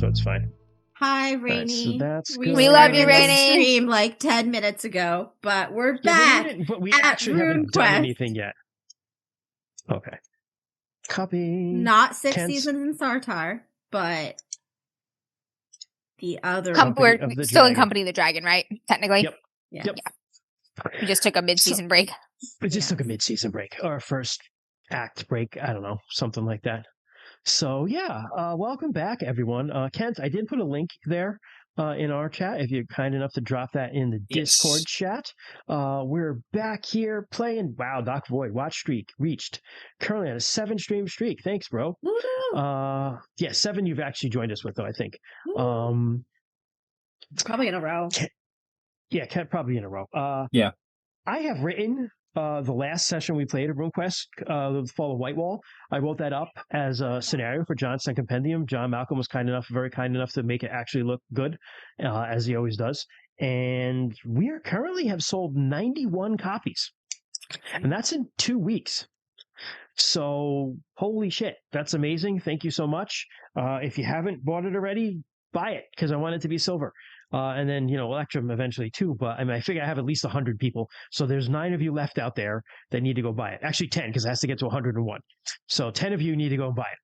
so it's fine. Hi, Rainy. So that's we good. We love you, started the Rainy. Stream like 10 minutes ago, but we're Yeah, back. but we at actually haven't done RuneQuest. anything yet. Okay. Copy. Not 6 Tense. seasons in Sartar, but the other We're of the still in Dragon. Company of the Dragon, right? Technically. Yep. Yeah. Yep. We just took a mid-season break. We just took a mid-season break, or a first act break. I don't know, something like that. So yeah, welcome back, everyone. Kent, I did put a link there in our chat. If you're kind enough to drop that in the Discord chat, we're back here playing. Wow, Doc Void watch streak reached currently on a 7-stream streak. Thanks, bro. Yeah, 7 you've actually joined us with, though, I think. Probably in a row. Kent probably in a row. Yeah. I have written the last session we played at RuneQuest, the Fall of Whitewall. I wrote that up as a scenario for John's Second Compendium. John Malcolm was very kind enough to make it actually look good, as he always does. And we are currently have sold 91 copies, and that's in 2 weeks. So holy shit, that's amazing. Thank you so much. If you haven't bought it already, buy it, because I want it to be silver. And then, Electrum eventually too. But I mean, I figure I have at least 100 people. So there's 9 of you left out there that need to go buy it. Actually 10, because it has to get to 101. So 10 of you need to go buy it.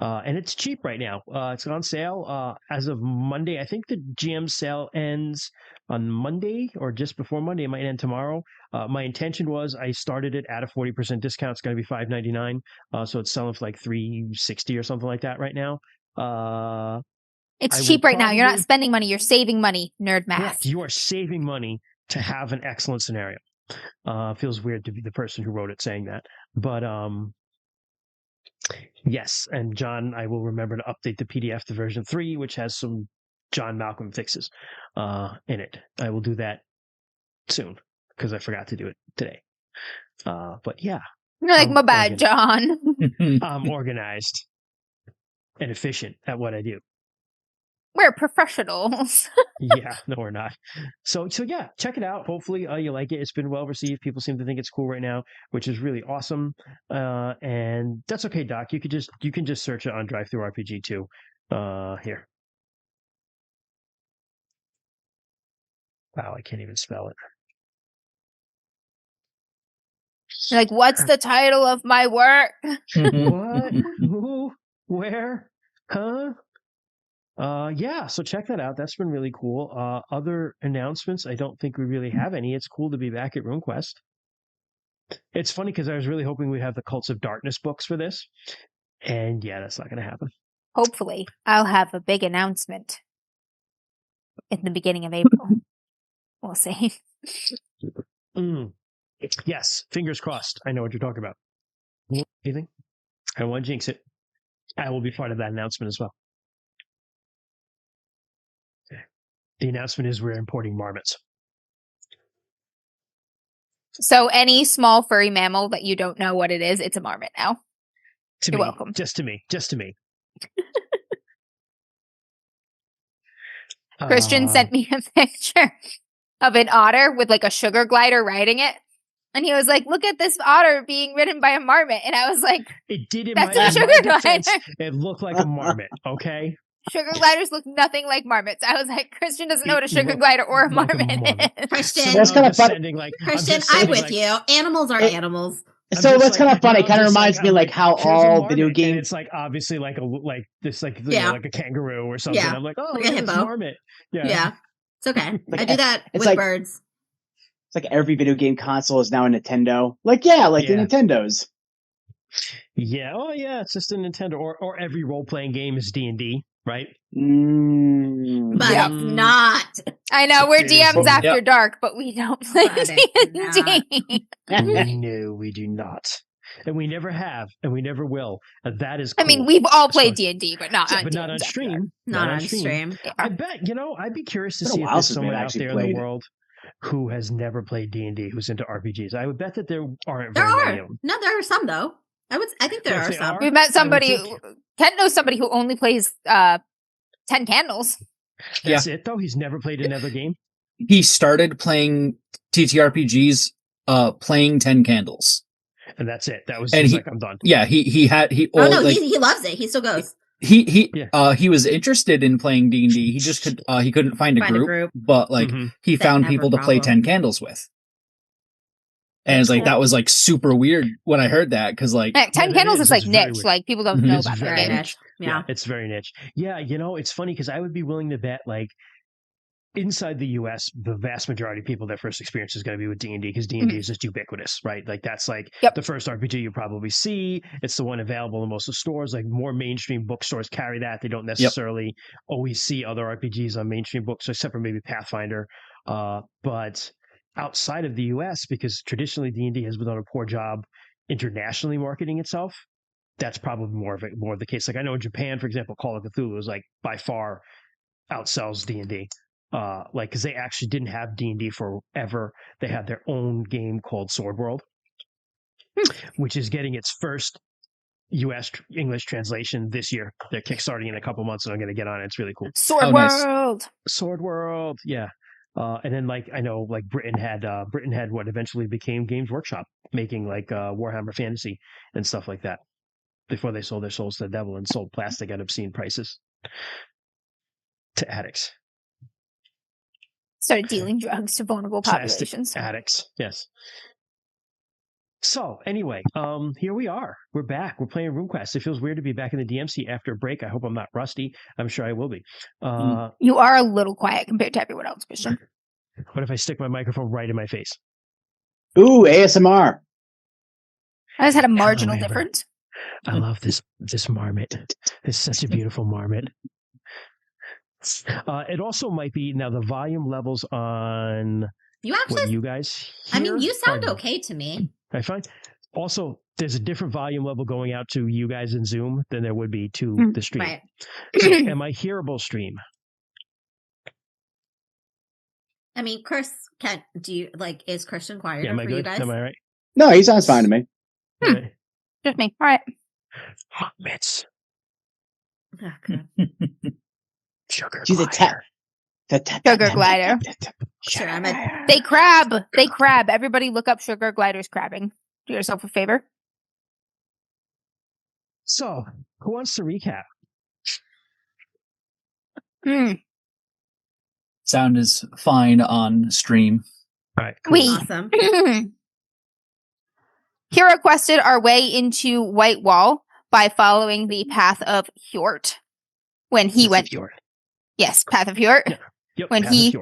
And it's cheap right now. It's on sale as of Monday. I think the GM sale ends on Monday or just before Monday. It might end tomorrow. My intention was I started it at a 40% discount. It's going to be $5.99. So it's selling for like $3.60 or something like that right now. It's cheap right now. You're not spending money. You're saving money. Nerd math. Correct. You are saving money to have an excellent scenario. Feels weird to be the person who wrote it saying that. But yes. And John, I will remember to update the PDF to version 3, which has some John Malcolm fixes in it. I will do that soon because I forgot to do it today. But yeah. You're like, my bad, John. I'm organized and efficient at what I do. We're professionals. Yeah, no, we're not. So yeah, check it out. Hopefully you like it. It's been well received. People seem to think it's cool right now, which is really awesome. And that's okay, Doc. You can just search it on DriveThruRPG too. Here. Wow, I can't even spell it. You're like, what's the title of my work? What? Who? Where? Huh? Yeah, so check that out. That's been really cool. Other announcements, I don't think we really have any. It's cool to be back at RuneQuest. It's funny because I was really hoping we'd have the Cults of Darkness books for this. And yeah, that's not going to happen. Hopefully. I'll have a big announcement in the beginning of April. We'll see. Yes, fingers crossed. I know what you're talking about. Anything? I don't want to jinx it. I will be part of that announcement as well. The announcement is we're importing marmots. So any small furry mammal that you don't know what it is, it's a marmot now. You're welcome. Just to me. Christian sent me a picture of an otter with like a sugar glider riding it. And he was like, look at this otter being ridden by a marmot. And I was like, it did in that's my a sugar glider. It looked like a marmot, okay? Sugar gliders look nothing like marmots. I was like, Christian doesn't know what a sugar glider or a marmot is. Christian, So that's kind of funny. Christian, I'm with you. Animals are animals. So what's kind of funny? It kind of reminds me like how all video games. It's like obviously like like a kangaroo or something. Yeah. I'm like, oh, like look a at this hippo. marmot. Yeah, it's okay. Like, I do that it's with like- birds. It's like every video game console is now a Nintendo. Like, yeah, the Nintendos. Yeah, oh yeah, it's just a Nintendo. Or every role-playing game is D&D, right? But Yep. it's not. I know, we're It is. DMs after Yep. dark, but we don't play But it's D&D. No, we do not. And we never have, and we never will. And that is I cool. mean, we've all played So- D&D, but not on but not on DMs after stream. dark. Not on stream. I bet, I'd be curious to It's been a see if while there's since someone we've out actually there in the played. world who has never played D&D, who's into RPGs. I would bet that there aren't There very many are. of them. No, there are some though. I think there Yes, are they some. are. We met somebody, think- Kent knows somebody who only plays 10 candles. That's it, though? He's never played another game? He started playing TTRPGs, playing 10 Candles. And that's it. That was And he's he- like, I'm done. Yeah, he Oh no, he loves it. He still goes. he was interested in playing D&D. He just he couldn't find a group, but like he found people to play 10 Candles with. And it's like that was like super weird when I heard that, because like 10 Candles is like niche, like people don't know about very that. niche. Yeah, it's very niche. Yeah, it's funny because I would be willing to bet like inside the US, the vast majority of people, their first experience is going to be with D&D because D&D is just ubiquitous, right? Like that's like the first RPG you probably see. It's the one available in most of the stores. Like more mainstream bookstores carry that. They don't necessarily always see other RPGs on mainstream books, except for maybe Pathfinder. But outside of the US, because traditionally D&D has done a poor job internationally marketing itself, that's probably more of the case. Like I know in Japan, for example, Call of Cthulhu is like by far outsells D&D. Like because they actually didn't have D&D forever. They had their own game called Sword World, which is getting its first US English translation this year. They're kickstarting in a couple months, and I'm going to get on it. It's really cool. Sword World. Sword World, yeah. And then like I know like Britain had what eventually became Games Workshop, making like Warhammer Fantasy and stuff like that before they sold their souls to the devil and sold plastic at obscene prices to addicts. Started dealing drugs to vulnerable populations. Addicts, yes. So anyway, here we are. We're back. We're playing RuneQuest. It feels weird to be back in the DMC after a break. I hope I'm not rusty. I'm sure I will be. You are a little quiet compared to everyone else, Christian. What if I stick my microphone right in my face? Ooh, ASMR. I just had a marginal difference. I love this marmot. It's such a beautiful marmot. It also might be now the volume levels on you actually you guys hear, I mean, you sound okay to me. I find also there's a different volume level going out to you guys in Zoom than there would be to the stream. Right. So am I hearable stream? I mean, Chris, is Christian quieter am I for good? you guys? Am I right? No, he sounds fine to me. Right. Just me. All right. Hot mitts. Okay. Sugar She's glider. Sugar glider. Sure, They crab. Everybody look up sugar gliders crabbing. Do yourself a favor. So, who wants to recap? Sound is fine on stream. All right, cool. Awesome. Hero quested our way into Whitewall by following the path of Hjort. When he went... Yes, Path of Hjort. Yeah. Yep, when he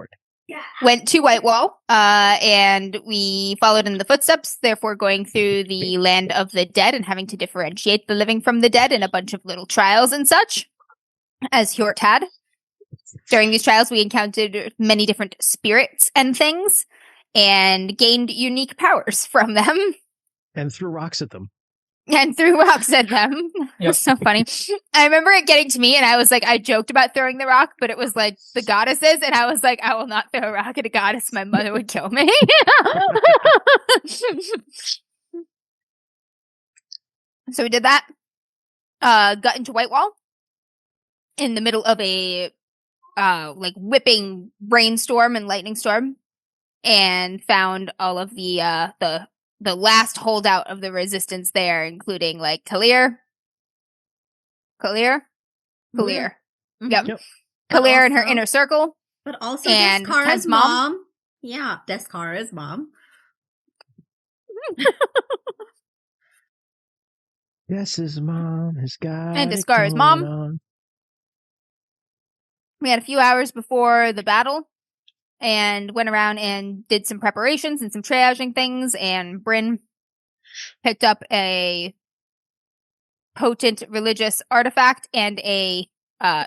went to Whitewall, and we followed in the footsteps, therefore going through the land of the dead and having to differentiate the living from the dead in a bunch of little trials and such, as Hjort had. During these trials, we encountered many different spirits and things, and gained unique powers from them. And threw rocks at them. And threw rocks at them. It was so funny. I remember it getting to me, and I was like, I joked about throwing the rock, but it was like the goddesses, and I was like, I will not throw a rock at a goddess. My mother would kill me. So we did that. Got into Whitewall in the middle of a whipping rainstorm and lightning storm, and found all of the last holdout of the resistance there, including like Kalir. Yep. Yep. Kalir and her inner circle. But also and Deskara's mom. Yeah, Deskara's mom. Yes, his mom has got and Deskara's mom. On. We had a few hours before the battle and went around and did some preparations and some triaging things, and Bryn picked up a potent religious artifact and a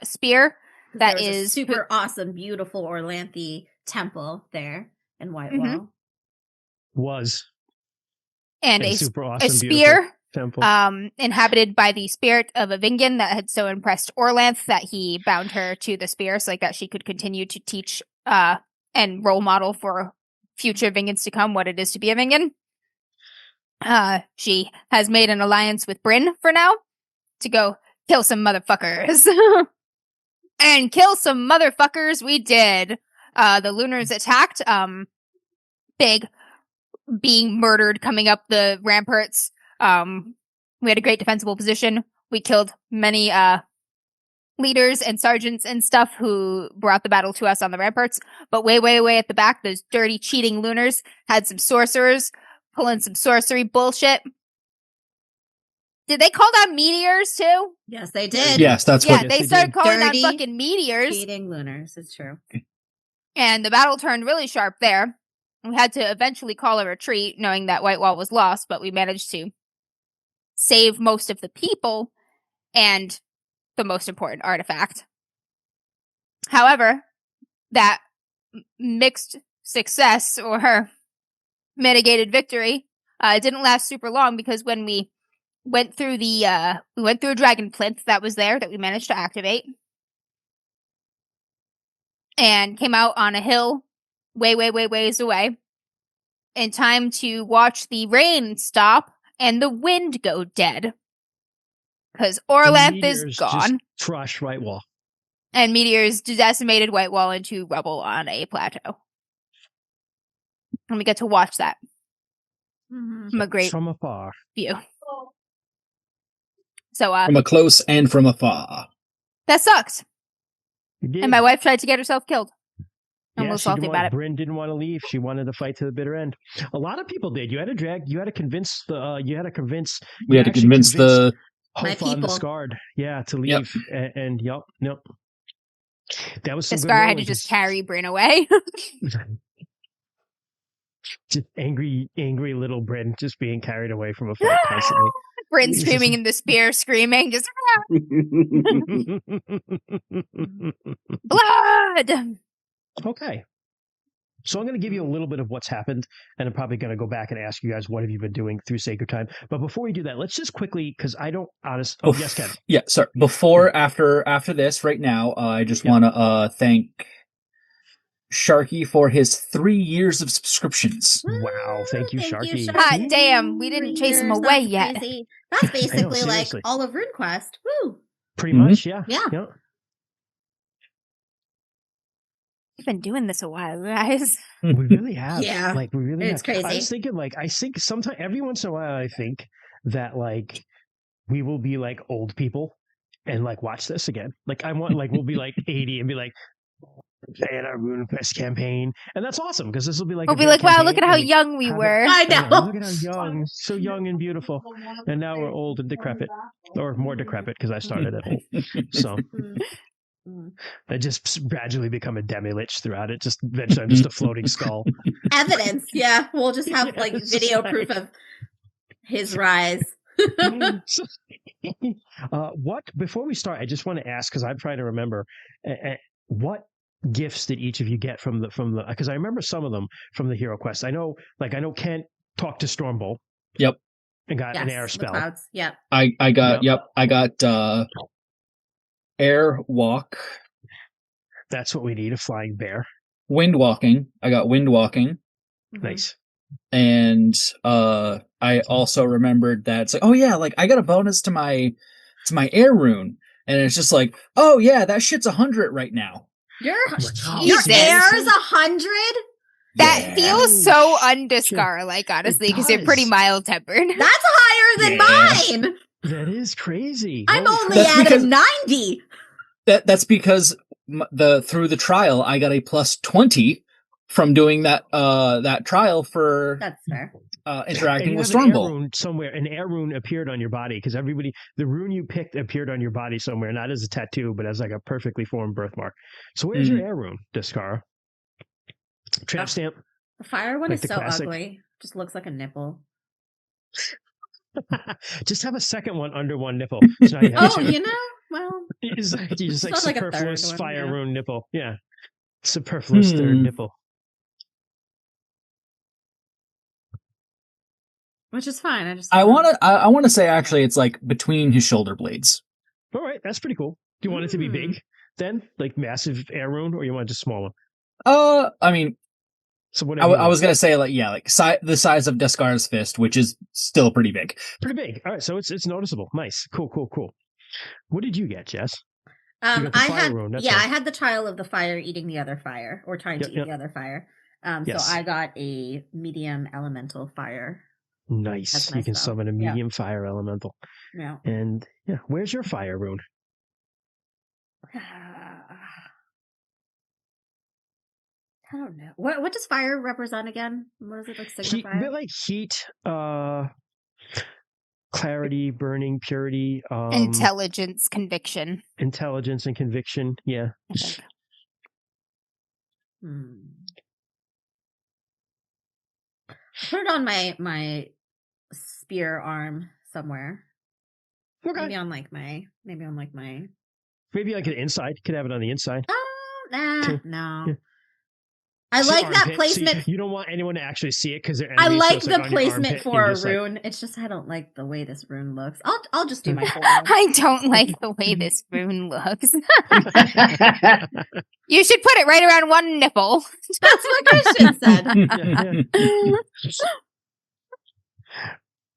spear that is a super awesome, beautiful Orlanthi temple there in Whitewall. Was. And a super awesome, a spear temple. Inhabited by the spirit of a Vingan that had so impressed Orlanth that he bound her to the spear so that she could continue to teach and role model for future Vingans to come what it is to be a Vingan. She has made an alliance with Bryn for now to go kill some motherfuckers. And kill some motherfuckers we did. The Lunars attacked, Big being murdered coming up the ramparts. We had a great defensible position. We killed many leaders and sergeants and stuff who brought the battle to us on the ramparts. But way, way, way at the back, those dirty, cheating Lunars had some sorcerers pulling some sorcery bullshit. Did they call down meteors too? Yes, they did. Yes, that's yeah, what. they started calling Dirty, down fucking meteors. Cheating Lunars. It's true. And the battle turned really sharp there. We had to eventually call a retreat, knowing that Whitewall was lost, but we managed to save most of the people and the most important artifact. However, that mixed success or mitigated victory didn't last super long, because when we went through a dragon plinth that was there that we managed to activate and came out on a hill way, way, way, ways away in time to watch the rain stop and the wind go dead. Because Orlanth is gone. Trash Whitewall. And meteors decimated Whitewall into rubble on a plateau. And we get to watch that from a great from afar view. So from a close and from afar. That sucked. And my wife tried to get herself killed. I'm a little salty about it. Bryn didn't want to leave. She wanted to fight to the bitter end. A lot of people did. You had to convince my people, Discard, to leave. Yep. And yep. That was some Discard had to just carry Bryn away. Just angry little Bryn just being carried away from a fight constantly. Bryn screaming in the spear, screaming, just blood. Okay. So I'm going to give you a little bit of what's happened, and I'm probably going to go back and ask you guys, what have you been doing through Sacred Time? But before we do that, let's just quickly, because I don't honestly... Oh, yes, Ken. Yeah, sorry. After this, right now, I just want to thank Sharky for his 3 years of subscriptions. Wow, thank you, Sharky. Hot damn, we didn't chase him away yet. Crazy. That's basically like all of RuneQuest. Woo! Pretty much, yeah. Yeah. We've been doing this a while, guys. We really have. Yeah. Like, we really it's have. Crazy. I was thinking, I think sometimes, every once in a while, I think that, we will be, old people and, watch this again. I want, we'll be, 80 and be playing our RuneQuest campaign. And that's awesome, because this will be, we'll be wow, look at how young we were. I know. Look at how young. So young and beautiful. And now we're old and decrepit. Or more decrepit, because I started it. So... I just gradually become a demi-lich throughout it. Just eventually I'm just a floating skull. Evidence, yeah. We'll just have video proof of his rise. Before we start, I just want to ask, because I'm trying to remember, what gifts did each of you get from the because I remember some of them from the Hero Quest. I know Kent talked to Stormbolt. Yep. And got an air spell. Yep. I got air walk. That's what we need, a flying bear. Wind walking. I got wind walking. Nice. And I also remembered that it's I got a bonus to my air rune. And it's just oh yeah, that shit's 100 right now. Your air is 100? That feels so undiscar, honestly, because you're pretty mild tempered. That's higher than mine. That is crazy. I'm only at a 90. That's because through the trial I got a plus 20 from doing that trial for that's fair. Interacting with Stormbolt. An air rune appeared on your body, because the rune you picked appeared on your body somewhere, not as a tattoo, but as a perfectly formed birthmark. So where's your air rune, Discara? Tramp stamp. The fire one is so classic. Ugly. Just looks like a nipple. Just have a second one under one nipple. So well, it's just superfluous fire rune nipple. Yeah, superfluous third nipple. Which is fine. I want to say actually it's between his shoulder blades. All right, that's pretty cool. Do you want it to be big then, massive air rune, or you want just small one? I mean, so I was gonna say the size of Descar's fist, which is still pretty big. Pretty big. All right, so it's noticeable. Nice, cool. What did you get, Jess? I had the trial of the fire eating the other fire, or trying to eat the other fire. So I got a medium elemental fire. Nice. You can summon a medium fire elemental. Yeah. And where's your fire rune? I don't know. What does fire represent again? What does it signify? A bit like heat, clarity, burning, purity, intelligence, conviction. Intelligence and conviction, yeah. I think. Put it on my spear arm somewhere. Okay. Maybe on my maybe like an inside. Could have it on the inside. Oh, no. Yeah. I like that placement. So you don't want anyone to actually see it because they're I enemies, like so the placement for a rune. It's just I don't like the way this rune looks. I'll just do my full rune. I don't like the way this rune looks. You should put it right around one nipple. That's what Christian said.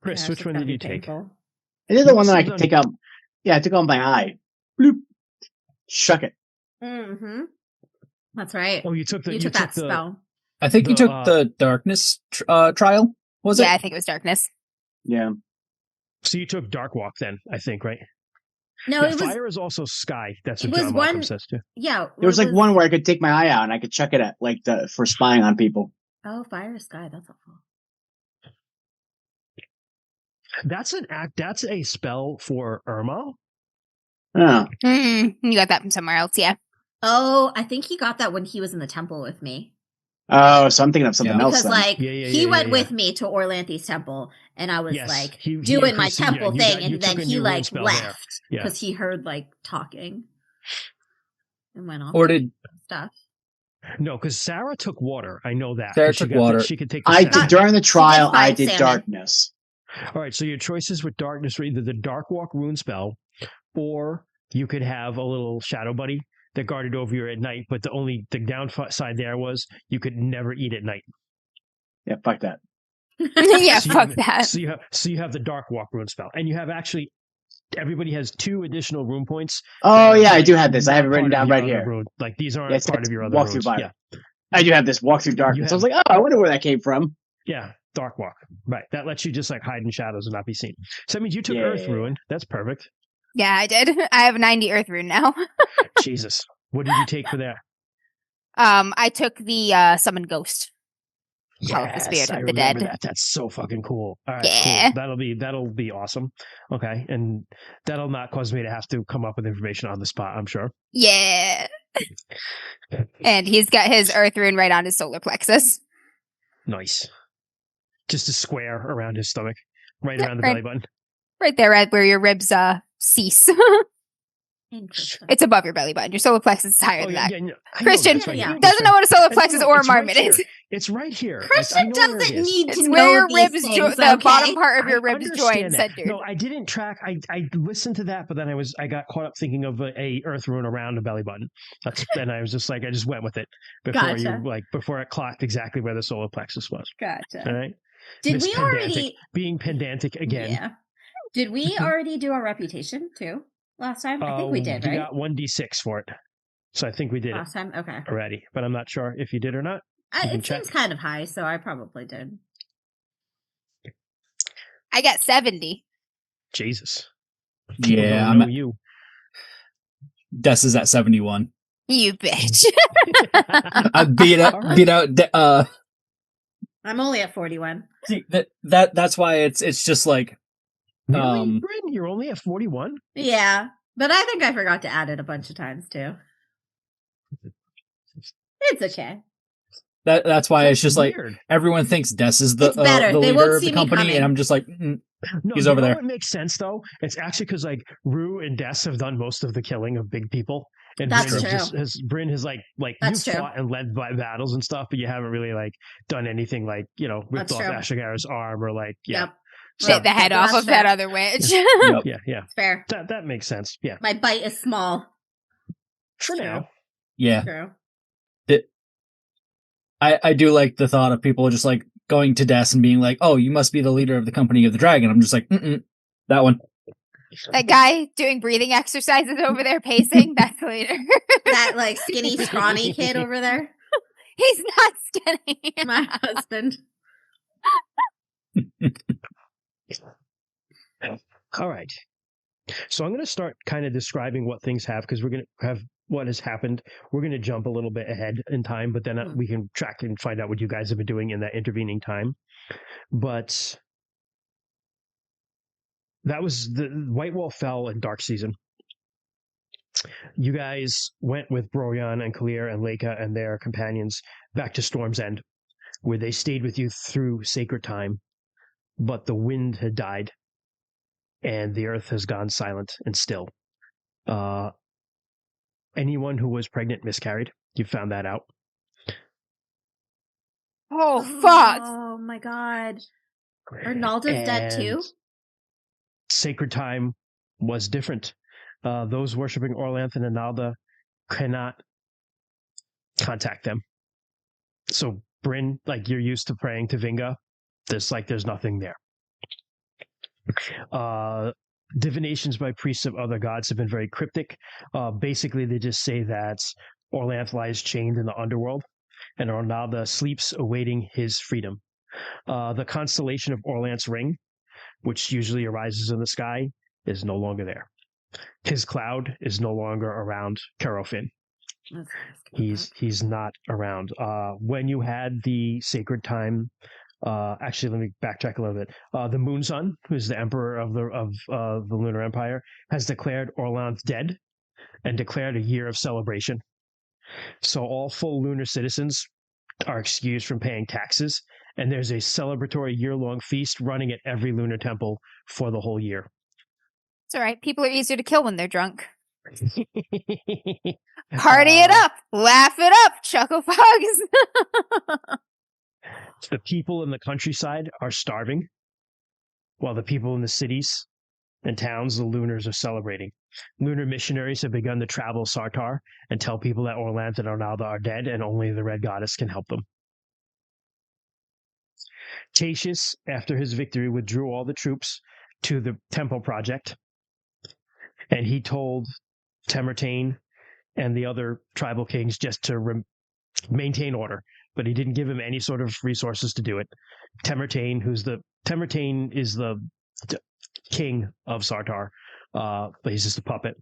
Chris, which one did you take? I did the one that I could take out. Yeah, I took out my eye. Bloop. Shuck it. Mm-hmm. That's right. Oh, you took that spell. I think you took the darkness trial. Was it? Yeah, I think it was darkness. Yeah. So you took Dark Walk then, I think, right? No, it was fire is also sky. That's what John Malcolm says too. Yeah, there was one where I could take my eye out and I could chuck it at for spying on people. Oh, fire is sky. That's helpful. That's a spell for Irma. Oh. You got that from somewhere else, yeah. Oh, I think he got that when he was in the temple with me. Oh, so I'm thinking of something else. Because he went with me to Orlanthi's temple, and I was doing my temple thing, and then he left because he heard talking and went off. Or did stuff? No, because Sarah took water. I know that. Sarah took water. She could take. I did during the trial. I did darkness. All right, so your choices with darkness were either the Dark Walk rune spell, or you could have a little shadow buddy that guarded over you at night, but the downside there was you could never eat at night. Yeah, fuck that. Yeah, fuck that. So you have the Dark Walk rune spell, and you have everybody has 2 additional rune points. Oh yeah, I do have this. I have it written down right here. Rune. These aren't part of your other runes. Yeah, I do have this walk through darkness. I was like, oh, I wonder where that came from. Yeah, Dark Walk. Right, that lets you just hide in shadows and not be seen. So that means you took Earth Rune. That's perfect. Yeah, I did. I have 90 Earth Rune now. Jesus. What did you take for that? I took the Summon Ghost. Yes, the Spirit of the Dead. That. That's so fucking cool. All right, yeah. Cool. That'll be awesome. Okay, and that'll not cause me to have to come up with information on the spot, I'm sure. Yeah. And he's got his Earth Rune right on his solar plexus. Nice. Just a square around his stomach. Right around the belly button. Right there at where your ribs cease. It's above your belly button. Your solar plexus is higher than that. Yeah, Christian doesn't know what a solar plexus or a marmot is. It's right here. Christian doesn't need to know where your ribs things, the bottom part of your ribs join. No, I didn't track. I listened to that, but then I got caught up thinking of a Earth rune around the belly button. And I was just I just went with it before it clocked exactly where the solar plexus was. Gotcha. All right. Did we already being pedantic again? Yeah. Did we already do our reputation too? Last time? I think we did, right? You got 1d6 for it. So I think we did last time? Okay. Already. But I'm not sure if you did or not. It seems kind of high, so I probably did. I got 70. Jesus. Yeah, I'm you. Des is at 71. You bitch. I beat out I'm only at 41. See, that's why it's just like really, Bryn? You're only at 41? Yeah, but I think I forgot to add it a bunch of times too. It's okay. That's why it's just weird. Like everyone thinks Des is the leader of the company, and I'm just like, he's over there. It makes sense though. It's actually because Rue and Des have done most of the killing of big people, and that's true. Bryn has you fought and led by battles and stuff, but you haven't really done anything ripped off Ashigar's arm or Yep. Bit the head off of that other witch. Yeah. It's fair. That makes sense. Yeah. My bite is small. For now. Yeah. True. I do like the thought of people just going to Des and being like, oh, you must be the leader of the Company of the Dragon. I'm just like, that one. That guy doing breathing exercises over there, pacing, that's the leader. That skinny, scrawny kid over there. He's not skinny. My husband. All right. So I'm going to start kind of describing what things have, because we're going to have what has happened. We're going to jump a little bit ahead in time, but then we can track and find out what you guys have been doing in that intervening time. But that was the White Wall fell in Dark Season. You guys went with Brorian and Kalir and Leica and their companions back to Storm's End, where they stayed with you through Sacred Time, but the wind had died, and the earth has gone silent and still. Anyone who was pregnant miscarried. You found that out. Oh, fuck! Oh, my God. Ernalda's dead, too? Sacred Time was different. Those worshipping Orlanth and Ernalda cannot contact them. So, Bryn, like, you're used to praying to Vinga. There's nothing there. Divinations by priests of other gods have been very cryptic. Basically, they just say that Orlanth lies chained in the underworld, and Ernalda sleeps awaiting his freedom. The constellation of Orlanth's ring, which usually arises in the sky, is no longer there. His cloud is no longer around Carofin. He's not around. When you had the Sacred Time, actually, let me backtrack a little bit. The Moon Sun, who's the emperor of the Lunar Empire, has declared Orlanth dead and declared a year of celebration. So all full lunar citizens are excused from paying taxes, and there's a celebratory year-long feast running at every lunar temple for the whole year. It's all right. People are easier to kill when they're drunk. Party it up, laugh it up, chuckle fogs. The people in the countryside are starving, while the people in the cities and towns, the Lunars, are celebrating. Lunar missionaries have begun to travel Sartar and tell people that Orlanth and Ernalda are dead, and only the Red Goddess can help them. Tatius, after his victory, withdrew all the troops to the Temple Project, and he told Temertane and the other tribal kings just to maintain order, but he didn't give him any sort of resources to do it. Temertane is the king of Sartar, but he's just a puppet.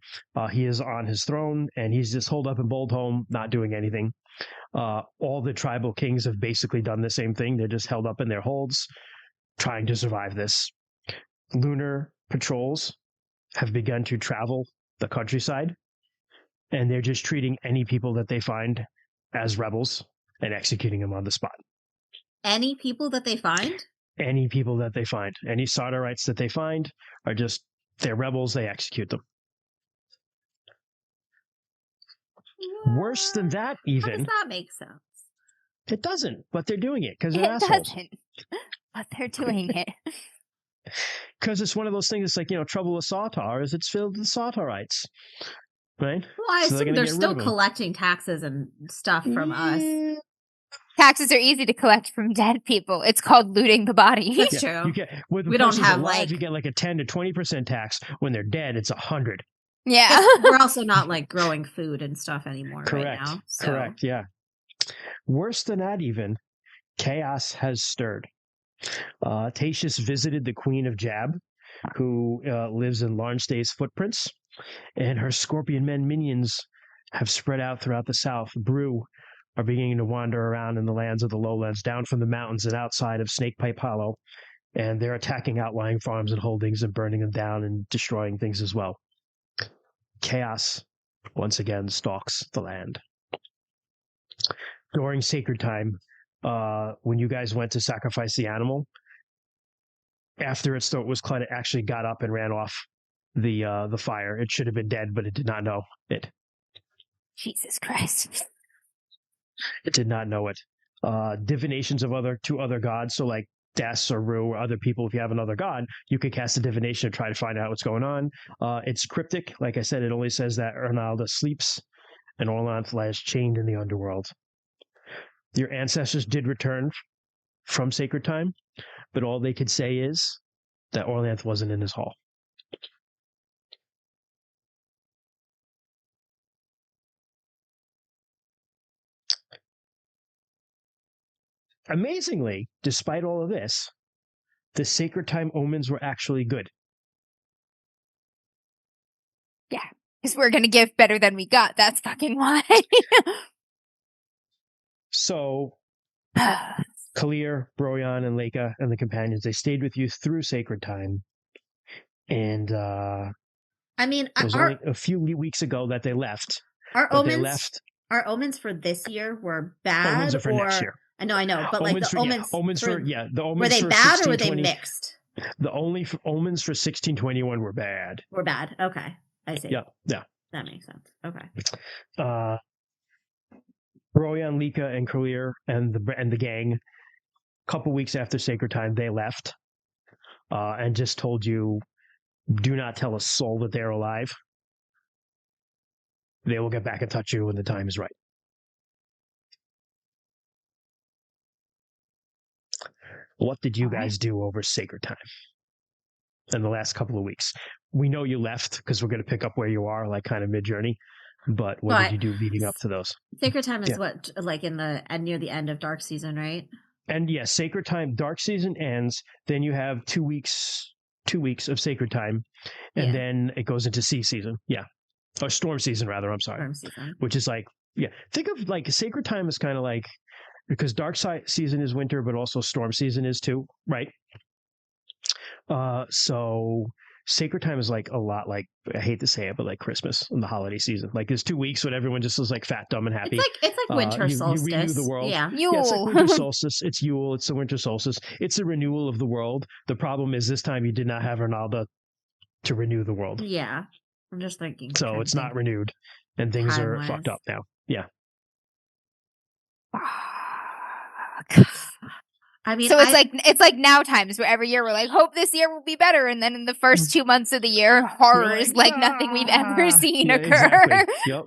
He is on his throne, and he's just holed up in Boldholm, not doing anything. All the tribal kings have basically done the same thing. They're just held up in their holds, trying to survive this. Lunar patrols have begun to travel the countryside, and they're just treating any people that they find as rebels and executing them on the spot. Any people that they find? Any people that they find. Any Sartarites that they find are just, they're rebels, they execute them. Worse than that, even. How does that make sense? It doesn't, but they're doing it because they're assholes. It doesn't, but they're doing it. Because it's one of those things, it's like, trouble with Sartar is it's filled with Sartarites. Right? Well, I assume they're still collecting taxes and stuff from us. Taxes are easy to collect from dead people. It's called looting the body. That's true. We don't have alive, you get like a 10 to 20% tax. When they're dead, it's 100. Yeah. We're also not like growing food and stuff anymore right now. So. Correct, yeah. Worse than that even, chaos has stirred. Tatius visited the Queen of Jab, who lives in Larnstay's footprints, and her Scorpion Men minions have spread out throughout the south. Brew are beginning to wander around in the lands of the lowlands, down from the mountains and outside of Snakepipe Hollow, and they're attacking outlying farms and holdings and burning them down and destroying things as well. Chaos once again stalks the land. During Sacred Time, when you guys went to sacrifice the animal, after its throat was cut, it actually got up and ran off the fire. It should have been dead, but it did not know it. Jesus Christ. It did not know it. Divinations of two other gods, so like Des or Ru or other people, if you have another god, you could cast a divination to try to find out what's going on. It's cryptic. Like I said, it only says that Ernalda sleeps and Orlanth lies chained in the underworld. Your ancestors did return from Sacred Time, but all they could say is that Orlanth wasn't in his hall. Amazingly, despite all of this, the Sacred Time omens were actually good. Yeah. Because we're going to give better than we got. That's fucking why. So, Kalir, Broyan, and Leica and the companions, they stayed with you through Sacred Time. And I mean, it was only a few weeks ago that they left. Our omens for this year were bad. Omens are for next year. I know, but like the omens for were they bad or were they mixed? The only omens for 1621 were bad. Were bad. Okay, I see. Yeah. That makes sense. Okay. Broyan, Leica, and Kalir and the gang, a couple weeks after Sacred Time, they left and just told you, do not tell a soul that they're alive. They will get back in touch with you when the time is right. What did you guys do over Sacred Time in the last couple of weeks? We know you left because we're going to pick up where you are, like kind of mid-journey. But what did you do leading up to those? Sacred Time is what, like near the end of Dark Season, right? And Sacred Time, Dark Season ends. Then you have 2 weeks of Sacred Time, and then it goes into Sea Season. Yeah, or Storm Season rather. I'm sorry. Storm Season, which is like think of like Sacred Time is kind of like, because Dark Season is winter, but also Storm Season is too, right? So Sacred Time is like a lot like, I hate to say it, but like Christmas and the holiday season. Like there's 2 weeks when everyone just is like fat, dumb, and happy. It's like winter solstice. You renew the world. Yeah, Yule. It's like winter solstice. It's Yule. It's the winter solstice. It's a renewal of the world. The problem is this time you did not have Ernalda to renew the world. Yeah, I'm just thinking. So it's not renewed, and things are fucked up now. Yeah. I mean, so it's like now times where every year we're like, hope this year will be better, and then in the first 2 months of the year, horror is like nothing we've ever seen occur. Exactly. Yep.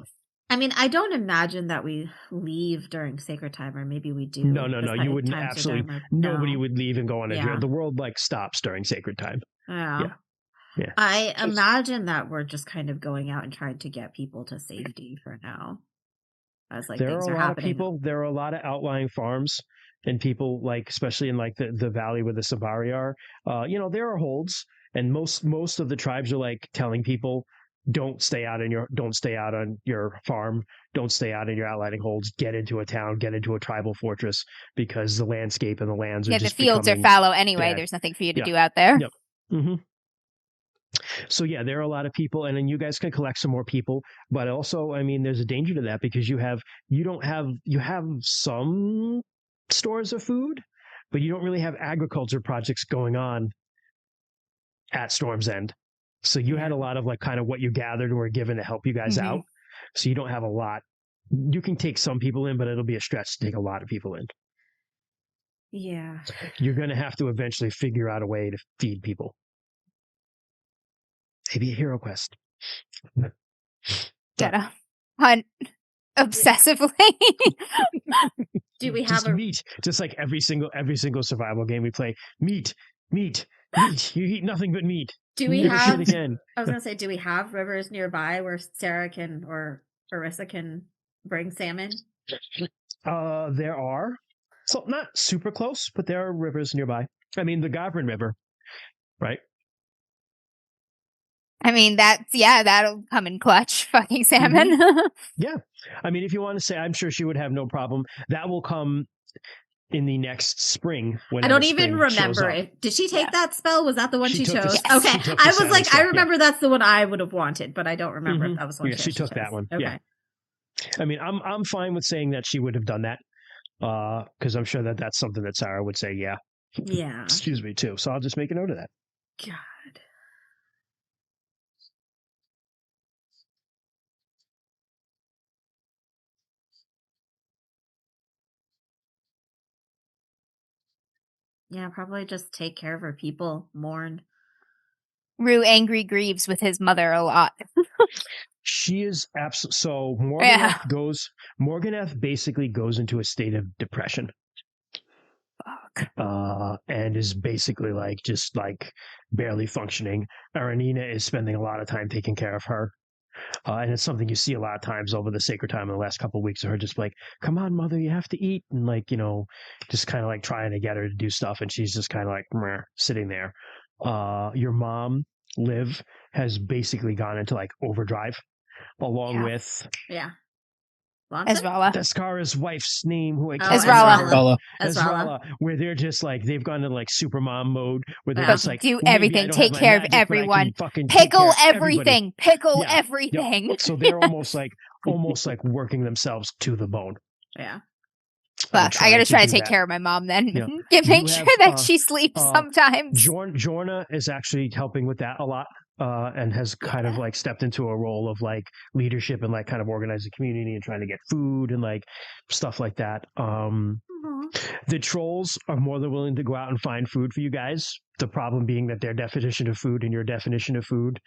I mean, I don't imagine that we leave during Sacred Time, or maybe we do. No. You wouldn't. Absolutely, nobody would leave and go on a journey. The world like stops during Sacred Time. Yeah. I imagine that we're just kind of going out and trying to get people to safety for now. As like there things are a are lot happening. of people. There are a lot of outlying farms. And people like, especially in like the valley where the Sabari are, there are holds, and most of the tribes are like telling people, don't stay out on your farm, don't stay out in your outlining holds, get into a town, get into a tribal fortress, because the landscape and the lands are just the fields are fallow anyway. There's nothing for you to do out there. Yep. Mm-hmm. So there are a lot of people, and then you guys can collect some more people, but also, I mean, there's a danger to that because you have some stores of food, but you don't really have agriculture projects going on at Storm's End. So you had a lot of like kind of what you gathered and were given to help you guys out. So you don't have a lot. You can take some people in, but it'll be a stretch to take a lot of people in. Yeah. You're going to have to eventually figure out a way to feed people. Maybe a hero quest. Gotta hunt obsessively. Do we have just meat? Just like every single survival game we play, meat. You eat nothing but meat. Do we have? Again. I was gonna say, do we have rivers nearby where Sarah can or Orissa can bring salmon? There are. So not super close, but there are rivers nearby. I mean, the Gavrin River, right? I mean, that'll come in clutch. Fucking salmon. Yeah. I mean, if you want to say, I'm sure she would have no problem. That will come in the next spring. I don't even remember it. Did she take that spell? Was that the one she chose? Okay. I was like, I remember that's the one I would have wanted, but I don't remember if that was one she took that one. Okay. Yeah. I mean, I'm fine with saying that she would have done that. Because I'm sure that's something that Sarah would say, yeah. Excuse me, too. So I'll just make a note of that. God. Yeah, probably just take care of her people, mourn. Rue angry grieves with his mother a lot. She is absolutely so. Morganeth basically goes into a state of depression. Fuck. And is basically just barely functioning. Aranina is spending a lot of time taking care of her. And it's something you see a lot of times over the Sacred Time in the last couple of weeks of her just like, come on, mother, you have to eat. And just kind of trying to get her to do stuff. And she's just kind of meh, sitting there. Your mom, Liv, has basically gone into overdrive. along with Ezrala. Deskara's wife's name, who I can't Ezrala. where they're just like, they've gone to like supermom mode, where they're just like, do everything, take care of everyone, pickle everything, everything. Yep. So they're almost like working themselves to the bone. Yeah. Fuck, I gotta try to take care of my mom then. Yeah. Make sure that she sleeps sometimes. Jorna is actually helping with that a lot. And has kind of like stepped into a role of like leadership and like kind of organizing community and trying to get food and like stuff like that. The trolls are more than willing to go out and find food for you guys. The problem being that their definition of food and your definition of food.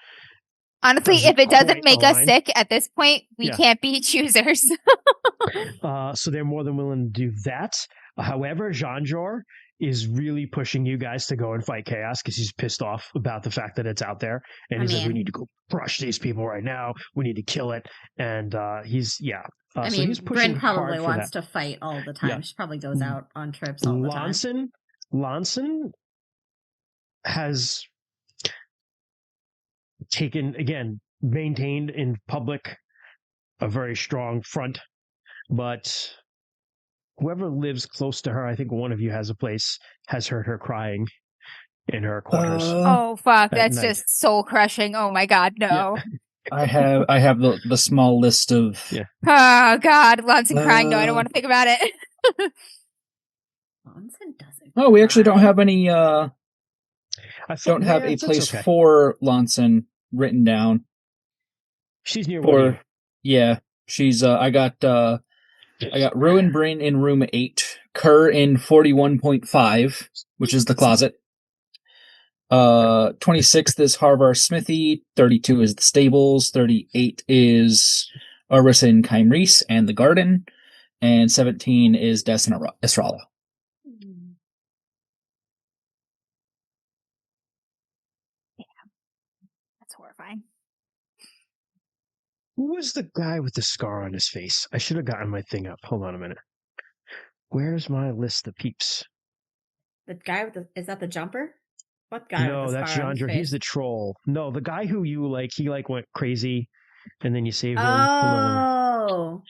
Honestly, if it doesn't make us sick at this point, we can't be choosers. So they're more than willing to do that. However, Janjor is really pushing you guys to go and fight chaos because he's pissed off about the fact that it's out there. And he's like, we need to go crush these people right now. We need to kill it. And he's Bryn probably wants to fight all the time. Yeah. She probably goes out on trips all the time. Lonson has maintained in public a very strong front, but whoever lives close to her, I think one of you has heard her crying in her quarters. Oh fuck, that's just soul crushing. Oh my god, no. Yeah. I have the small list of Oh god, Lonson crying. No, I don't want to think about it. Lonson doesn't. Oh, we actually don't have any don't have a place for Lonson written down. She's near one of you. Yeah. She's I got Ruin Brain in room 8, Kerr in 41.5, which is the closet. 26th is Harvar Smithy, 32 is the stables, 38 is Arissa and Kymreese and the garden, and 17 is Des and Esrala. Yeah. That's horrifying. Who was the guy with the scar on his face? I should have gotten my thing up. Hold on a minute. Where's my list of peeps? The guy with is that the jumper? What guy? No, with the that's scar on his Jandra. face? He's the troll. No, the guy who you like, he like went crazy and then you saved him. Oh.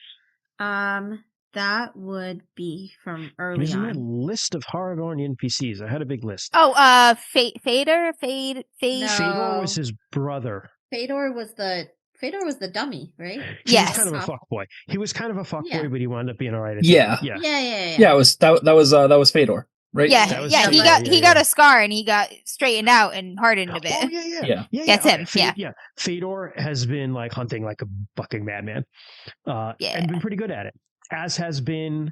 That would be from early He's on. in my list of Haragorn NPCs. I had a big list. Oh, Fedor? No. Fedor was his brother. Fedor was the dummy, right? He was kind of a fuckboy. He was kind of a fuckboy, but he wound up being all right. Yeah, it was that was Fedor, right? Yeah. He got a scar and he got straightened out and hardened a bit. Oh yeah. That's him. Yeah. Fedor has been like hunting like a fucking madman, and been pretty good at it. As has been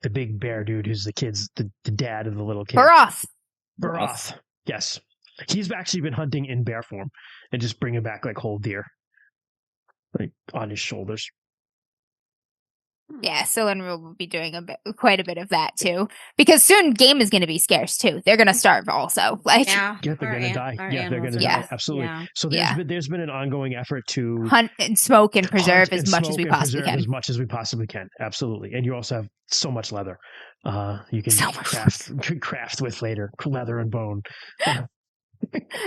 the big bear dude who's the dad of the little kid. Baroth. Yes. He's actually been hunting in bear form and just bringing back like whole deer, like on his shoulders. Yeah, Silunru will be doing quite a bit of that too, because soon game is going to be scarce too. They're going to starve also. Like, they're going to die. They're going to die. Absolutely. Yeah. So there's been an ongoing effort to hunt and smoke and preserve as much as we possibly can. As much as we possibly can. Absolutely. And you also have so much leather. You can craft with later, leather and bone.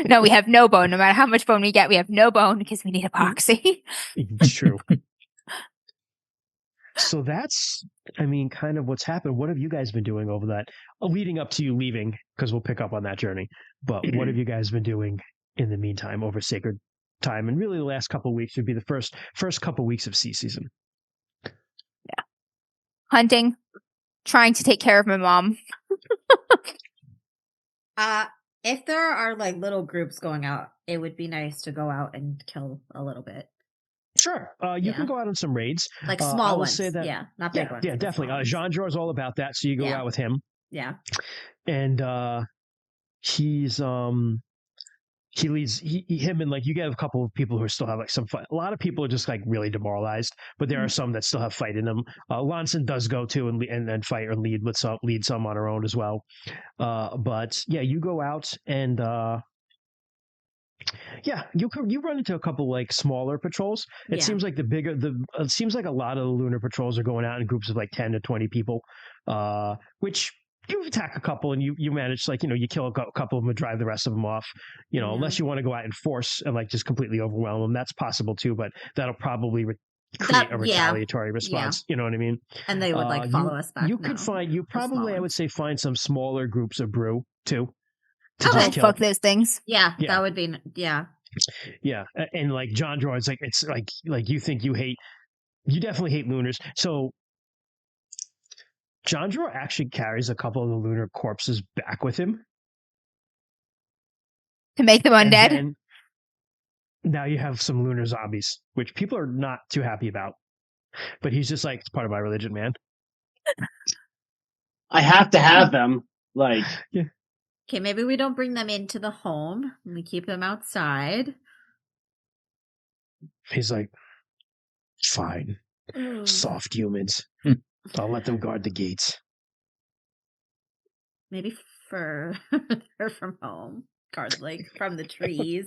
No, we have no bone. No matter how much bone we get, we have no bone because we need epoxy. True. So that's, kind of what's happened. What have you guys been doing over that, leading up to you leaving, because we'll pick up on that journey. But what have you guys been doing in the meantime over Sacred Time? And really the last couple of weeks would be the first couple of weeks of sea season. Yeah. Hunting, trying to take care of my mom. If there are like little groups going out, it would be nice to go out and kill a little bit. Sure. You can go out on some raids. Like small ones. Say that, not big ones. Yeah, definitely. Jean-Jor is all about that, so you go out with him. Yeah. And he's he leads him and like you get a couple of people who still have like some fight. A lot of people are just like really demoralized, but there are some that still have fight in them. Lonson does go to and fight or lead some on her own as well. But yeah, you go out and you run into a couple like smaller patrols. It seems like it seems like a lot of the lunar patrols are going out in groups of like 10 to 20 people, which you attack a couple and you manage, like, you kill a couple of them and drive the rest of them off, unless you want to go out in force and like just completely overwhelm them. That's possible too, but that'll probably create a retaliatory response. You know what I mean? And they would like follow us back. You could find, I would say, find some smaller groups of brew too. Fuck those things. Yeah, that would be, Yeah. And like John Draw, it's like you think you definitely hate Lunars. So John Draw actually carries a couple of the Lunar corpses back with him. To make them undead? Now you have some Lunar zombies, which people are not too happy about. But he's just like, it's part of my religion, man. I have to have them. Like, yeah. Okay, maybe we don't bring them into the home. We keep them outside. He's like, fine. Soft humans. I'll let them guard the gates. Maybe further from home. Guard, like, from the trees,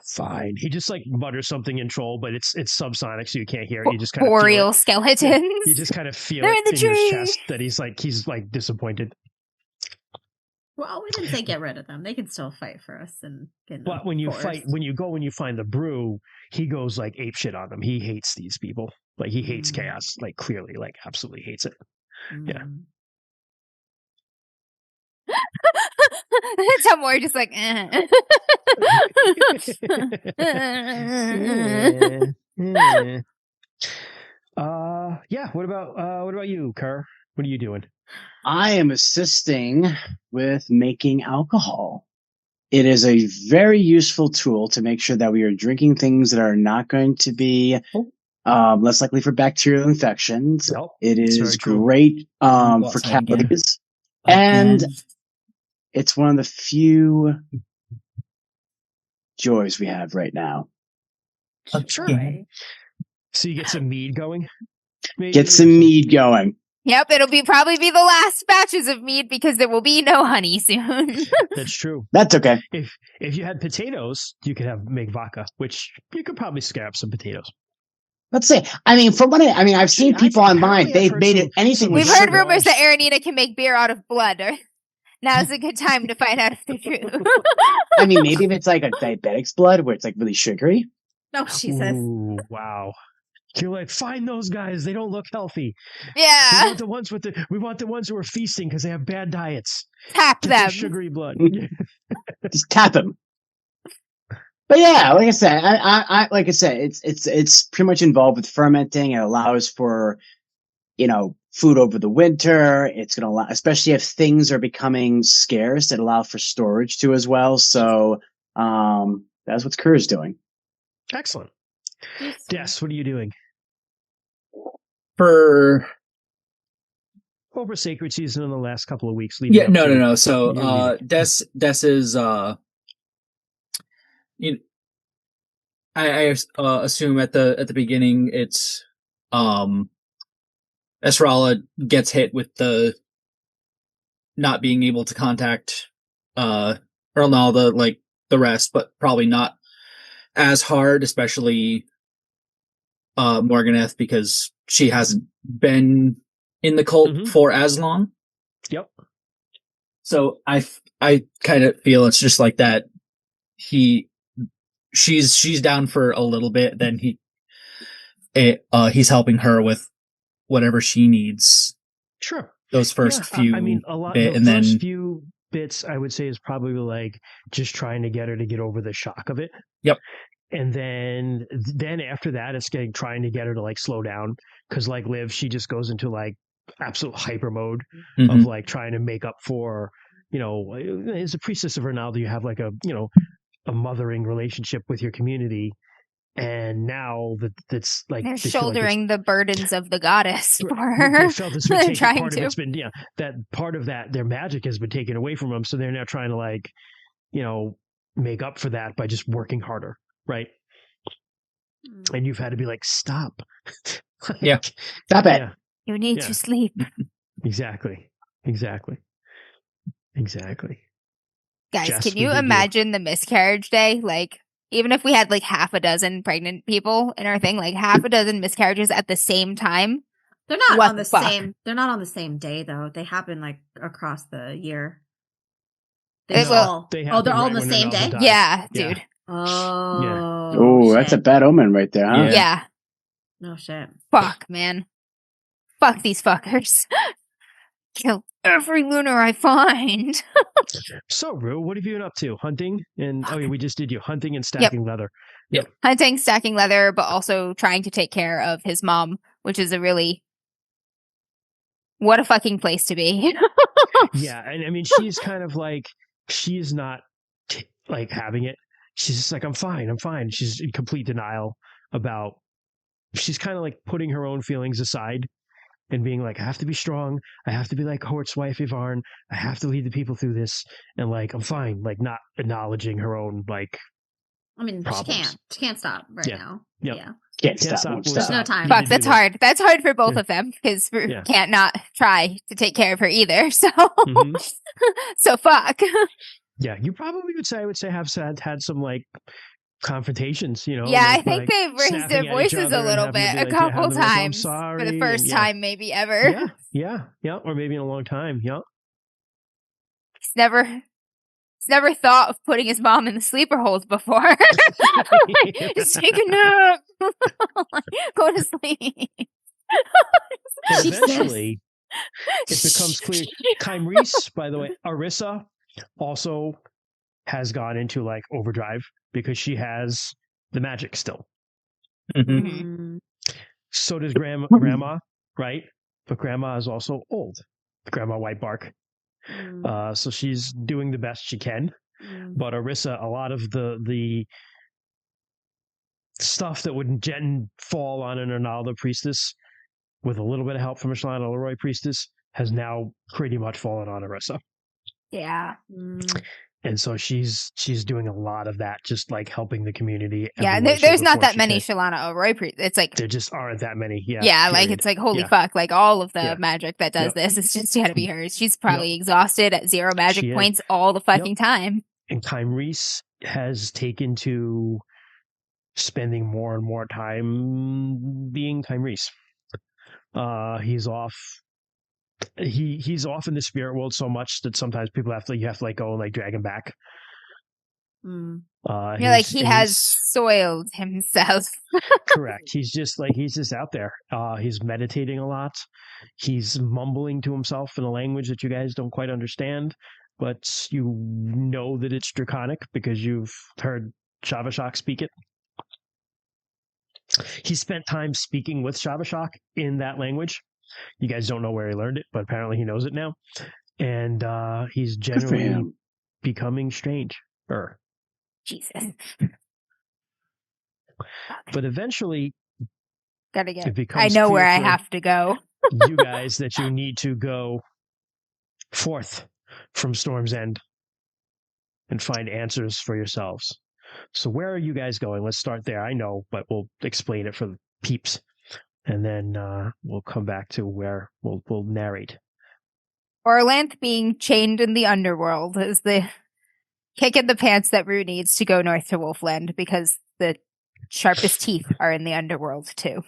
Fine. He just like mutters something in Troll, but it's subsonic, so you can't hear it. You just kind of boreal skeletons. You just kind of feel it in his chest that he's like disappointed. Well, we didn't say get rid of them. They can still fight for us. But when you find the brew, he goes like ape shit on them. He hates these people. Like he hates chaos. Like clearly, like absolutely hates it. Yeah. Some more just like, What about you, Kerr? What are you doing? I am assisting with making alcohol. It is a very useful tool to make sure that we are drinking things that are not going to be less likely for bacterial infections. Yep. It is great for calories. And it's one of the few joys we have right now. Joy. So you get some mead going? Maybe? Get some mead going. Yep, it'll probably be the last batches of mead because there will be no honey soon. That's true. That's okay. If you had potatoes, you could make vodka, which you could probably scare up some potatoes. Let's say, I've seen people online. They've made it anything. We've heard rumors that Aranita can make beer out of blood. Now's a good time to find out if they're true. Maybe if it's like a diabetic's blood where it's like really sugary. No, Jesus. Ooh, wow. You're like, find those guys. They don't look healthy. Yeah. We want the ones who are feasting because they have bad diets. Tap them. Sugary blood. Just tap them. But yeah, like I said, it's pretty much involved with fermenting. It allows for, food over the winter. It's going to allow, especially if things are becoming scarce, it allows for storage too as well. So, that's what Kerr's doing. Excellent. Des, what are you doing? For over Sacred Season in the last couple of weeks. No. So, Des is, I assume at the beginning it's, Esrala gets hit with the not being able to contact, Ernalda like the rest, but probably not as hard, especially Morganeth, because she hasn't been in the cult for as long. Yep. So I kind of feel it's just like that. She's down for a little bit, then he's helping her with whatever she needs. Sure. Those first few few bits I would say is probably like just trying to get her to get over the shock of it. Yep. And then after that, it's trying to get her to like slow down, because like Liv, she just goes into like absolute hyper mode of like trying to make up for, as a priestess of Ernalda, you have like a mothering relationship with your community, and now that's like they're shouldering the burdens of the goddess for her. They felt it's trying part to. Of it's been that part of that their magic has been taken away from them, so they're now trying to like make up for that by just working harder. Right. And you've had to be like, stop. Stop it. Yeah. You need to sleep. Exactly. Guys, Jess, can you imagine the miscarriage day? Like, even if we had like half a dozen pregnant people in our thing, like half a dozen miscarriages at the same time, They're not on the same. They're not on the same day though. They happen like across the year. They're all on the same day. Yeah, dude. Oh. Yeah. Oh, that's a bad omen right there, huh? Yeah. No shit. Fuck, man. Fuck these fuckers. Kill every lunar I find. So, Rue, what have you been up to? Hunting? And we just did you hunting and stacking leather. Yep. Hunting, stacking leather, but also trying to take care of his mom, which is a really what a fucking place to be. Yeah, and I mean, she's kind of like she's not like having it. She's just like, I'm fine. She's in complete denial about. She's kind of like putting her own feelings aside and being like, I have to be strong. I have to be like Hort's wife, Yvarn. I have to lead the people through this. And like, I'm fine. Like, not acknowledging her own like. I mean, problems. She can't stop right now. Yep. Yeah. Can't stop. There's no time. Fuck, that's hard. That's hard for both of them because we can't not try to take care of her either. So, so fuck. Yeah, you probably would say. I would say have had some like confrontations. You know. Yeah, like, I think they've raised their voices a little bit a couple times for the first time, maybe ever. Yeah, or maybe in a long time. Yeah. He's never thought of putting his mom in the sleeper hold before. Just take a nap. Go to sleep. But eventually, it becomes clear. Kymrese, by the way, Arissa also has gone into like overdrive because she has the magic still. Mm-hmm. So does grandma, right? But grandma is also old. Grandma Whitebark. So she's doing the best she can. But Arissa, a lot of the stuff that would fall on an Ernalda priestess with a little bit of help from a Shalana Leroy priestess has now pretty much fallen on Arissa. Yeah. And so she's doing a lot of that, just like helping the community. Yeah, there's not that many Shalana O'Roy priests. It's like there just aren't that many. Yeah, yeah, like it's like holy fuck, like all of the magic that does this, it's just gotta be hers. She's probably exhausted at 0 magic points all the fucking time. And Kymrese has taken to spending more and more time being Kymrese. He's off. He's off in the spirit world so much that sometimes people have to like go and like drag him back. Like he has soiled himself. Correct. He's just out there. He's meditating a lot. He's mumbling to himself in a language that you guys don't quite understand, but you know that it's Draconic because you've heard Shavashak speak it. He spent time speaking with Shavashak in that language. You guys don't know where he learned it, but apparently he knows it now. And he's generally becoming strange. Jesus. But eventually, I know where I have to go. You guys that you need to go forth from Storm's End and find answers for yourselves. So where are you guys going? Let's start there. I know, but we'll explain it for the peeps. And then we'll come back to where we'll narrate. Orlanth being chained in the underworld is the kick in the pants that Rue needs to go north to Wolfland because the sharpest teeth are in the underworld too.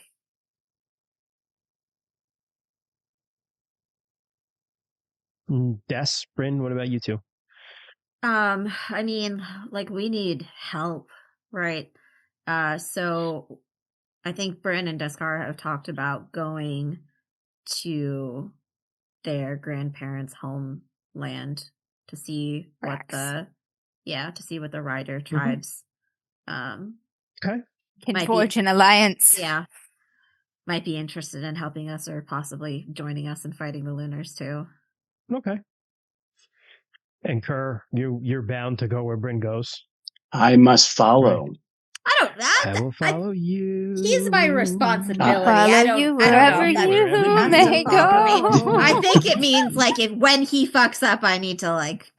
Des, Bryn, what about you two? I mean, like we need help, right? So I think Bryn and Deskar have talked about going to their grandparents' homeland to see what the Rider tribes can forge an alliance. Yeah. Might be interested in helping us or possibly joining us in fighting the Lunars too. Okay. And Kerr, you're bound to go where Bryn goes. I must follow. Right. I will follow you. He's my responsibility. I don't know wherever you may go. I think it means like when he fucks up, I need to like.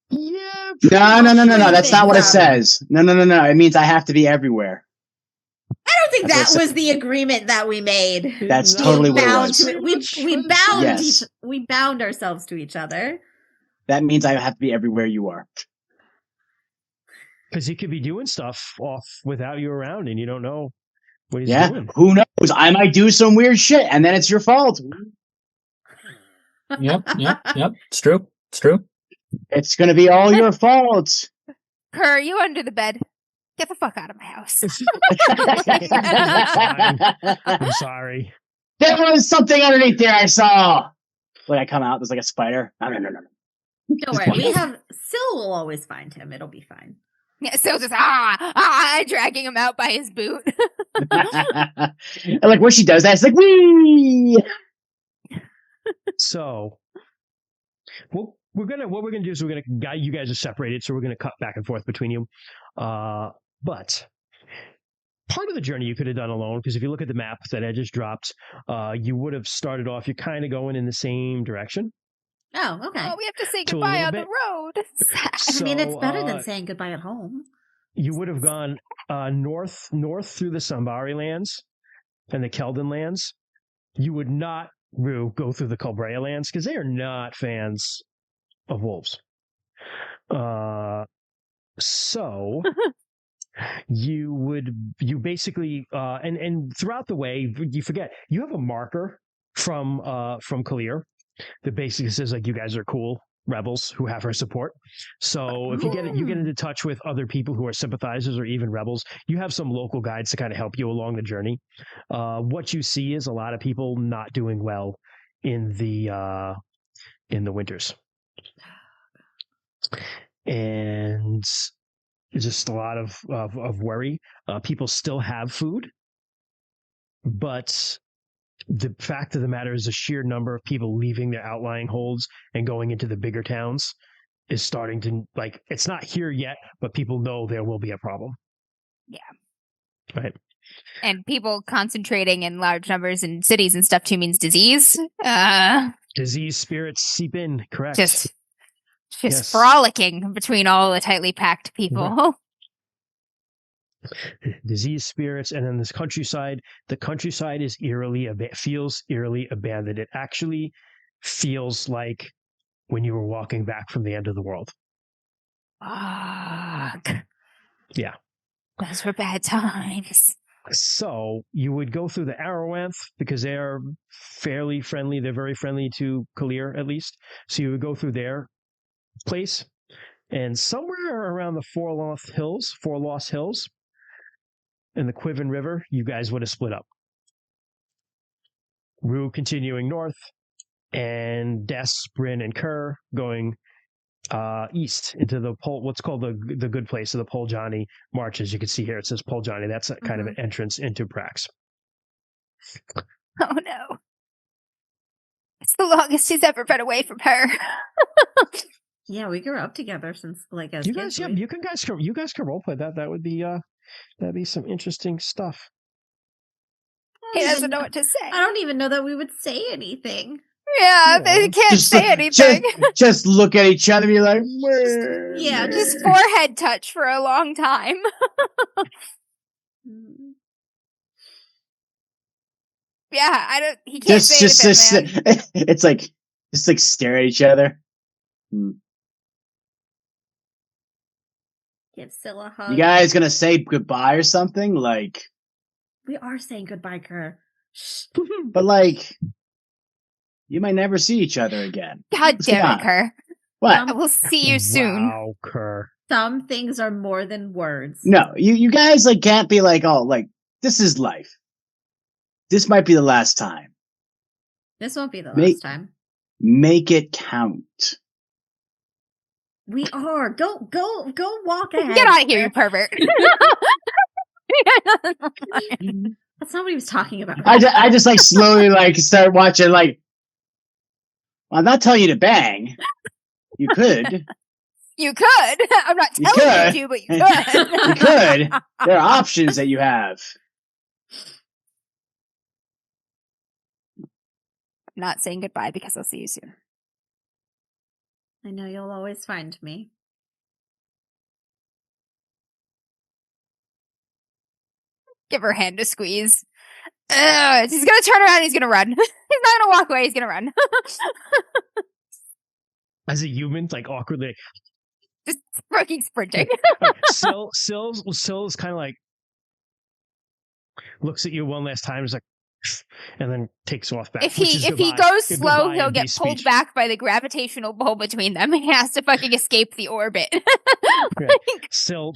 Yeah. No. That's not what it says. No. It means I have to be everywhere. I don't think that was the agreement that we made. That's totally what it was. We bound ourselves to each other. That means I have to be everywhere you are. Because he could be doing stuff off without you around, and you don't know what he's doing. Who knows? I might do some weird shit, and then it's your fault. Yep. It's true. It's going to be all your fault. Kerr, you under the bed. Get the fuck out of my house. I'm sorry. There was something underneath there I saw. When I come out, there's like a spider. No. Don't worry. Syl will always find him. It'll be fine. Yeah, Syl just dragging him out by his boot. And like when she does that, it's like wee. So, what we're gonna do is you guys are separated, so we're gonna cut back and forth between you. But part of the journey you could have done alone, because if you look at the map that I just dropped, you would have started off. You're kind of going in the same direction. Oh, okay. Oh, we have to say goodbye on the road. I mean, it's better than saying goodbye at home. You would have gone north through the Sambari lands and the Keldon lands. You would not, Rue, go through the Culbrea lands because they are not fans of wolves. So you basically and throughout the way you forget you have a marker from Kalir that basically says like you guys are cool rebels who have her support. So if you get into touch with other people who are sympathizers or even rebels, you have some local guides to kind of help you along the journey. What you see is a lot of people not doing well in the winters, and just a lot of worry. People still have food, but the fact of the matter is the sheer number of people leaving their outlying holds and going into the bigger towns is starting to, like, it's not here yet, but people know there will be a problem. Yeah. Right. And people concentrating in large numbers in cities and stuff too means disease. Disease spirits seep in, correct. Just yes. Frolicking between all the tightly packed people. Right. Disease spirits, and then this countryside. The countryside is feels eerily abandoned. It actually feels like when you were walking back from the end of the world. Fuck. Yeah. Those were bad times. So you would go through the Orlanth because they are fairly friendly. They're very friendly to Kalir, at least. So you would go through their place, and somewhere around the Four Lost Hills, and the Quiven River, you guys would have split up. Rue continuing north, and Des, Bryn, and Kerr going east into the what's called the good place of the Poljani marches. You can see here it says Poljani. That's a kind of an entrance into Prax. Oh no. It's the longest he's ever been away from her. Yeah, we grew up together since as you guys. Yeah, you guys can roleplay that. That would be that'd be some interesting stuff. He doesn't know what to say. I don't even know that we would say anything. Yeah, they can't say anything. Just look at each other and be like, just forehead touch for a long time. Yeah, he can't say anything, man. It's like, just like stare at each other. Give Syl a hug. You guys gonna say goodbye or something? Like, we are saying goodbye, Kerr. But like, you might never see each other again. God damn it, Kerr. What? We'll see you soon. Wow, Kerr. Some things are more than words. No, you guys like can't be like, oh, like this is life. This might be the last time. This won't be the last time. Make it count. We are. Go walk ahead. Get out of here, you pervert. That's not what he was talking about. I just like slowly like start watching like, well, I'm not telling you to bang. You could. You could. I'm not telling you to, but you could. You could. There are options that you have. I'm not saying goodbye because I'll see you soon. I know you'll always find me. Give her a hand to squeeze. He's gonna turn around and he's gonna run. He's not gonna walk away, he's gonna run. As a human, like awkwardly. Just fucking sprinting. Syl is kind of like, looks at you one last time, is like, and then takes off back. If he goes slow, he'll get pulled back by the gravitational pull between them. He has to fucking escape the orbit. Still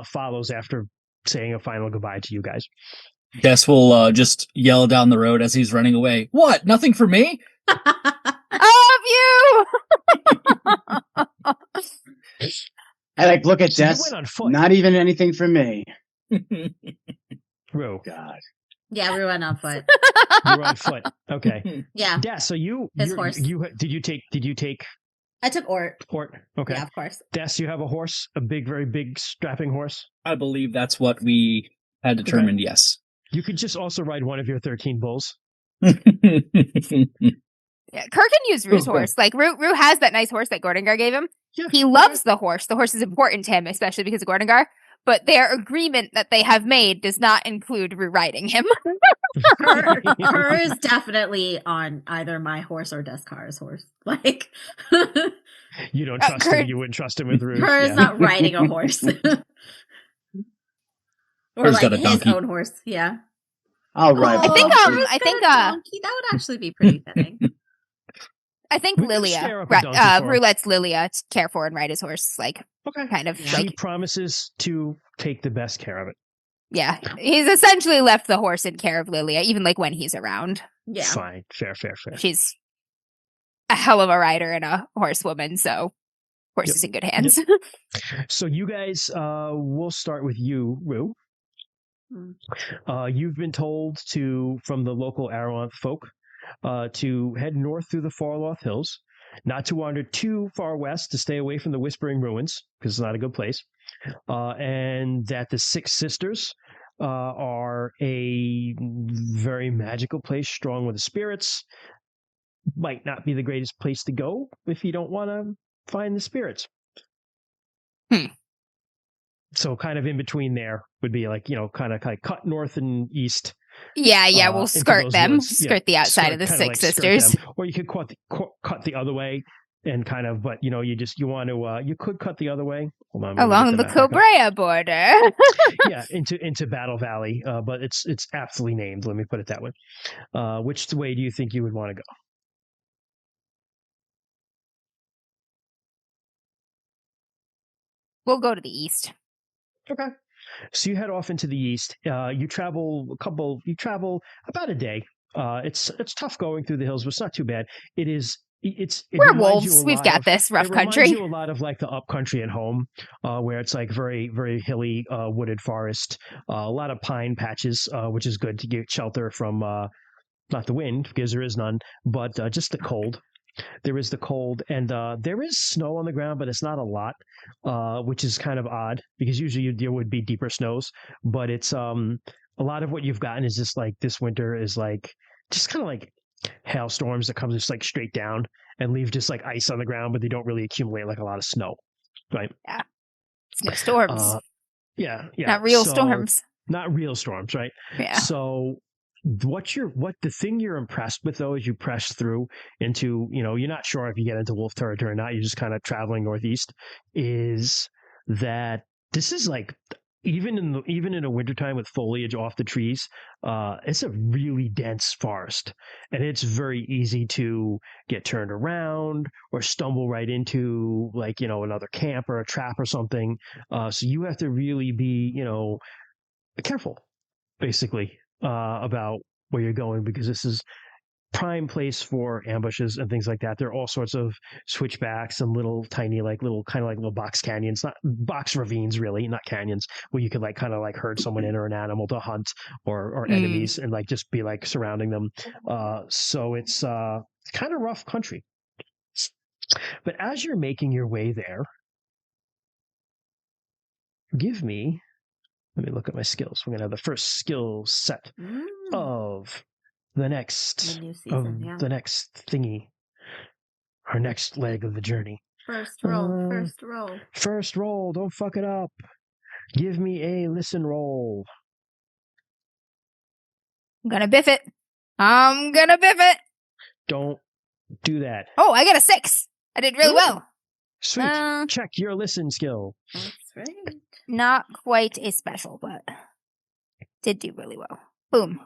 follows after saying a final goodbye to you guys. Des will just yell down the road as he's running away. What? Nothing for me? I love you! I look at Des. Not even anything for me. Rue. God. Yeah, we went on foot. You were on foot. Okay. Yeah. Des, so his horse. Did you take? I took Ort. Ort. Okay. Yeah, of course. Des, you have a horse, a big, very big, strapping horse. I believe that's what we had determined. Okay. Yes. You could just also ride one of your 13 bulls. Yeah, Kerr can use Rue's horse. Like Rue has that nice horse that Gordengar gave him. Yeah. He loves the horse. The horse is important to him, especially because of Gordengar. But their agreement that they have made does not include Rue riding him. Kerr is definitely on either my horse or Descar's horse. Like, you don't trust him. You wouldn't trust him with Rue. Kerr is not riding a horse. Or Kerr's like got a his donkey. own horse. Yeah. All right. I think donkey, that would actually be pretty fitting. I think Lilia, Rue lets Lilia care for and ride his horse, like, kind of. She promises to take the best care of it. Yeah, he's essentially left the horse in care of Lilia, even like when he's around. Yeah, fine, fair. She's a hell of a rider and a horsewoman, so horse is in good hands. Yep. So you guys, we'll start with you, Rue. You've been told from the local Orlanth folk to head north through the Orlanth Hills, not to wander too far west, to stay away from the Whispering Ruins, because it's not a good place, and that the Six Sisters are a very magical place, strong with the spirits. Might not be the greatest place to go if you don't want to find the spirits. So kind of in between there would be like, kind of cut north and east. Yeah, we'll skirt them. Woods. Skirt the outside of the Six Sisters. Or you could cut the other way and kind of, but you could cut the other way. Hold on, along the Cobrea border. Yeah, into Battle Valley, but it's aptly named. Let me put it that way. Which way do you think you would want to go? We'll go to the east. Okay. So you head off into the east. You travel about a day. It's tough going through the hills, but it's not too bad. We're wolves. We've got this rough country. It reminds you a lot of like the upcountry at home, where it's like very, very hilly, wooded forest, a lot of pine patches, which is good to get shelter from not the wind, because there is none, but just the cold. There is the cold, and there is snow on the ground, but it's not a lot, which is kind of odd, because usually there would be deeper snows, but it's a lot of what you've gotten is just like this winter is like just kind of like hailstorms that come just like straight down and leave just like ice on the ground, but they don't really accumulate like a lot of snow, right? Yeah, snowstorms. Yeah, not real storms. Not real storms, right? Yeah. So the thing you're impressed with though, as you press through into, you're not sure if you get into wolf territory or not, you're just kind of traveling northeast, is that this is like, even in a wintertime with foliage off the trees, it's a really dense forest, and it's very easy to get turned around or stumble right into like, another camp or a trap or something. So you have to really be, careful, basically, about where you're going, because this is prime place for ambushes and things like that. There are all sorts of switchbacks and little tiny, like little box canyons, not box ravines, really, not canyons, where you could like kind of like herd someone in or an animal to hunt or enemies and like just be like surrounding them. So it's kind of rough country. But as you're making your way there, let me look at my skills. We're going to have the first skill set of the next season, the next thingy, our next leg of the journey. First roll. First roll. Don't fuck it up. Give me a listen roll. I'm gonna biff it. Don't do that. Oh, I got a 6. I did really well. Sweet. Check your listen skill. That's right. Not quite a special, but Did do really well. Boom.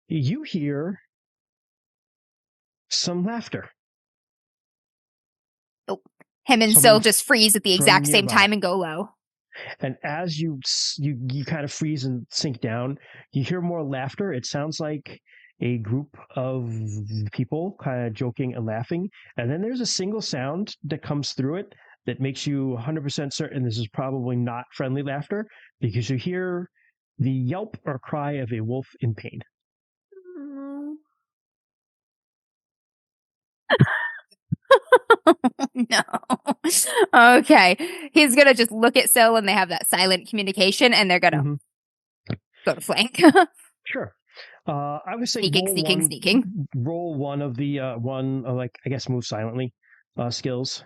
You hear some laughter. Oh, him and Syl just freeze at the exact same time and go low. And as you kind of freeze and sink down, you hear more laughter. It sounds like a group of people kind of joking and laughing. And then there's a single sound that comes through it that makes you 100% certain this is probably not friendly laughter, because you hear the yelp or cry of a wolf in pain. No. Okay. He's going to just look at Syl and they have that silent communication and they're going to go to flank. Sure. I would say sneaking. Roll one of the I guess move silently skills.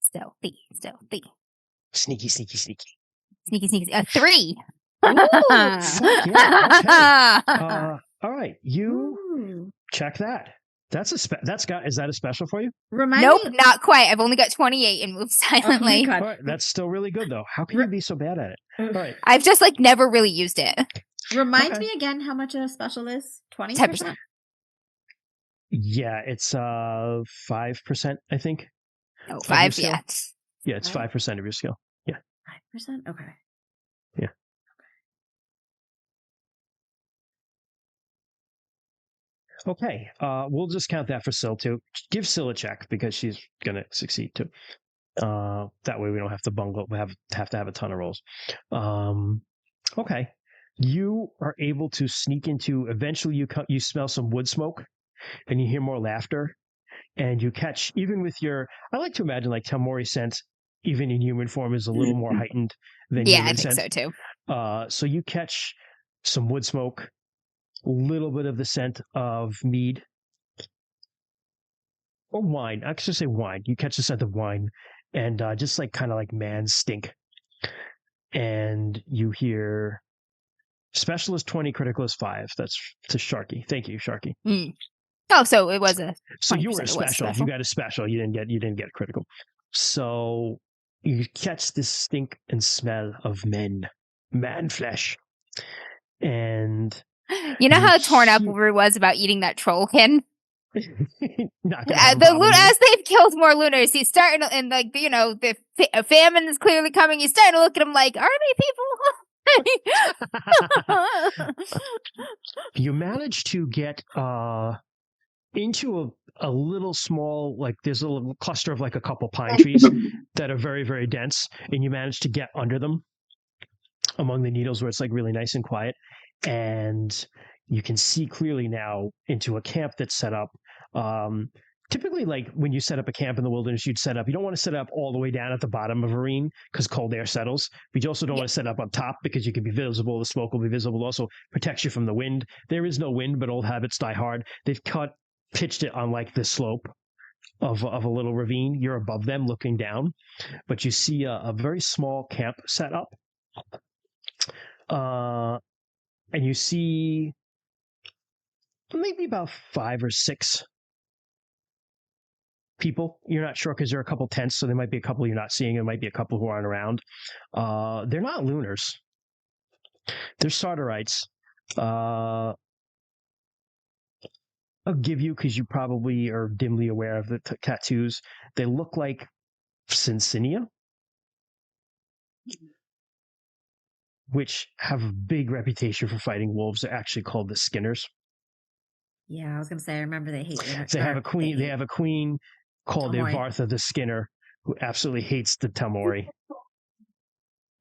Stealthy. Sneaky. Sneaky. 3. Ooh, fuck yeah. Okay. All right, you check that. Is that a special for you? Nope, not quite. I've only got 28 and move silently. All right, that's still really good though. How can you be so bad at it? All right. I've just never really used it. Remind me again how much a special is? 20%? Yeah, it's 5%, I think. Oh, 5, yeah. Yeah, it's 5% of your skill. Yeah. 5%? Okay. Yeah. Okay, we'll just count that for Syl too. Give Syl a check because she's gonna succeed too. That way we don't have to bungle. We have to have a ton of rolls. Okay, you are able to sneak into. Eventually, you smell some wood smoke, and you hear more laughter, and you catch even with your. I like to imagine like Tamori sense, even in human form, is a little more heightened than human sense. Yeah, I think so too. So you catch some wood smoke. Little bit of the scent of mead or wine. I should say wine. You catch the scent of wine and just kind of like man stink. And you hear specialist 20, critical is 5. That's to Sharky. Thank you, Sharky. Oh, so it was a. So you were a special. You got a special. You didn't get critical. So you catch this stink and smell of man flesh, and. You know how torn up Ulru was about eating that trollkin? As they've killed more lunars, he's starting to, and the famine is clearly coming. He's starting to look at him like, are they people? You managed to get into a little small, there's a little cluster of a couple pine trees that are very, very dense, and you managed to get under them among the needles where it's really nice and quiet. And you can see clearly now into a camp that's set up. Typically, when you set up a camp in the wilderness, you don't want to set up all the way down at the bottom of a ravine because cold air settles. But you also don't want to set up on top because you can be visible. The smoke will be visible. Also protects you from the wind. There is no wind, but old habits die hard. They've pitched it on the slope of a little ravine. You're above them looking down, but you see a very small camp set up. And you see maybe about 5 or 6 people. You're not sure because there are a couple tents, so there might be a couple you're not seeing. There might be a couple who aren't around. They're not lunars. They're Sartarites. I'll give you, because you probably are dimly aware of the tattoos. They look like Syncynia, which have a big reputation for fighting wolves. They're actually called the Skinners. Yeah, I was going to say, I remember they hate it. They have a queen. They have a queen called Ivartha the Skinner, who absolutely hates the Tamori.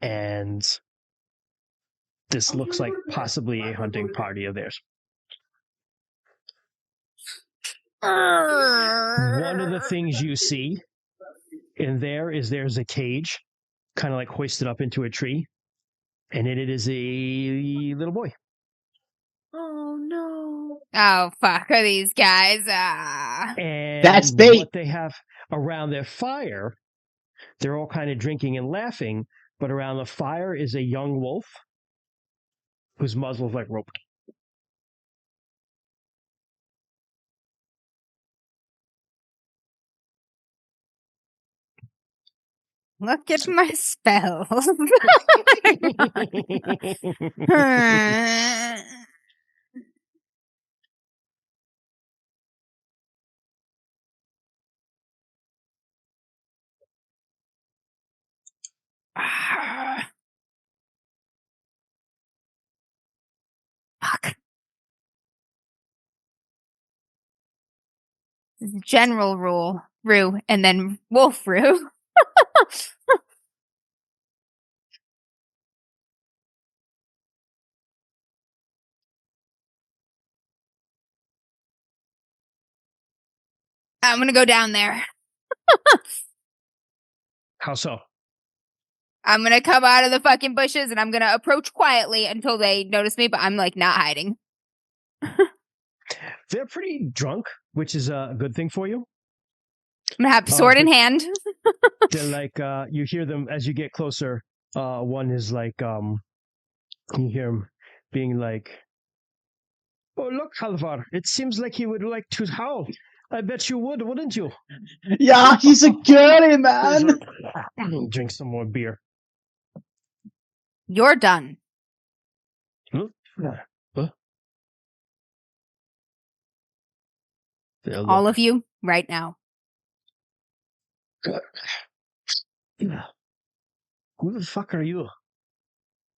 And this looks like possibly a hunting party of theirs. One of the things you see in there's a cage, kind of hoisted up into a tree, and in it is a little boy. Oh no! Oh fuck! Are these guys? And that's bait. What they have around their fire, they're all kind of drinking and laughing. But around the fire is a young wolf whose muzzle is roped. Look at my spells. Fuck. General Rue, and then Wolf Rue. I'm gonna go down there. How so? I'm gonna come out of the fucking bushes and I'm gonna approach quietly until they notice me, but I'm like not hiding. They're pretty drunk, which is a good thing for you. I'm gonna have sword in hand. They're like, you hear them as you get closer. One is like, you hear him being like, "Oh, look, Halvar, it seems like he would like to howl. I bet you would, wouldn't you?" Yeah, he's a girly, man. Drink some more beer. You're done. Huh? All of you, right now. Who the fuck are you?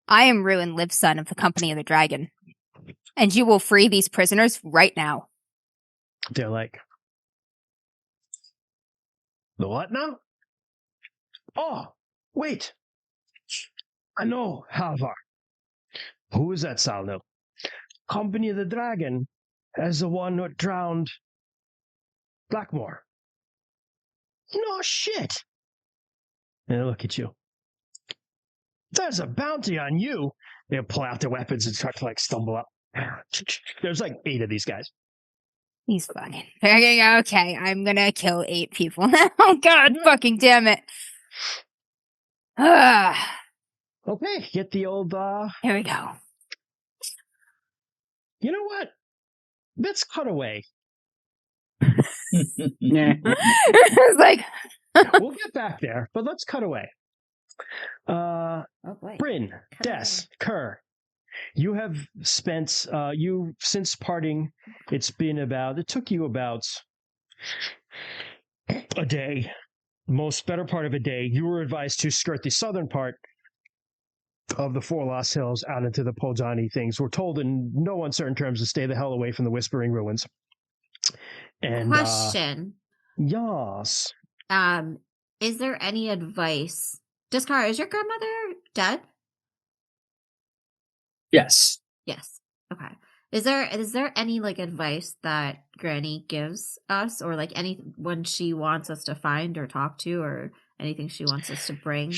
I am Ruin Live, son of the Company of the Dragon. And you will free these prisoners right now. They're like, the what now? Oh, wait. I know, Halvar. Who is that, Salno? Company of the Dragon as the one who drowned Blackmore. No shit. And they look at you. There's a bounty on you. They pull out their weapons and start to like stumble up. There's like 8 of these guys. He's fucking. Okay, I'm gonna kill 8 people now. God fucking damn it. Okay, get the old, Here we go. You know what? Let's cut away. It's like... We'll get back there, but let's cut away. Bryn, Des, Kerr, you have spent, since parting, it took you about a day, most better part of a day. You were advised to skirt the southern part of the Four Lost Hills out into the Poljani things. We're told in no uncertain terms to stay the hell away from the Whispering Ruins. And question. Yes. Is there any advice? Discar, is your grandmother dead? Yes. Yes. Okay. Is there any like advice that Granny gives us, or like anyone she wants us to find or talk to, or anything she wants us to bring?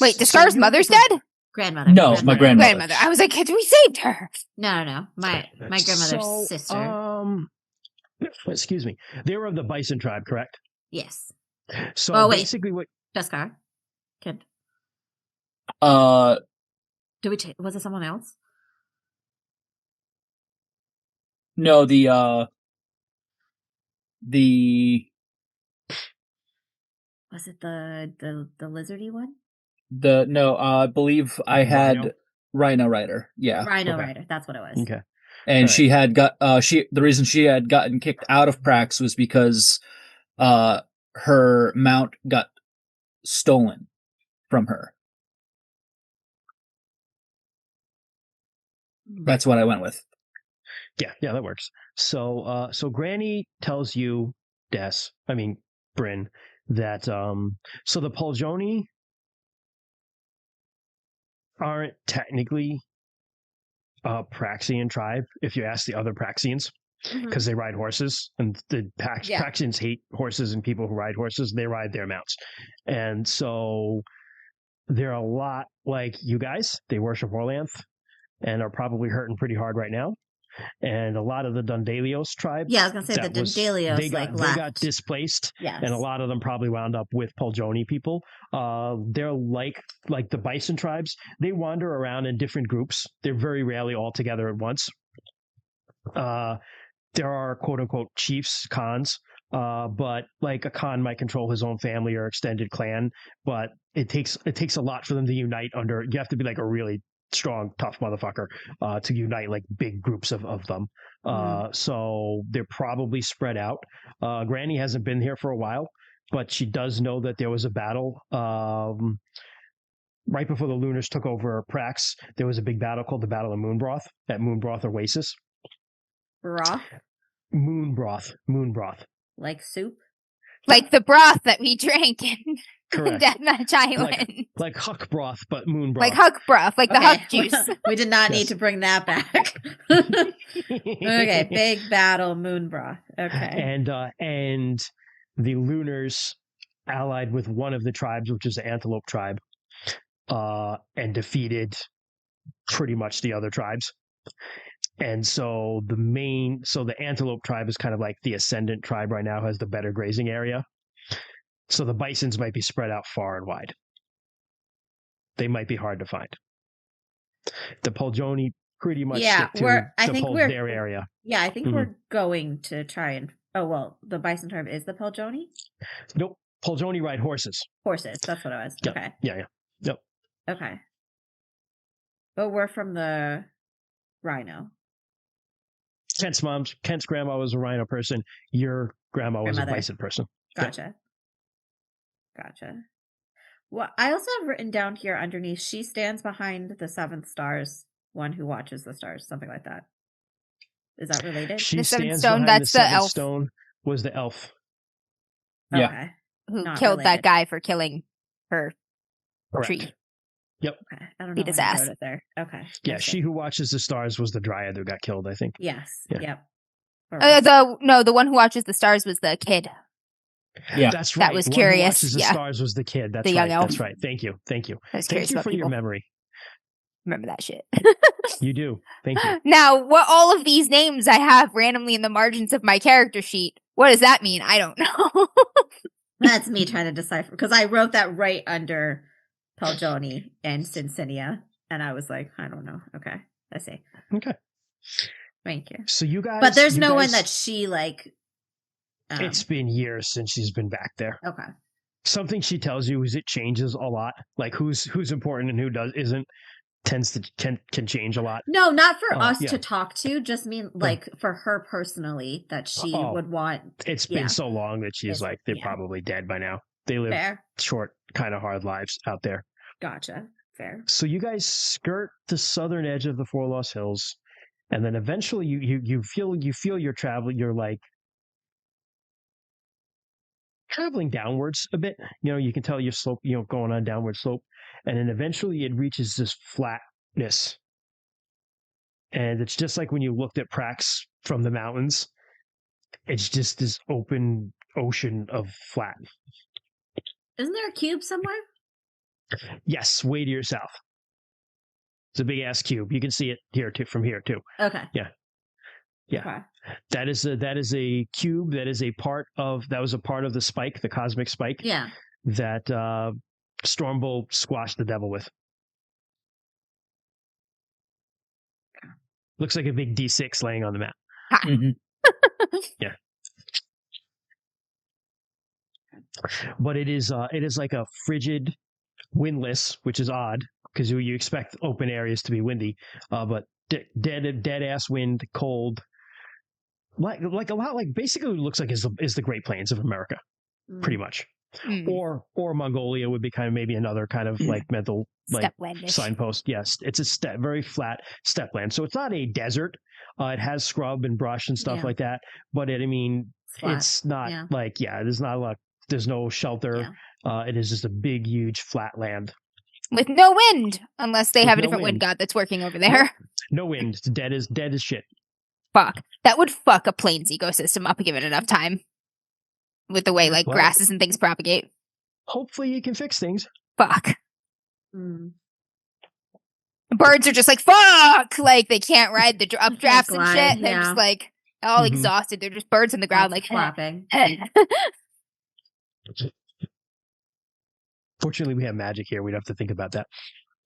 Wait, Discar's mother's dead? Grandmother. No, my grandmother. I was like, we saved her. No. My grandmother's sister. Excuse me. They were of the Bison tribe, correct? Yes. So basically, what Jessica, kid. Was it someone else? No, the was it the lizardy one? I believe I had Rhino Rider. Yeah. Rhino Rider. That's what it was. Okay. And she had got the reason she had gotten kicked out of Prax was because her mount got stolen from her. That's what I went with. Yeah, that works. So Granny tells you, Bryn, that so the Poljoni aren't technically a Praxian tribe if you ask the other Praxians, because they ride horses, and the Praxians hate horses and people who ride horses. They ride their mounts, and so they're a lot like you guys. They worship Orlanth and are probably hurting pretty hard right now. And a lot of the Dundalios tribe. Yeah, I was going to say the Dundalios they got displaced. Yes. And a lot of them probably wound up with Poljoni people. They're like the Bison tribes. They wander around in different groups. They're very rarely all together at once. There are quote unquote chiefs, khans, But like a Khan might control his own family or extended clan, but it takes a lot for them to unite under. You have to be like a really strong, tough motherfucker to unite like big groups of them. So they're probably spread out. Granny hasn't been here for a while, but she does know that there was a battle. Right before the Lunars took over Prax, there was a big battle called the Battle of Moonbroth at Moonbroth Oasis. Broth? Moonbroth. Like soup? Like the broth that we drank in Deathmatch Island. Like huck broth, but moon broth. Like huck broth, like the huck juice. We did not need to bring that back. Okay, big battle, moon broth. Okay. And the Lunars allied with one of the tribes, which is the Antelope tribe, and defeated pretty much the other tribes. And so the Antelope tribe is kind of like the ascendant tribe right now, has the better grazing area. So the bisons might be spread out far and wide. They might be hard to find. The Poljoni pretty much stick to their area. Yeah, I think we're going to try and... Oh, well, the bison tribe is the Poljoni? Nope. Poljoni ride horses. Horses, that's what it was. Yep. Okay. Yeah. Yep. Okay. But we're from the rhino. Kent's grandma was a rhino person. Your grandma was a bison person. Gotcha. Well, I also have written down here underneath, she stands behind the seventh stars, one who watches the stars, something like that. Is that related? The seventh stone, that's the elf. Stone was the elf. Yeah. Okay. Who killed that guy for killing her tree. Yep. Okay. I don't know. Beat his ass. There. Okay. Yeah, she who watches the stars was the dryad who got killed, I think. Yes. Yeah. Yep. The one who watches the stars was the kid. Yeah, that's right. That was curious. The stars was the kid. That's the right. young elf. That's right. Thank you. Thank you for your memory. Remember that shit. You do. Thank you. Now, what all of these names I have randomly in the margins of my character sheet, what does that mean? I don't know. That's me trying to decipher, because I wrote that right under Poljoni and Cincinia, and I was like, I don't know. Okay, I see. Okay. Thank you. So you guys... But there's no one that she, like... It's been years since she's been back there. Okay. Something she tells you is it changes a lot. Like who's important and who isn't can change a lot. No, not for us to talk to. Just mean like for her personally, that she would want. It's been so long that she's like they're probably dead by now. They live short, kind of hard lives out there. Gotcha. Fair. So you guys skirt the southern edge of the Four Lost Hills, and then eventually you feel you're traveling. You're like traveling downwards a bit. You know, you can tell your slope, going on downward slope. And then eventually it reaches this flatness. And it's just like when you looked at Prax from the mountains. It's just this open ocean of flat. Isn't there a cube somewhere? Yes, way to your south. It's a big ass cube. You can see it here too, from here too. Okay. Yeah. Okay. That is a cube. That was a part of the spike, the cosmic spike. Yeah. That Stormbolt squashed the devil with. Looks like a big D6 laying on the map. Mm-hmm. Yeah. But it is like a frigid, windless, which is odd because you expect open areas to be windy, but dead ass wind, cold, like a lot like basically what it looks like is the Great Plains of America, pretty much. Or Mongolia would be kind of maybe another kind of like mental like signpost. Yes, it's a very flat steppe land. So it's not a desert. It has scrub and brush and stuff like that. But it's not like there's not a lot. There's no shelter. Yeah. It is just a big, huge flat land with no wind, unless they have a different wind god that's working over there. No wind. It's dead as shit. Fuck. That would fuck a plains ecosystem up given enough time. With the way like grasses and things propagate. Hopefully you can fix things. Fuck. Birds are just like, fuck! Like, they can't ride the updrafts and shit. They're just like, all exhausted. They're just birds on the ground like, flapping. Fortunately, we have magic here. We'd have to think about that.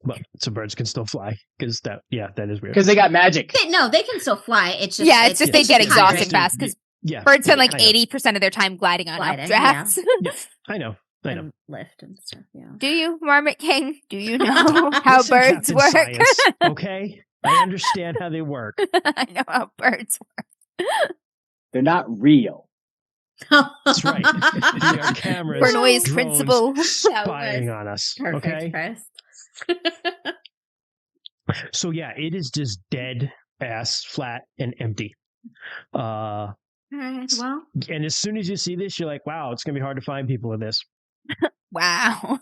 But some birds can still fly because that is weird. Because they got magic. They can still fly. It's just they get exhausted fast because Yeah. Birds spend like 80% of their time gliding on updrafts. Yeah, I know. And lift and stuff, yeah. Do you, Marmot King? Do you know how birds work? Science, okay? I understand how they work. I know how birds work. They're not real. That's right. They are cameras, Bernoulli's principle, spying on us. Perfect, okay. So yeah, it is just dead ass, flat, and empty. All right. Well, and as soon as you see this, you're like, "Wow, it's gonna be hard to find people in this." Wow.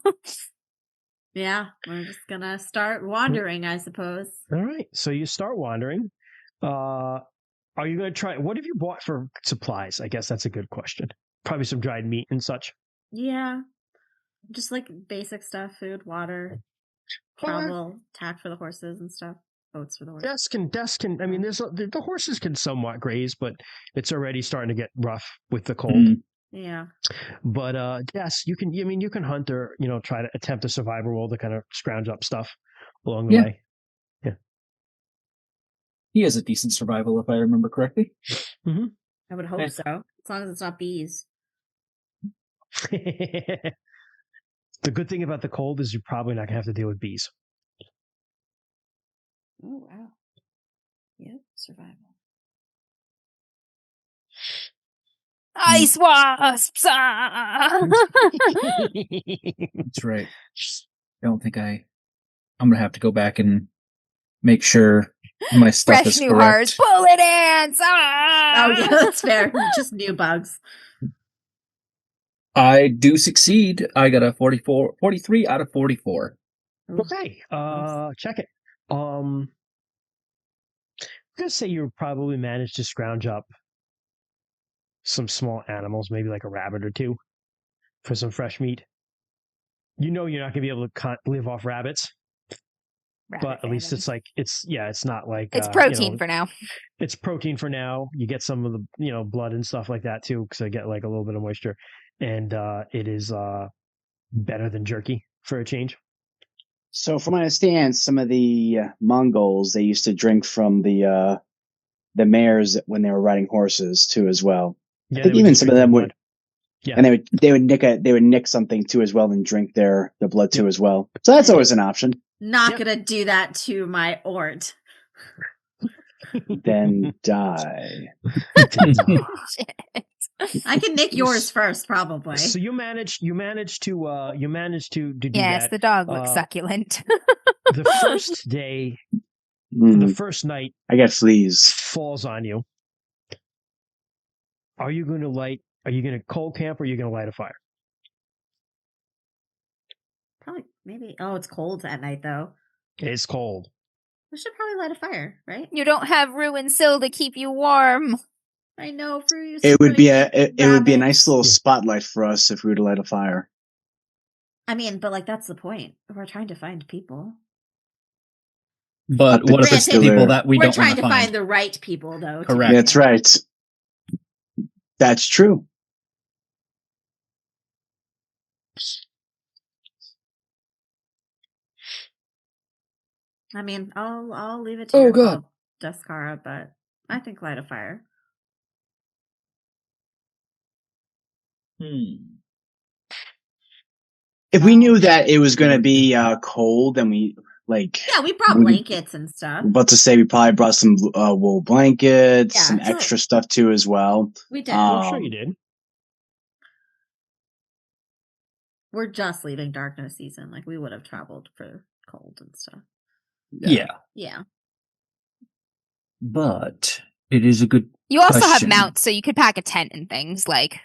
Yeah, we're just gonna start wandering, I suppose. All right, so you start wandering. Are you going to try? What have you bought for supplies? I guess that's a good question. Probably some dried meat and such. Yeah, just like basic stuff: food, water, travel, tack for the horses and stuff, oats for the horses. Desk can. I mean, the horses can somewhat graze, but it's already starting to get rough with the cold. Yeah. But yes, you can. I mean, you can hunt or try to attempt a survival roll to kind of scrounge up stuff along the way. Yeah. He has a decent survival, if I remember correctly. Mm-hmm. I would hope so, as long as it's not bees. The good thing about the cold is you're probably not going to have to deal with bees. Oh, wow. Yep, survival. Ice wasps! That's right. I don't think I'm going to have to go back and make sure my stuff Fresh is new correct. Hearts, bullet ants! Oh, yeah, that's fair. Just new bugs. I do succeed. I got a 43 out of 44. Okay, check it. I'm gonna say you probably managed to scrounge up some small animals, maybe like a rabbit or two, for some fresh meat. You're not gonna be able to live off rabbits. But at least it's not like it's protein for now. It's protein for now. You get some of the blood and stuff like that too, because I get like a little bit of moisture, and it is better than jerky for a change. So, from what I understand, some of the Mongols, they used to drink from the mares when they were riding horses too, as well. Yeah, I think even some of them would. Yeah, and they would nick something too as well and drink their blood too as well. So that's always an option. Not gonna do that to my Ort. Then die. I can nick yours first, probably. So you managed to do that. Yes, the dog looks succulent. The first day, the first night, I got fleas. Falls on you. Are you going to cold camp, or are you going to light a fire? Probably, maybe. Oh, it's cold at night, though. It's cold. We should probably light a fire, right? You don't have Ruin Sill to keep you warm. I know. For you, it would be a nice little spotlight for us if we were to light a fire. I mean, but like that's the point. We're trying to find people. But what if it's the people that we don't want to find? We're trying to find the right people, though. Correct. That's right. That's true. I mean, I'll leave it to you, God, Duskara, but I think light a fire. If we knew that it was going to be cold, then we we brought blankets and stuff. About to say we probably brought some wool blankets, some extra stuff too as well. We did. I'm sure you did. We're just leaving Darkness season. Like we would have traveled for cold and stuff. Yeah. But it is a good. You also have mounts, so you could pack a tent and things like.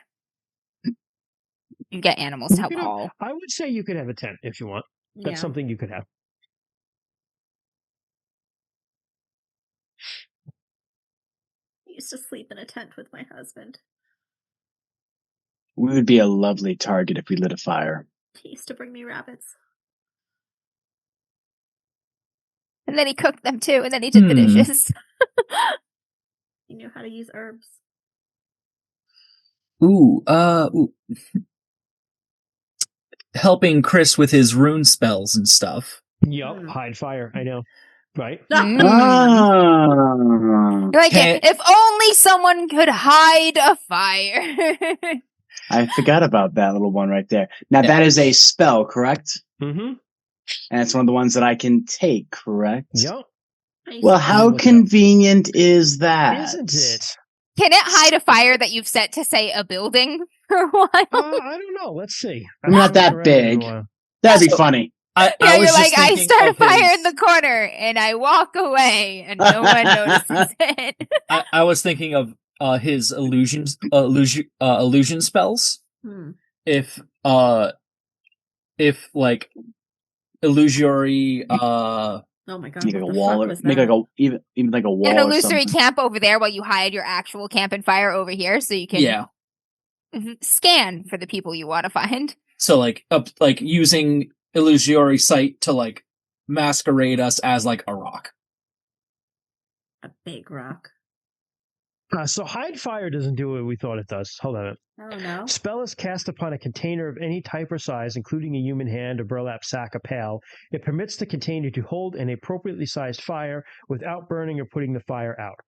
You get animals to help haul. I would say you could have a tent if you want. That's something you could have. I used to sleep in a tent with my husband. We would be a lovely target if we lit a fire. He used to bring me rabbits. And then he cooked them too, and then he did the dishes. He knew how to use herbs. Ooh. Helping Chris with his rune spells and stuff. Yup, hide fire. I know. right? Like, if only someone could hide a fire. I forgot about that little one right there. Now, that is a spell, correct? Mm-hmm. And it's one of the ones that I can take, correct? Yep. Well, how convenient is that? Isn't it? Can it hide a fire that you've set to, say, a building for a while? I don't know. Let's see. I'm not that big. That'd be funny. You're like, I start a fire in the corner, and I walk away, and no one notices it. I was thinking of his illusion spells. If like illusory oh my god! Make like a wall, or make like a even like a wall. An illusory camp over there, while you hide your actual camp and fire over here, so you can scan for the people you want to find. So like using illusory sight to like masquerade us as like a rock, a big rock. So hide fire doesn't do what we thought it does. Hold on. Oh no. Spell is cast upon a container of any type or size, including a human hand, a burlap sack, a pail. It permits the container to hold an appropriately sized fire without burning or putting the fire out.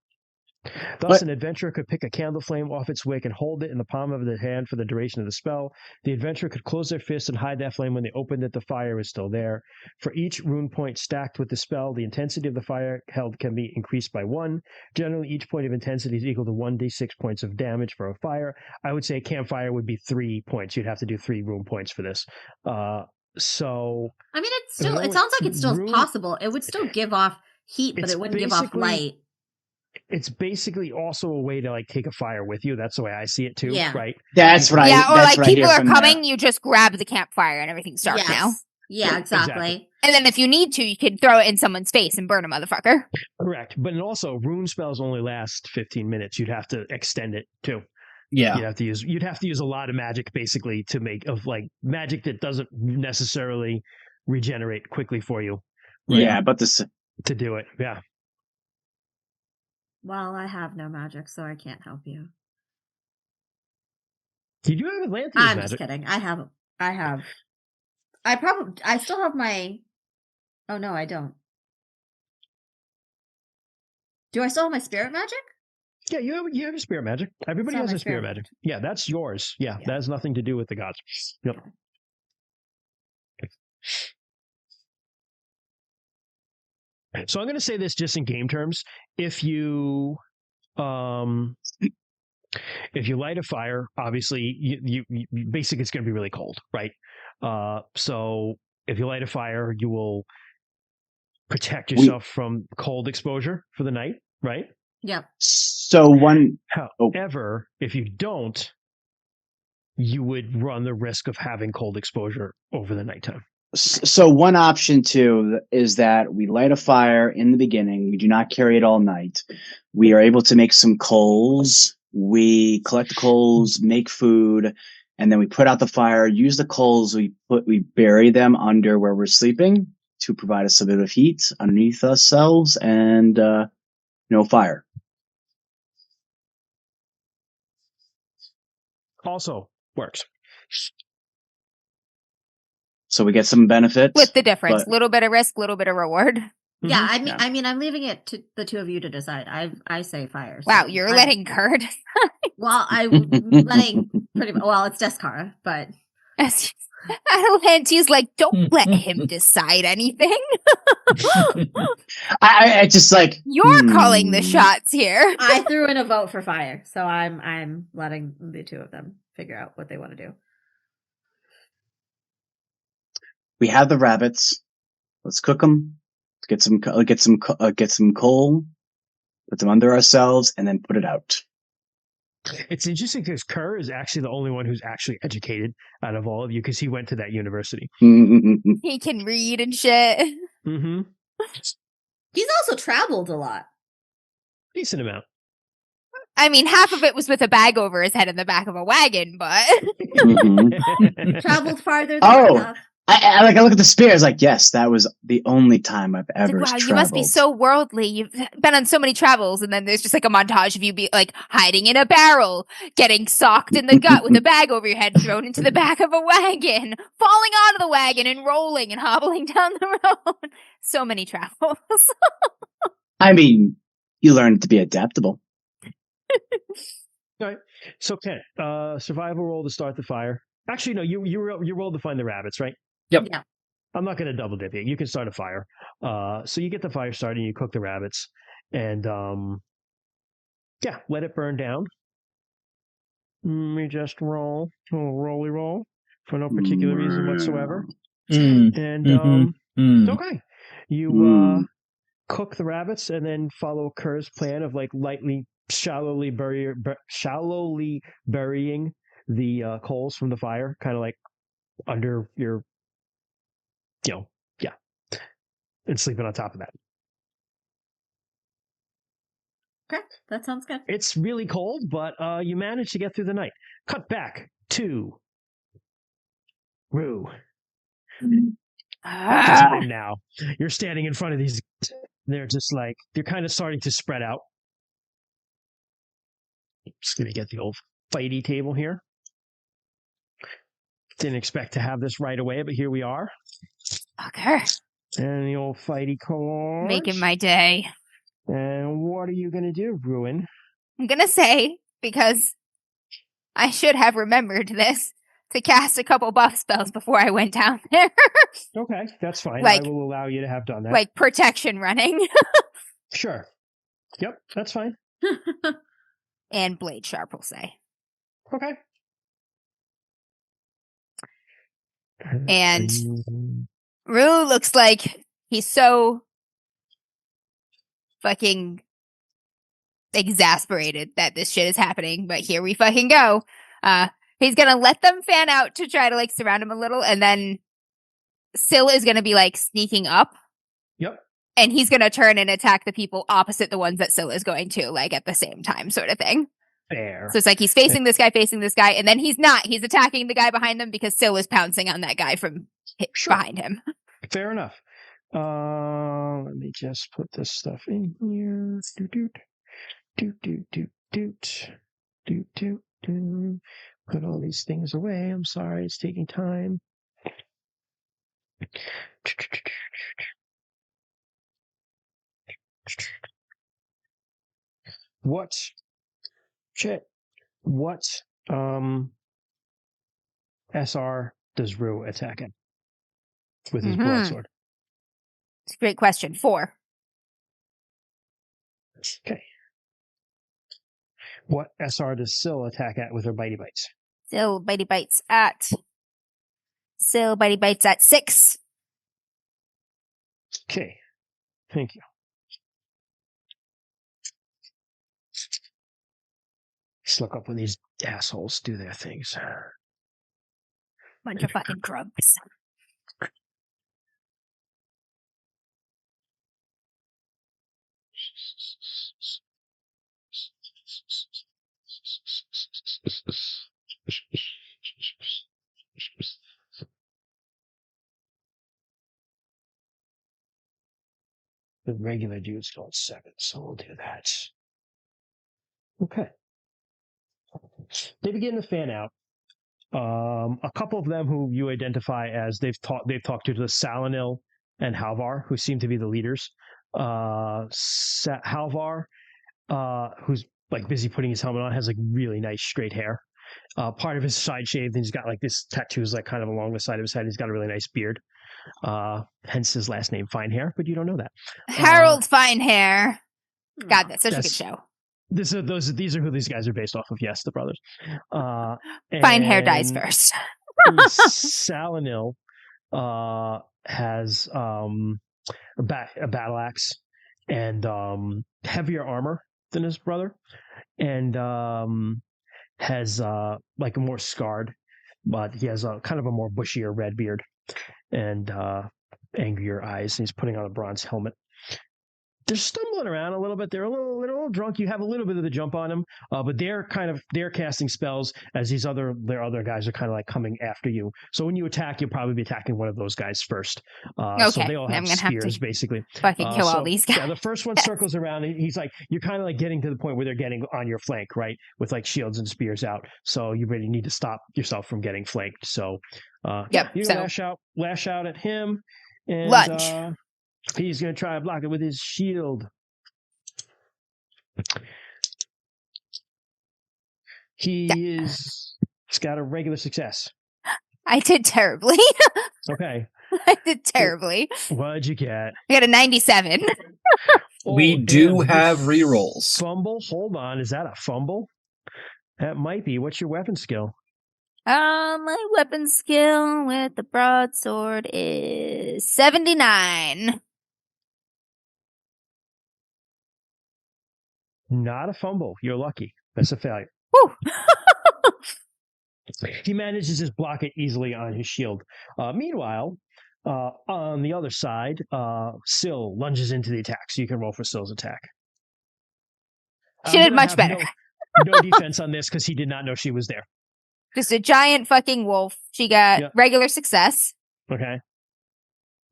Thus, an adventurer could pick a candle flame off its wick and hold it in the palm of their hand for the duration of the spell. The adventurer could close their fist and hide that flame when they opened it. The fire is still there. For each rune point stacked with the spell, the intensity of the fire held can be increased by 1. Generally, each point of intensity is equal to 1d6 points of damage for a fire. I would say campfire would be 3 points. You'd have to do 3 rune points for this. So I mean, it sounds like it's still possible. It would still give off heat, but it wouldn't give off light. It's basically also a way to like take a fire with you. That's the way I see it too. Yeah. Right. That's right. Yeah, or like people are coming, you just grab the campfire and everything's dark now. Yeah, exactly. And then if you need to, you can throw it in someone's face and burn a motherfucker. Correct. But also rune spells only last 15 minutes. You'd have to extend it too. Yeah. You'd have to use a lot of magic basically to make of like magic that doesn't necessarily regenerate quickly for you. Right? Yeah, but to do it. Yeah. Well, I have no magic, so I can't help you. Did you have Atlantean magic? I'm just kidding. I still have my... Oh, no, I don't. Do I still have my spirit magic? Yeah, you have your spirit magic. Everybody has a spirit magic. Yeah, that's yours. Yeah, that has nothing to do with the gods. Yep. So I'm going to say this just in game terms. If you light a fire, obviously you basically it's going to be really cold, right? So if you light a fire, you will protect yourself from cold exposure for the night, right? Yep. So however, if you don't, you would run the risk of having cold exposure over the nighttime. So one option too is that we light a fire in the beginning. We do not carry it all night. We are able to make some coals. We collect the coals, make food, and then we put out the fire. Use the coals. We bury them under where we're sleeping to provide us a bit of heat underneath ourselves, and fire. Also works. So we get some benefits. With the difference. Little bit of risk, little bit of reward. Yeah, I mean, I'm leaving it to the two of you to decide. I say fire. Wow, you're letting Kerr decide? Well, I'm letting pretty much... Well, it's Descara, but... Atlante's like, don't let him decide anything. I just like... You're calling the shots here. I threw in a vote for fire, so I'm letting the two of them figure out what they want to do. We have the rabbits. Let's cook them. Get some coal. Put them under ourselves, and then put it out. It's interesting because Kerr is actually the only one who's actually educated out of all of you because he went to that university. He can read and shit. Mm-hmm. He's also traveled a lot. Decent amount. I mean, half of it was with a bag over his head in the back of a wagon, but... Traveled farther than enough. I look at the spear. It's like, yes, that was the only time I've ever traveled. You must be so worldly. You've been on so many travels, and then there's just like a montage of you be like hiding in a barrel, getting socked in the gut with a bag over your head, thrown into the back of a wagon, falling out of the wagon and rolling and hobbling down the road. So many travels. I mean, you learn to be adaptable. All right. So, Ken, survival roll to start the fire. Actually, no, you rolled to find the rabbits, right? Yep. Yeah. I'm not going to double dip you. You can start a fire. So you get the fire started and you cook the rabbits. And, let it burn down. Let me just roll. A little rolly roll for no particular reason whatsoever. Okay. You cook the rabbits and then follow Kerr's plan of like shallowly burying the coals from the fire, kind of like under your, and sleeping on top of that. Okay, that sounds good. It's really cold, but you manage to get through the night. Cut back to Rue. Time now. You're standing in front of these. They're just like, they're kind of starting to spread out. Just going to get the old fighty table here. Didn't expect to have this right away, but here we are. Okay. And the old fighty cards. Making my day. And what are you going to do, Ruin? I'm going to say, because I should have remembered this, to cast a couple buff spells before I went down there. Okay, that's fine. I will allow you to have done that. Like protection running. Sure. Yep, that's fine. And Blade Sharp, we'll say. Okay. And Rue looks like he's so fucking exasperated that this shit is happening, but here we fucking go. He's gonna let them fan out to try to like surround him a little, and then Syl is gonna be like sneaking up. Yep. And he's gonna turn and attack the people opposite the ones that Syl is going to, like at the same time, sort of thing. Fair. So it's like he's facing this guy, and then he's not. He's attacking the guy behind them because Syl is pouncing on that guy from behind him. Fair enough. Let me just put this stuff in here. Put all these things away. I'm sorry, it's taking time. What SR does Rue attack in with his broadsword? It's a great question. 4. Okay. What SR does Syl attack at with her bitey bites? Syl bitey bites at 6. Okay. Thank you. Just look up when these assholes do their things. Bunch of fucking drugs. The regular dude's going 7, so we'll do that. Okay. They begin to fan out. A couple of them who you identify as they've talked to the Salanil and Halvar, who seem to be the leaders. Halvar, who's like busy putting his helmet on, has like really nice straight hair. Part of his side shaved, and he's got like this tattoos like kind of along the side of his head. He's got a really nice beard. Hence his last name, Fine Hair, but you don't know that. Harold Fine Hair. God, that's such a good show. These are who these guys are based off of. Yes, the brothers. Fine Hair dies first. Salanil has a battle axe and heavier armor than his brother, and has like a more scarred, but he has a kind of a more bushier red beard and angrier eyes. And he's putting on a bronze helmet. they're stumbling around a little bit. They're a little drunk. You have a little bit of the jump on them, but they're casting spells as their other guys are kind of like coming after you. So when you attack, you'll probably be attacking one of those guys first. Okay, so they all have spears, basically. Fucking kill all these guys. Yeah, the first one circles around, and he's like, you're kind of like getting to the point where they're getting on your flank, right, with like shields and spears out. So you really need to stop yourself from getting flanked. So, you lash out at him, and lunge. He's going to try to block it with his shield. He's got a regular success. I did terribly. Okay. I did terribly. What'd you get? I got a 97. We do have rerolls. Fumble? Hold on. Is that a fumble? That might be. What's your weapon skill? My weapon skill with the broadsword is 79. Not a fumble. You're lucky. That's a failure. Woo! He manages to block it easily on his shield. Meanwhile, on the other side, Syl lunges into the attack, so you can roll for Syl's attack. She did much better. No defense on this because he did not know she was there. Just a giant fucking wolf. She got regular success. Okay.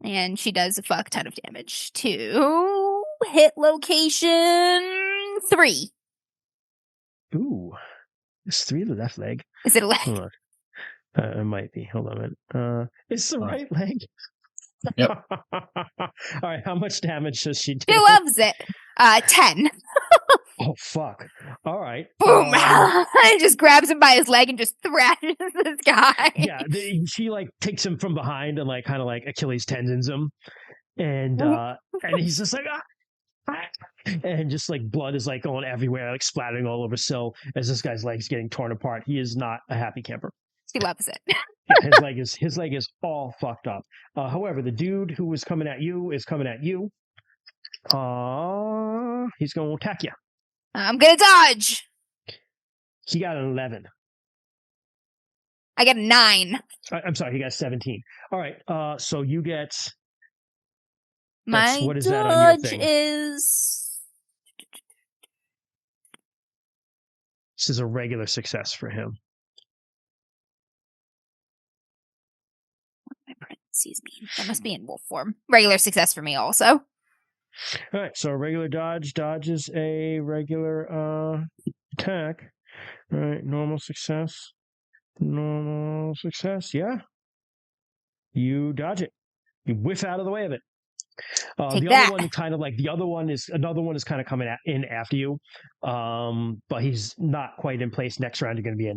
And she does a fuck ton of damage to hit location 3. Ooh. It's 3 to the left leg. Is it a leg? Hold on. It might be. Hold on a minute. It's the right leg. Yep. All right. How much damage does she do? She loves it. 10. Oh, fuck. All right. Boom. And just grabs him by his leg and just thrashes this guy. Yeah. She like takes him from behind and like kind of like Achilles tendons him. And he's just like, and just like blood is like going everywhere, like splattering all over Syl as this guy's leg's getting torn apart. He is not a happy camper. He loves it. Yeah, his leg is all fucked up. However, the dude who was coming at you is coming at you. He's going to attack you. I'm gonna dodge. He got an 11. I got a 9. I'm sorry, he got 17. All right, so you get. My what is dodge that on your thing? is. This is a regular success for him. What do my parentheses mean? That must be in wolf form. Regular success for me also. All right, so a regular dodge. Dodge is a regular attack. All right, normal success. Normal success, yeah. You dodge it. You whiff out of the way of it. The other one kind of like another one is kind of coming in after you, but he's not quite in place. Next round, you're going to be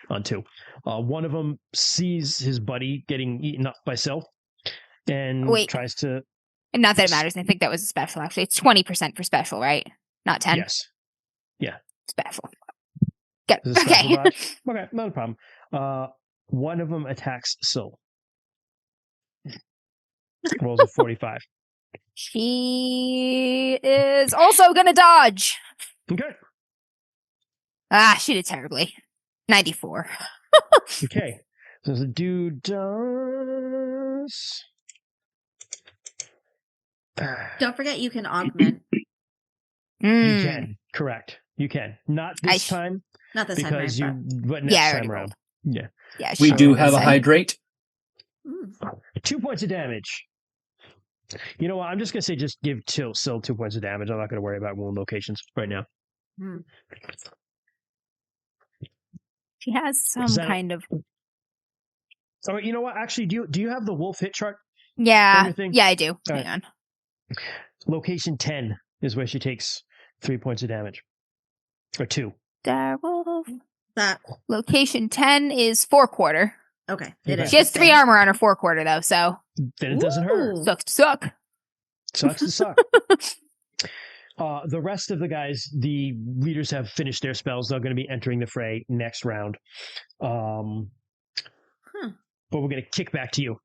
on two. One of them sees his buddy getting eaten up by Syl and tries to. And not that it matters. I think that was a special. Actually, it's 20% for special, right? Not 10. Yes. Yeah. Special. Okay. Okay, not a problem. One of them attacks Syl. Rolls a 45. She is also gonna dodge. Okay. She did terribly. 94. Okay. So the dude does. Don't forget you can augment. You can. Correct. You can. Not this time. Not this time, right? But next time around. Yeah. Yeah. We do have a hydrate. 2 points of damage. You know what? I'm just going to say just give Syl 2 points of damage. I'm not going to worry about wound locations right now. She has some kind of... Oh, you know what? Actually, do you have the wolf hit chart? Yeah. Yeah, I do. Hang on. Location 10 is where she takes 3 points of damage. Or 2. Direwolf. That location 10 is 4/4. Okay. She has 3 armor on her 4/4 though, so then it doesn't hurt. Sucks to suck. Sucks to suck. The rest of the guys, the leaders have finished their spells. They're going to be entering the fray next round. But we're going to kick back to you.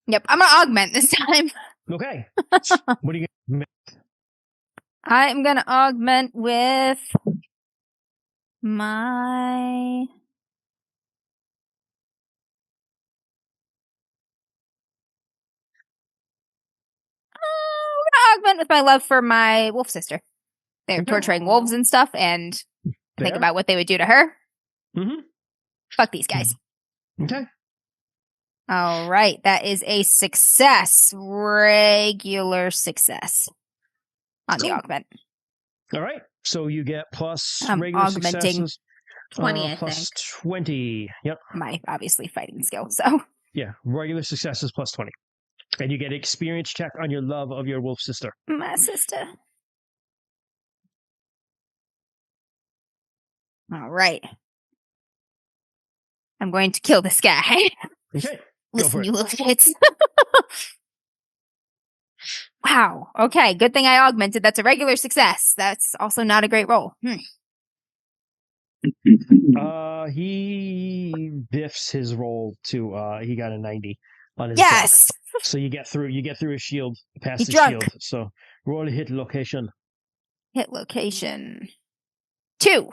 Yep, I'm going to augment this time. Okay. What are you going to I'm going to augment with my... augment with my love for my wolf sister. They're torturing wolves and stuff, and think about what they would do to her. Mm-hmm. Fuck these guys. Okay. All right, that is a success. Regular success on the augment. All right, so you get plus regular augmenting successes. 20, plus 20. Yep. My obviously fighting skill, so. Yeah, regular successes plus 20. And you get an experience check on your love of your wolf sister. My sister. All right. I'm going to kill this guy. Okay. Listen, you little shits. Wow. Okay, good thing I augmented. That's a regular success. That's also not a great roll. He biffs his roll to he got a 90 on his yes. block. So you get through his shield, past his shield. So roll a hit location. Hit location. 2.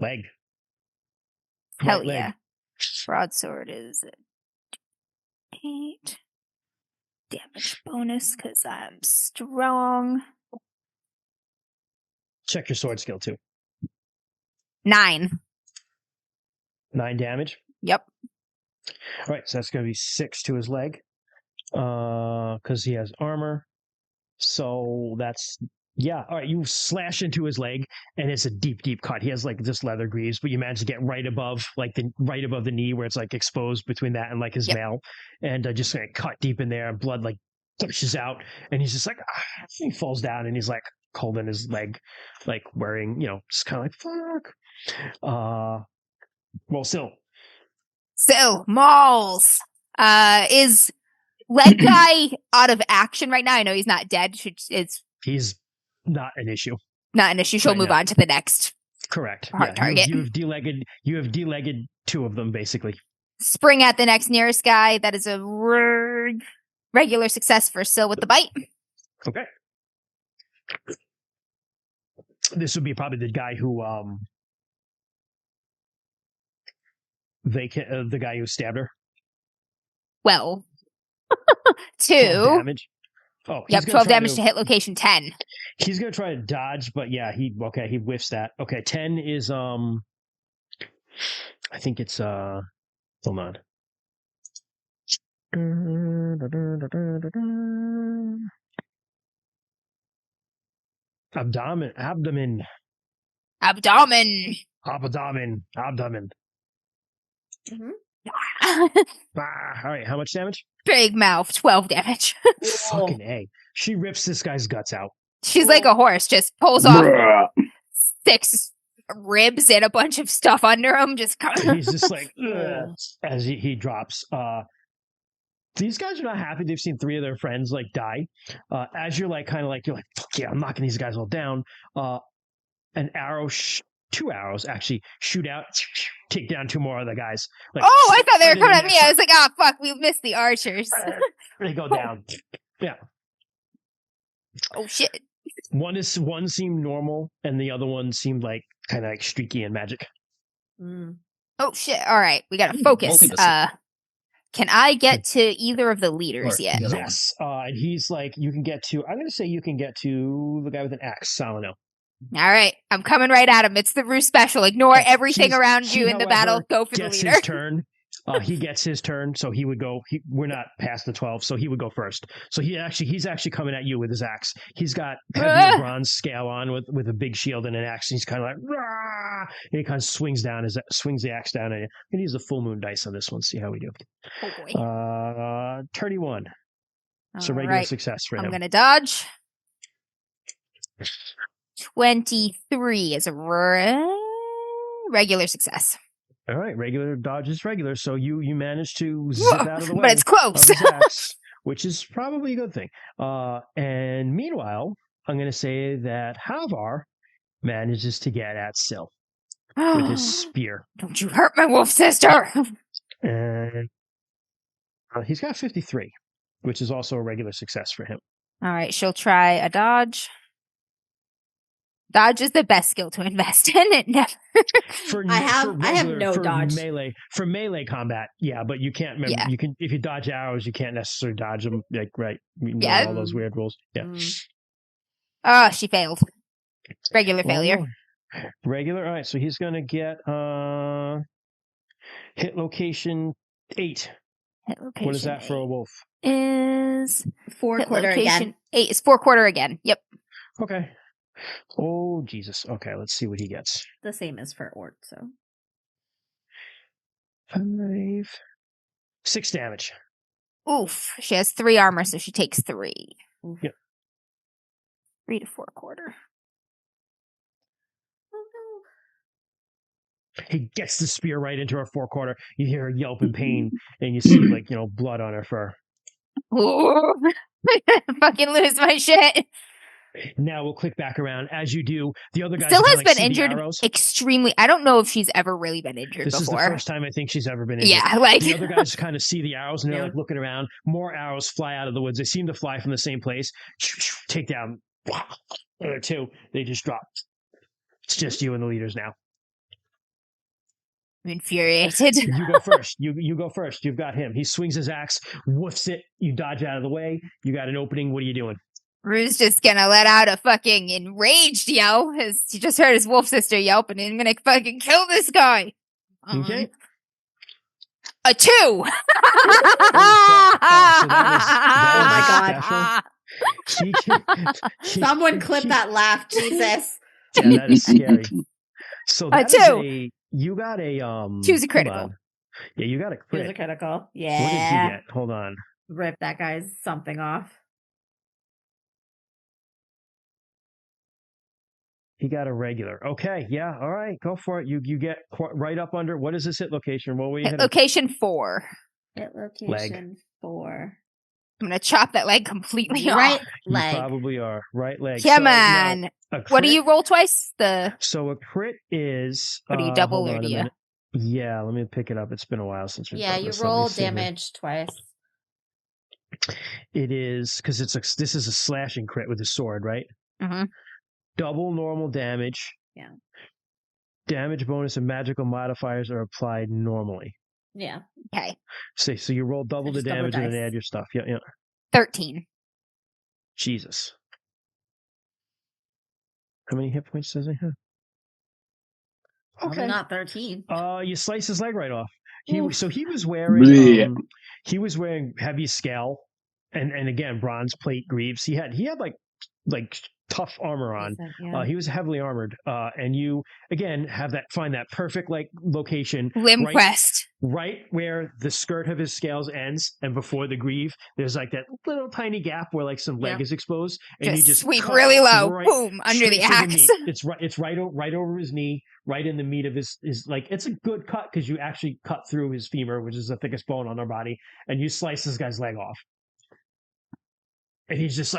Leg. Hell yeah. Leg. Broadsword is 8. Damage bonus because I'm strong. Check your sword skill too. 9. 9 damage? Yep. All right, so that's going to be 6 to his leg. Because he has armor. So that's... Yeah, all right, you slash into his leg, and it's a deep, deep cut. He has, like, this leather greaves, but you manage to get right above the knee where it's, like, exposed between that and, like, his mail. And just like, cut deep in there, and blood, like, gushes out. And he's just like, he falls down, and he's, like, holding his leg, like, wearing, just kind of like, fuck. Well, Syl, Mauls. Is leg guy out of action right now? I know he's not dead. He's not an issue. Not an issue. She'll move on to the next. Correct. Target. You have delegged 2 of them basically. Spring at the next nearest guy. That is a regular success for Syl with the bite. Okay. This would be probably the guy who the guy who stabbed her. Well, 2 damage. Oh, yep, 12 damage to hit location 10. He's gonna try to dodge, but yeah, he whiffs that. Okay, 10 is I think it's hold on. Abdomen. Mm-hmm. All right, how much damage? Big mouth, 12 damage. Fucking A. She rips this guy's guts out. She's like a horse, just pulls off 6 ribs and a bunch of stuff under him. He's just like, as he drops. These guys are not happy. They've seen 3 of their friends like die. As you're like, you're like, fuck yeah, I'm knocking these guys all down. An arrow 2 arrows actually shoot out, take down 2 more of the guys. Like, I thought they were coming at me. I was like, fuck, we missed the archers. They go down. Yeah. Oh shit. One seemed normal, and the other one seemed like kind of like streaky and magic. Oh shit! All right, we gotta focus. Can I get to either of the leaders yet? Yes. And he's like, you can get to. I'm going to say you can get to the guy with an axe, Salino. All right, I'm coming right at him. It's the Rue special. Ignore everything around you in the battle. Go for the leader. His turn. He gets his turn, so he would go. We're not past the 12, so he would go first. So he's actually coming at you with his axe. He's got heavy bronze scale on with a big shield and an axe. And he's kind of like, rah! And he kind of swings the axe down. And I'm gonna use the full moon dice on this one. See how we do. Oh boy. 31. So regular success for him. I'm gonna dodge. 23 is a regular success. All right, regular dodge is regular, so you manage to zip out of the way. But it's close. Axe, which is probably a good thing. And meanwhile, I'm going to say that Havar manages to get at Syl with his spear. Don't you hurt my wolf sister! And he's got 53, which is also a regular success for him. All right, she'll try a dodge. Dodge is the best skill to invest in. It never. I have no dodge for melee combat. Yeah, but you can't. Remember, you can if you dodge arrows, you can't necessarily dodge them. Like all those weird rules. Yeah. Oh, she failed. Regular failure. Regular. All right, so he's gonna get hit location 8. Hit location what is that 8. For a wolf? Is 4-quarter again. 8 is 4-quarter again. Yep. Okay. Oh Jesus. Okay, let's see what he gets. The same as for Ort. So 5, 6 damage. Oof. She has 3 armor, so she takes 3. Yep. 3 to 4-quarter. He gets the spear right into her 4-quarter. You hear her yelp in pain, and you see blood on her fur. Ooh. I fucking lose my shit. Now we'll click back around. As you do, the other guy still has been injured extremely. I don't know if she's ever really been injured before. This is the first time I think she's ever been injured. Yeah, like the other guys kind of see the arrows and they're looking around. More arrows fly out of the woods. They seem to fly from the same place. Take down. The other 2, they just drop. It's just you and the leaders now. I'm infuriated. You go first. You go first. You've got him. He swings his axe, woofs it. You dodge out of the way. You got an opening. What are you doing? Rue's just gonna let out a fucking enraged yell. He just heard his wolf sister yelp, and I'm gonna fucking kill this guy. Okay. A 2. Oh my God. Someone clip that laugh, Jesus. Yeah, that is scary. So that a 2. You got a 2's a critical. Yeah, you got a crit. 2's a critical. Yeah. What did he get? Hold on. Rip that guy's something off. He got a regular. Okay, yeah, all right, go for it. You get right up under. What is this hit location? What were you hitting? Location 4. Hit location 4. I'm gonna chop that leg completely right off. leg. You probably are. Right leg. Come on. What do you roll twice? So a crit is. What do you double or do you? Yeah, let me pick it up. It's been a while since we've done you this. roll damage twice. It is because this is a slashing crit with a sword, right? Mm-hmm. Double normal damage. Yeah. Damage bonus and magical modifiers are applied normally. Yeah. Okay. So you roll double the damage and then add your stuff. Yeah. 13. Jesus. How many hit points does he have? Okay. Not 13. You slice his leg right off. He was wearing heavy scale and again bronze plate greaves. He had like tough armor on. He was heavily armored. And you again find that perfect location. RuneQuest. Right where the skirt of his scales ends and before the greave, there's like that little tiny gap where some leg is exposed. And you just sweep really low, boom, under the axe. It's right over his knee, right in the meat of his it's a good cut because you actually cut through his femur, which is the thickest bone on our body, and you slice this guy's leg off. And he's just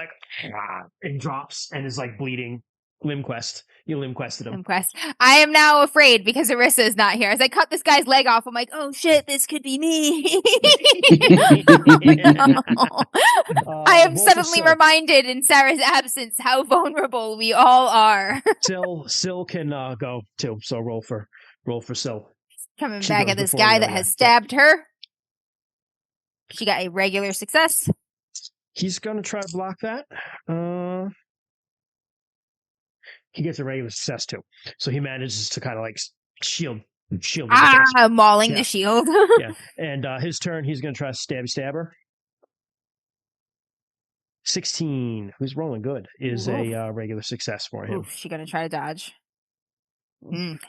and drops and is bleeding. LimQuest. You LimQuested him. LimQuest. I am now afraid because Arissa is not here. As I cut this guy's leg off, I'm like, oh shit, this could be me. I am suddenly reminded in Sarah's absence how vulnerable we all are. Syl can go too, so roll for Syl. Coming back at this guy that has stabbed her. She got a regular success. He's going to try to block that. He gets a regular success too. So he manages to kind of shield. Mauling the shield. Yeah. And his turn, he's going to try to stab her. 16, who's rolling good, is a regular success for him. Oof, she's going to try to dodge.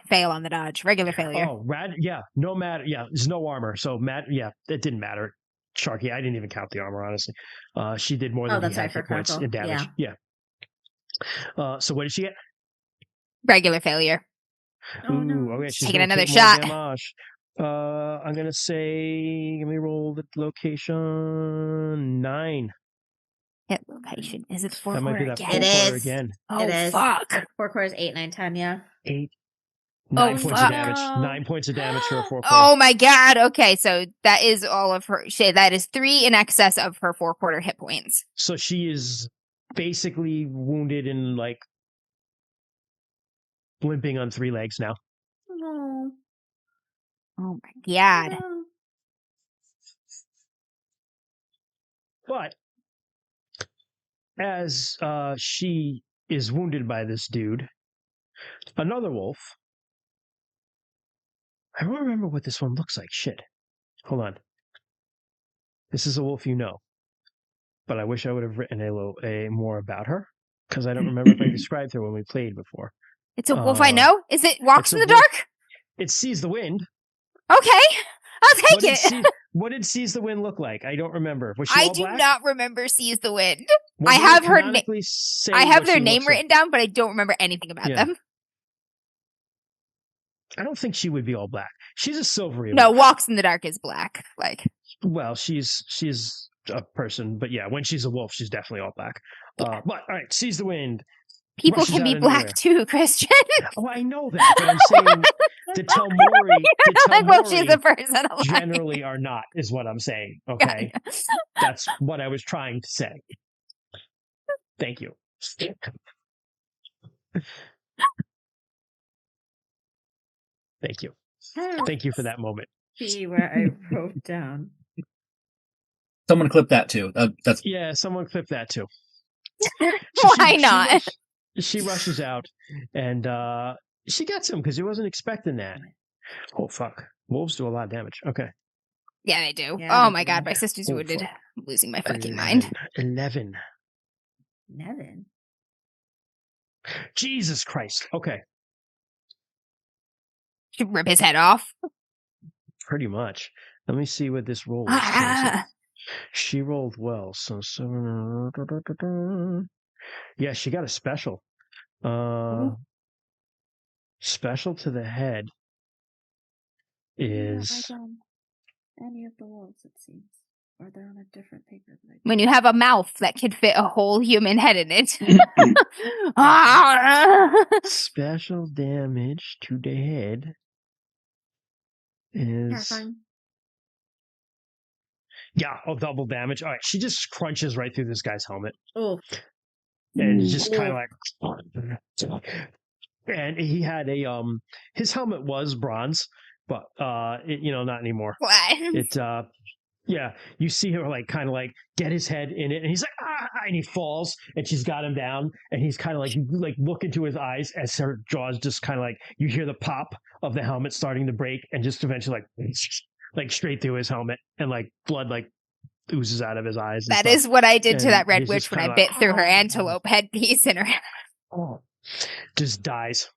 Fail on the dodge. Regular failure. Oh, no matter. Yeah, there's no armor. So, it didn't matter. Sharky, I didn't even count the armor, honestly. She did more than hit points in damage. Yeah. So what did she get? Regular failure. Oh, no. Okay, she's taking another shot. I'm going to say, let me roll the location 9. Hit location. Is it 4 that might be that again? It is. Again. Oh, it is. Fuck. 4 quarters, 8, 9, 10, yeah. 8. 9 points of damage. 9 points of damage for a 4 quarter. Oh my god. Okay, so that is all of her shit. That is 3 in excess of her 4 quarter hit points. So she is basically wounded in limping on 3 legs now. Oh, oh my god. No. But as she is wounded by this dude, another wolf. I don't remember what this one looks like. Shit. Hold on. This is a wolf you know. But I wish I would have written a more about her, because I don't remember if I described her when we played before. It's a wolf I know? Is it walks in the dark? It sees the wind. Okay. I'll take it. What did Seize the Wind look like? I don't remember. Was she I all do black? not remember Seize the Wind. Well, I have her I have their name written down, but I don't remember anything about them. I don't think she would be all black. She's a silvery No, wolf. walks in the dark is black. Like, well, she's a person, but yeah, when she's a wolf, she's definitely all black. Yeah. But all right, Sees the Wind. People can be black too, Christian. Oh, I know that, but I'm saying the Telmori, well, she's a person. Generally are not, is what I'm saying. Okay, that's what I was trying to say. Thank you. Thank you. Thank you for that moment. See where I wrote down. Someone clip that too. That's someone clip that too. Why not? She rushes out and she gets him because he wasn't expecting that. Oh fuck! Wolves do a lot of damage. Okay. Yeah, they do. Yeah, oh my god, my sister's wounded. I'm losing my fucking mind. 11. Jesus Christ. Okay. Should rip his head off. Pretty much. Let me see what this roll is. She rolled well, so 7. Yeah, she got a special. Special to the head is any of the wolves, it seems. Or they're on a different paper. When you have a mouth that could fit a whole human head in it. Special damage to the head is... double damage. All right, she just crunches right through this guy's helmet. Oh. And just kind of like... And he had his helmet was bronze, but not anymore. What? You see her like kind of like get his head in it, and he's like and he falls, and she's got him down, and he's kind of like look into his eyes as her jaws just kind of like you hear the pop of the helmet starting to break, and just eventually like straight through his helmet, and like blood like oozes out of his eyes. That is what I did to that red witch when I bit through her antelope headpiece in her. Just dies.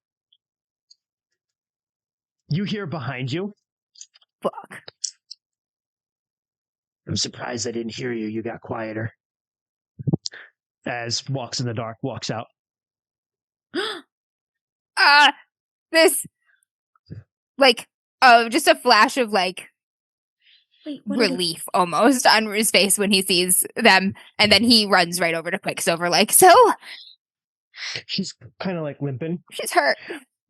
You hear behind you. Fuck. I'm surprised I didn't hear you. You got quieter. As Walks in the Dark walks out. This, like, just a flash of like relief almost on his face when he sees them, and then he runs right over to Quicksilver, like, so. She's kind of like limping. She's hurt.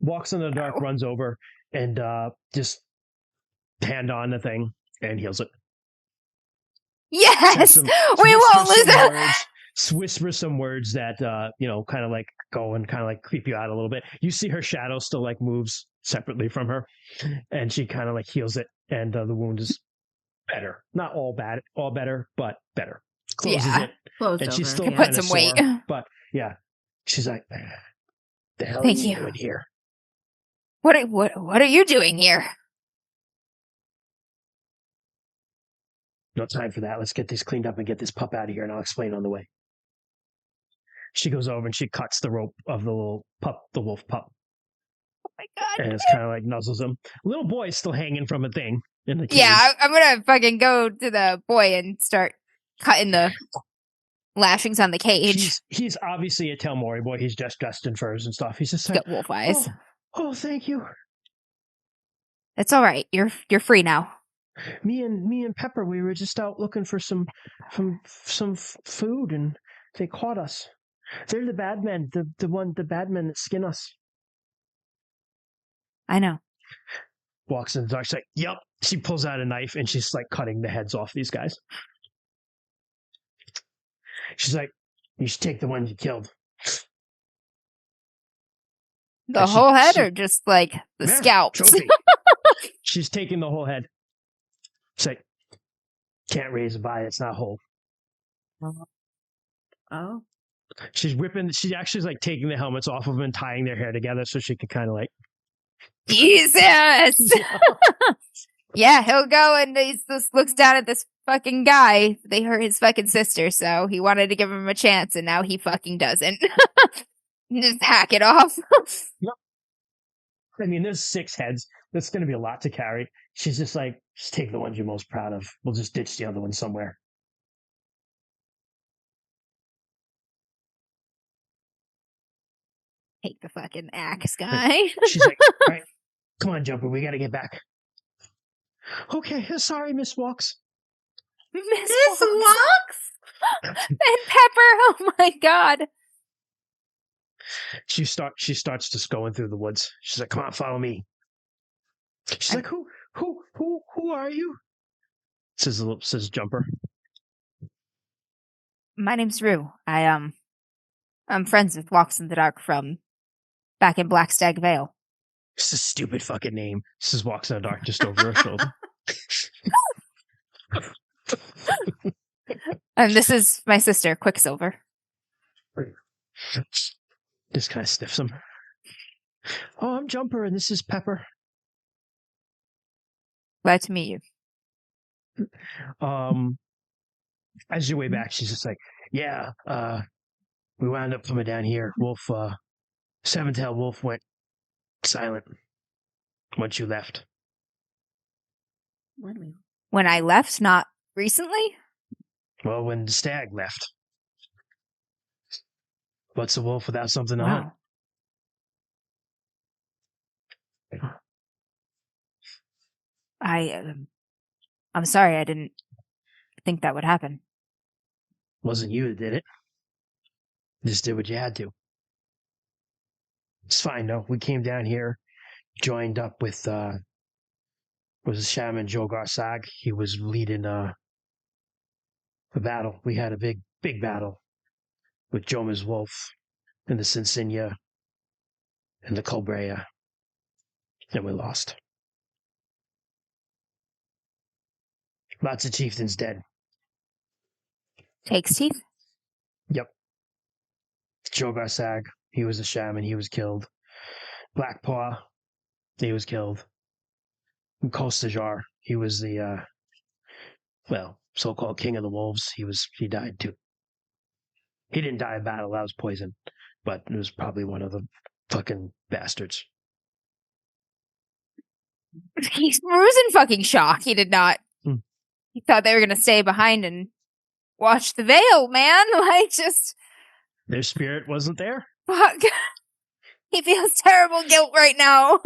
Walks in the Dark, runs over, and just hand on the thing and heals it. Yes, we won't lose it. Whisper some words that kind of like go and kind of like creep you out a little bit. You see her shadow still like moves separately from her, and she kind of like heals it, and the wound is better. Not all better, but better. Closes it, and she's still put some weight. But yeah, she's like, "The hell Thank are you you doing here? What are you doing here?" No time for that. Let's get this cleaned up and get this pup out of here, and I'll explain on the way. She goes over and she cuts the rope of the little pup, the wolf pup. Oh my god. And it's kind of like nuzzles him. Little boy's still hanging from a thing in the cage. Yeah, I'm gonna fucking go to the boy and start cutting the lashings on the cage. He's obviously a Telmori boy. He's just dressed in furs and stuff. He's just like, got wolf eyes. Oh, thank you. It's all right. You're free now. Me and Pepper, we were just out looking for some food, and they caught us. They're the bad men, the bad men that skin us. I know. Walks in the dark. She's like, "Yep." She pulls out a knife and she's like cutting the heads off these guys. She's like, "You should take the ones you killed." The whole head or just like the scalps? She's taking the whole head. It's like, can't raise a body, it's not whole. Oh. She's actually like taking the helmets off of them and tying their hair together so she can kind of like. Jesus! Yeah, he'll go and he just looks down at this fucking guy. They hurt his fucking sister, so he wanted to give him a chance, and now he fucking doesn't. Just hack it off. Yep. I mean, there's 6 heads. That's going to be a lot to carry. She's just like, just take the ones you're most proud of. We'll just ditch the other one somewhere. Take the fucking axe, guy. She's like, all right, come on, Jumper, we got to get back. Okay, sorry, Miss Walks. Miss Walks? And Pepper, oh my god. She starts just going through the woods. She's like, come on, follow me. She's like, who are you? Says Jumper. My name's Rue. I'm friends with Walks in the Dark from back in Blackstag Vale. It's a stupid fucking name. Says Walks in the Dark just over her shoulder. And this is my sister, Quicksilver. Just kind of sniffs him. Oh, I'm Jumper, and this is Pepper. Glad to meet you. As your way back, she's just like, yeah, we wound up coming down here. Wolf, Seven-tailed Wolf went silent once you left. When I left, not recently? Well, when the stag left. What's a wolf without something to hunt? I'm sorry, I didn't think that would happen. Wasn't you that did it. Just did what you had to. It's fine, though. We came down here, joined up with was Shaman Jogar Sag. He was leading the battle. We had a big battle with Joma's Wolf and the Sinsinia and the Colbrea. And we lost. Lots of chieftains dead. Takes teeth? Yep. Jogar Sag, he was a shaman, he was killed. Blackpaw, he was killed. And Kostajar, he was the so-called king of the wolves. He died too. He didn't die of battle, that was poison. But it was probably one of the fucking bastards. He was in fucking shock. He did not. He thought they were going to stay behind and watch the veil, man. Like, just... Their spirit wasn't there? Fuck. He feels terrible guilt right now.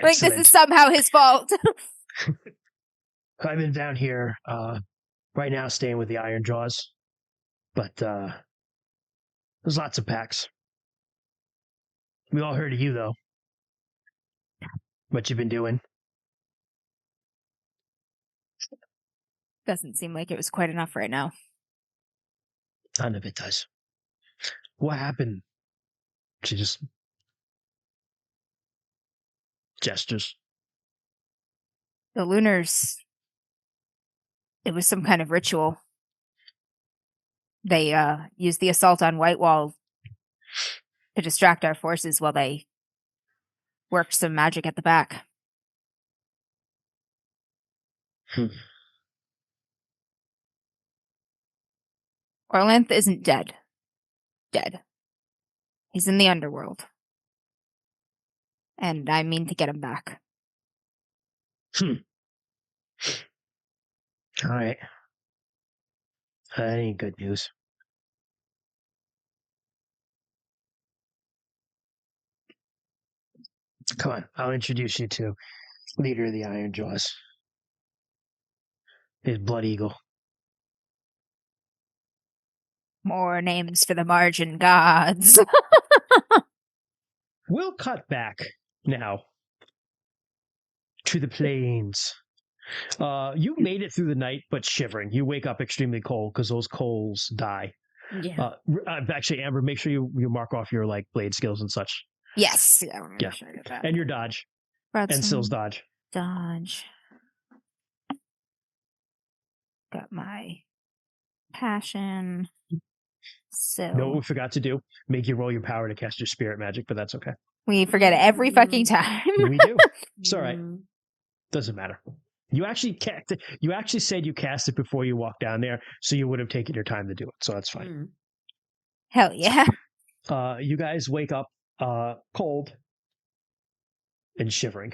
Like, this is somehow his fault. I've been down here right now staying with the Iron Jaws. But there's lots of packs. We all heard of you, though. What you've been doing. Doesn't seem like it was quite enough right now. None of it does. What happened? She just gestures. The Lunars. It was some kind of ritual. They used the assault on Whitewall to distract our forces while they worked some magic at the back. Orlanth isn't dead. He's in the underworld. And I mean to get him back. All right. That ain't good news. Come on, I'll introduce you to leader of the Iron Jaws. His Blood Eagle. More names for the margin gods. We'll cut back now to the plains. You made it through the night, but shivering. You wake up extremely cold because those coals die. Yeah. Actually, Amber, make sure you mark off your blade skills and such. Yes. Yeah. Sure I get that. And your dodge. And Sill's dodge. Dodge. Got my passion. So. No, we forgot to do. Make you roll your power to cast your spirit magic, but that's okay. We forget it every fucking time. We do. It's all right. Doesn't matter. You actually said you cast it before you walked down there, so you would have taken your time to do it. So that's fine. Hell yeah. You guys wake up cold and shivering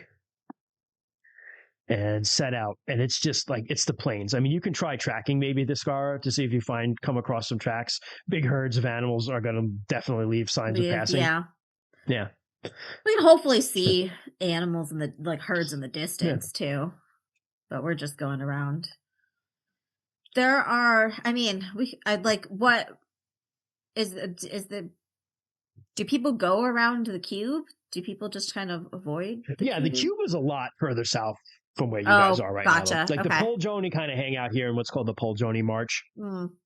and set out, and it's just like it's the plains. I mean, you can try tracking maybe this Scar to see if you come across some tracks. Big herds of animals are going to definitely leave signs of passing. Yeah. We can hopefully see animals in the herds in the distance too, but we're just going around. There are, I mean, what is the? Do people go around the cube? Do people just kind of avoid? The cube is a lot further south from where you guys are right now. Like the Poljoni kind of hang out here in what's called the Poljoni March.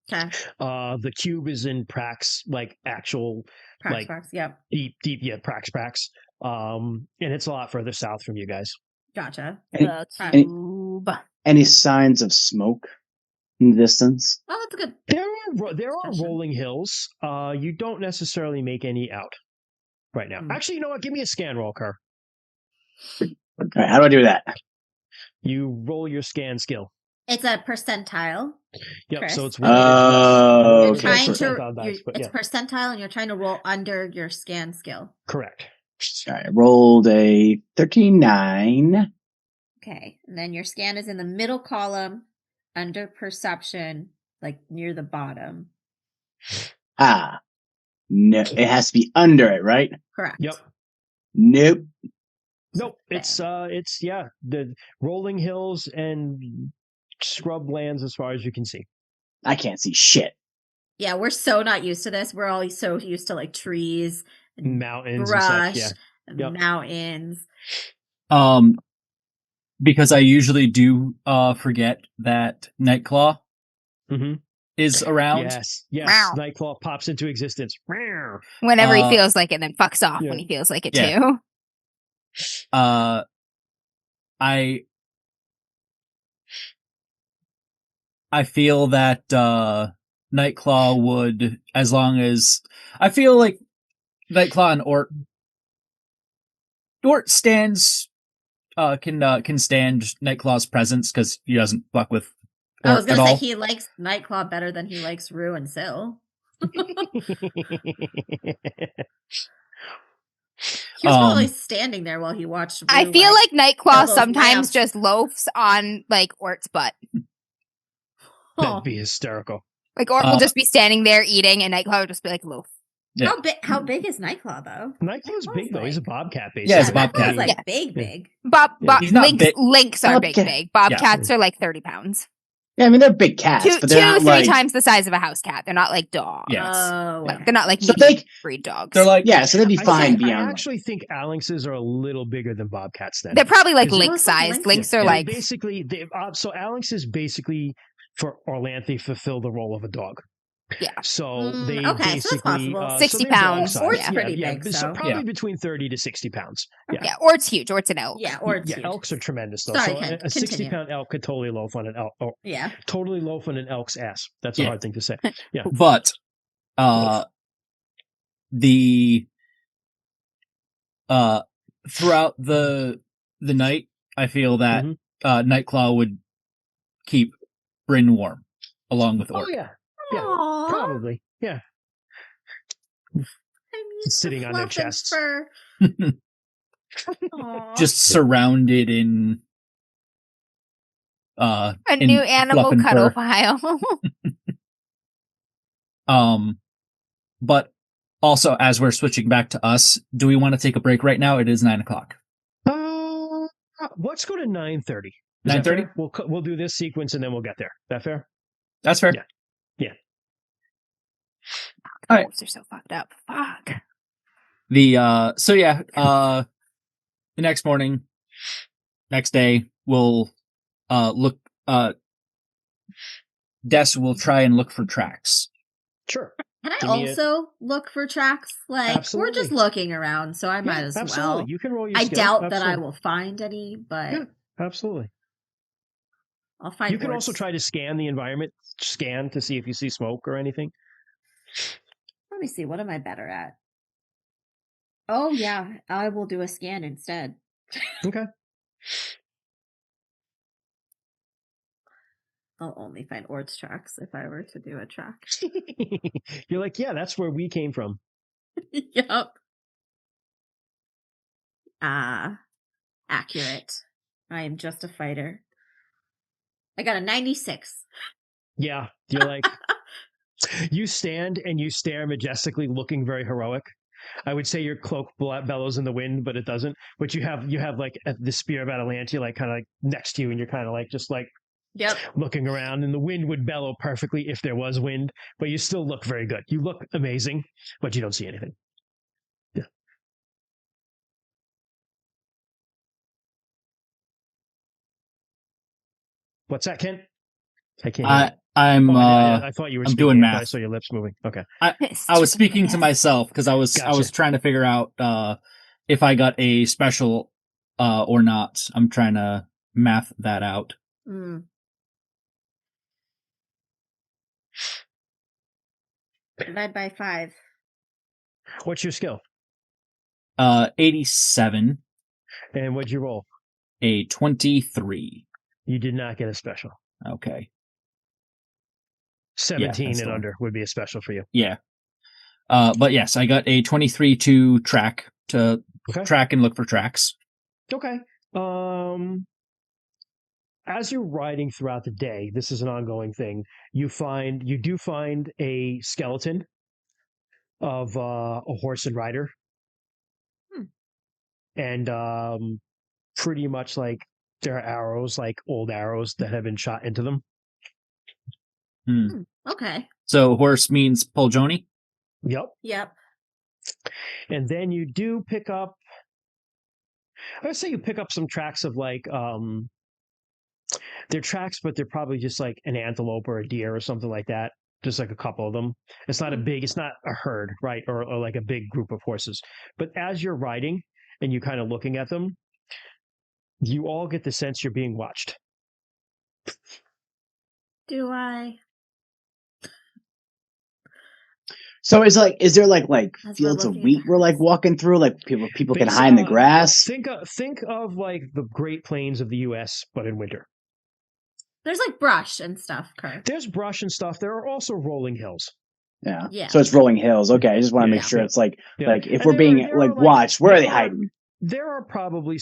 Okay. The cube is in Prax, like actual Prax, deep, Prax. And it's a lot further south from you guys. Gotcha. Any signs of smoke in the distance? Oh, that's good. There are rolling hills. You don't necessarily make any out right now. Actually, you know what? Give me a scan roll, Kerr. All right, how do I do that? You roll your scan skill. It's a percentile. Yep. Chris. So it's it's percentile, and you're trying to roll under your scan skill. Correct. I rolled a 39. Okay, and then your scan is in the middle column under perception, like near the bottom. No, it has to be under it, right? Correct. Yep. Nope. It's the rolling hills and scrub lands as far as you can see. I can't see shit. Yeah, we're so not used to this. We're all so used to like trees and mountains brush and stuff. Mountains. Because I usually do forget that Nightclaw is around. Yes. Nightclaw pops into existence. Whenever he feels like it, and then fucks off when he feels like it too. I feel that Nightclaw would, as long as I feel like Nightclaw and Dort stands can stand Nightclaw's presence because he doesn't fuck with I was gonna say he likes Nightclaw better than he likes Rue and Syl. He was probably standing there while he watched Rue, I feel like Nightclaw sometimes just loafs on like Ort's butt. That'd be hysterical. Like Ort will just be standing there eating, and Nightclaw will just be like loaf. Yeah. How big is Nightclaw though? Nightclaw's big though. He's a bobcat, basically. Yeah, he's a bobcat. Like big. Lynx are big. Bobcats are like 30 pounds. Yeah, I mean they're big cats, but they're not three times the size of a house cat. They're not like dogs. Yes. They're not like breed dogs. They're like so they'd be fine beyond. I actually think Alynxes are a little bigger than bobcats. Then they're probably like lynx sized. Lynx are like basically. So Alynxes basically for Orlanth fulfill the role of a dog. Yeah. So they basically so that's possible. 60 pounds. Ort's pretty big. So probably between 30 to 60 pounds. Yeah. Ort's huge. Ort's an elk. Yeah. Ort's huge. Elks are tremendous though. Sorry, so a 60-pound elk could totally loaf on an elk. Totally loaf on an elk's ass. That's a hard thing to say. Yeah. But the throughout the night, I feel that Nightclaw would keep Bryn warm along with Ort. Oh yeah. Yeah, probably. Yeah. Sitting on their chests. Just surrounded in a new animal cuddle pile. But also, as we're switching back to us, do we want to take a break right now? It is 9:00. Let's go to 9:30. 9:30? We'll do this sequence and then we'll get there. That fair? That's fair. Yeah. All right. They're so fucked up. Fuck. The next morning, next day, we'll look. Des will try and look for tracks. Sure. Can I Give me also look for tracks? Like, we're Absolutely. just looking around, so I might as absolutely. well. You can roll your I skill. doubt that I Absolutely. will find any, but Yeah, absolutely. I'll find You can also orcs. try to scan the environment, scan to see if you see smoke or anything. Let me see. What am I better at? Oh, yeah. I will do a scan instead. Okay. I'll only find orcs tracks if I were to do a track. You're like, yeah, that's where we came from. Yep. Accurate. I am just a fighter. I got a 96. Yeah, you're like, you stand and you stare majestically, looking very heroic. I would say your cloak bellows in the wind, but it doesn't. But you have like the spear of Atalanta, like kind of like next to you, and you're kind of like just like Yep. looking around, and the wind would bellow perfectly if there was wind, but you still look very good. You look amazing, but you don't see anything. Yeah. What's that, Ken? I can't hear you. I thought you were I'm speaking. doing I thought I math. saw your lips moving. Okay. I was speaking to myself because I was Gotcha. trying to figure out if I got a special or not. I'm trying to math that out. Divide by 5. What's your skill? 87. And what'd you roll? A 23. You did not get a special. Okay. 17 Yeah, and under would be a special for you. Yeah. But yes, I got a 23 to track track and look for tracks. Okay. As you're riding throughout the day, this is an ongoing thing. You do find a skeleton of a horse and rider, and pretty much like there are arrows, like old arrows that have been shot into them. Okay. So horse means Poljoni? Yep. And then you do pick up, I would say you pick up some tracks of like, they're tracks, but they're probably just like an antelope or a deer or something like that. Just like a couple of them. It's not it's not a herd, right? Or like a big group of horses. But as you're riding and you're kind of looking at them, you all get the sense you're being watched. Do I? So is there like fields of wheat we're like walking through, like people can hide in the grass? Think of like the Great Plains of the U.S., but in winter. There's like brush and stuff, Kirk. There's brush and stuff. There are also rolling hills. Yeah. So it's rolling hills. Okay, I just want to make sure it's like if we're being watched, where are they hiding? There are probably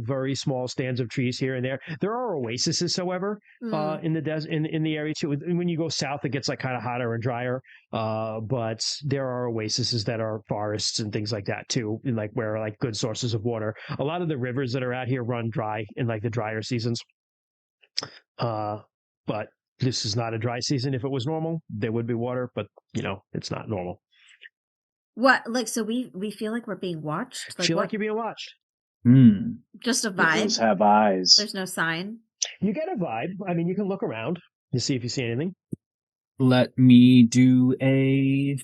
very small stands of trees here and there. There are oases, however, in the desert, in the area too. When you go south, it gets like kind of hotter and drier. But there are oases that are forests and things like that too, and like where like good sources of water. A lot of the rivers that are out here run dry in like the drier seasons. But this is not a dry season. If it was normal, there would be water, but it's not normal. What, like, so we feel like we're being watched? Feel like you're being watched. Just a vibe? Those have eyes. There's no sign? You get a vibe. I mean, you can look around to see if you see anything. Let me do a...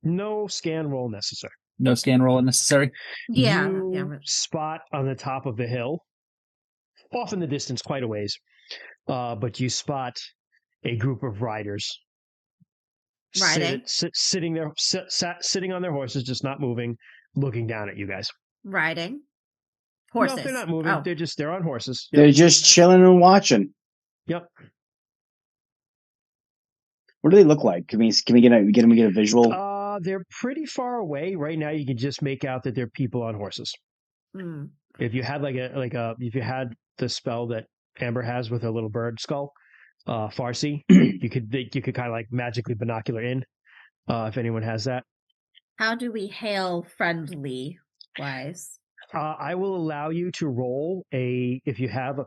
No scan roll necessary. No scan roll necessary? Yeah. You spot on the top of the hill, off in the distance, quite a ways, but you spot a group of riders riding, sitting there, sitting on their horses, just not moving, looking down at you guys. Riding horses. No, they're not moving. Oh. They're on horses. They're just chilling and watching. Yep. What do they look like? Can we get a visual? They're pretty far away right now. You can just make out that they're people on horses. If you had if you had the spell that Amber has with her little bird skull, Farsi, you could kind of like magically binocular in, if anyone has that. How do we hail friendly wise? I will allow you to roll if you have a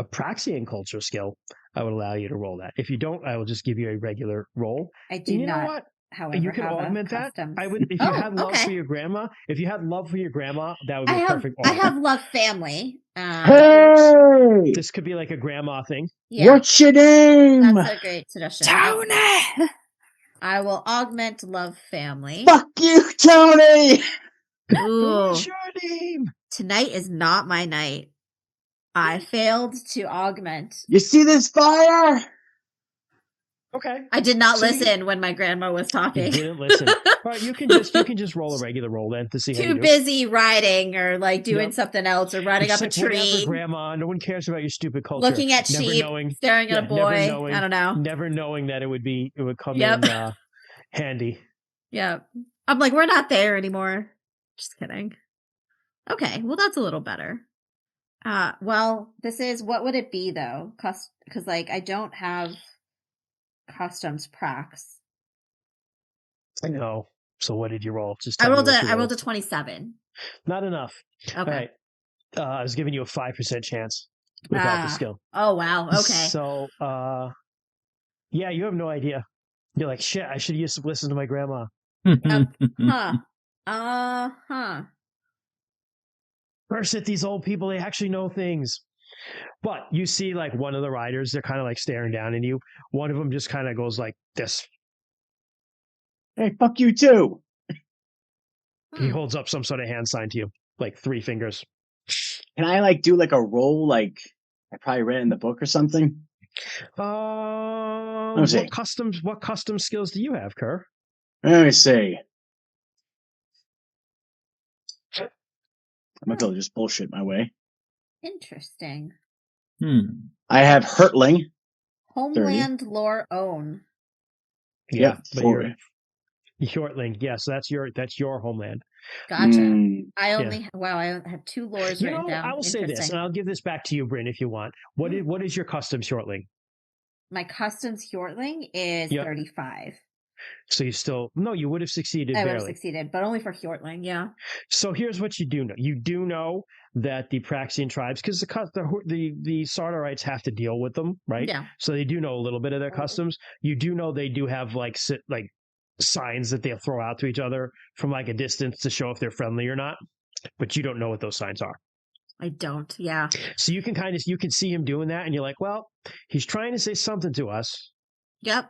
Praxian culture skill, I would allow you to roll that. If you don't, I will just give you a regular roll. I do not however, You can have a augment that. customs. I would, if you Oh, had love okay. for your grandma. If you had love for your grandma, that would be I a have perfect. I augment. have love family. Hey, This could be like a grandma thing. Yeah, what's your name? that's a great suggestion. Tony! I will augment love family. Fuck you, Tony. Ooh, What's your name? tonight is not my night. I failed to augment. You see this fire? Okay. I did not So you- listen when my grandma was You talking. didn't listen. All right, you can just roll a regular roll then to see how you Too do. busy riding or like doing Yep. something else or running It's up a like, whatever, tree, grandma. No one cares about your stupid culture. looking at Never sheep, knowing, staring at a yeah, boy. never knowing, I don't know. never knowing that it would come Yep. in handy. Yeah. I'm like, we're not there anymore. Just kidding. Okay, well that's a little better. Well, this is, what would it be though? Because like I don't have customs pracs. I know. So what did you roll? Just I tell me rolled what you I rolled a 27. Not enough. Okay. All right. I was giving you a 5% chance without the skill. Oh wow. Okay. So yeah, you have no idea. You're like, shit, I should have used to listen to my grandma. Huh. Huh. First at these old people, they actually know things. But you see like one of the riders, they're kind of like staring down at you. One of them just kind of goes like this. Hey, fuck you too. He holds up some sort of hand sign to you, like 3 fingers. Can I like do like a roll like I probably read in the book or something? What custom skills do you have, Kerr? Let me see. I'm gonna go just bullshit my way. Interesting. I have Hurtling. Homeland lore own. Yeah, but you're Hjortling. Yes, that's your homeland. Gotcha. I only I have 2 lores You written know, down. I will say this, and I'll give this back to you, Bryn, if you want. What is your custom Hjortling? My customs Hjortling is 35. So you would have succeeded I would barely. have succeeded, but only for Hjortling, yeah. So here's what you do know. You do know that the Praxian tribes, because the Sartarites have to deal with them, right? Yeah. So they do know a little bit of their customs. You do know they do have like signs that they'll throw out to each other from like a distance to show if they're friendly or not. But you don't know what those signs are. I don't, yeah. So you can see him doing that, and you're like, well, he's trying to say something to us. Yep.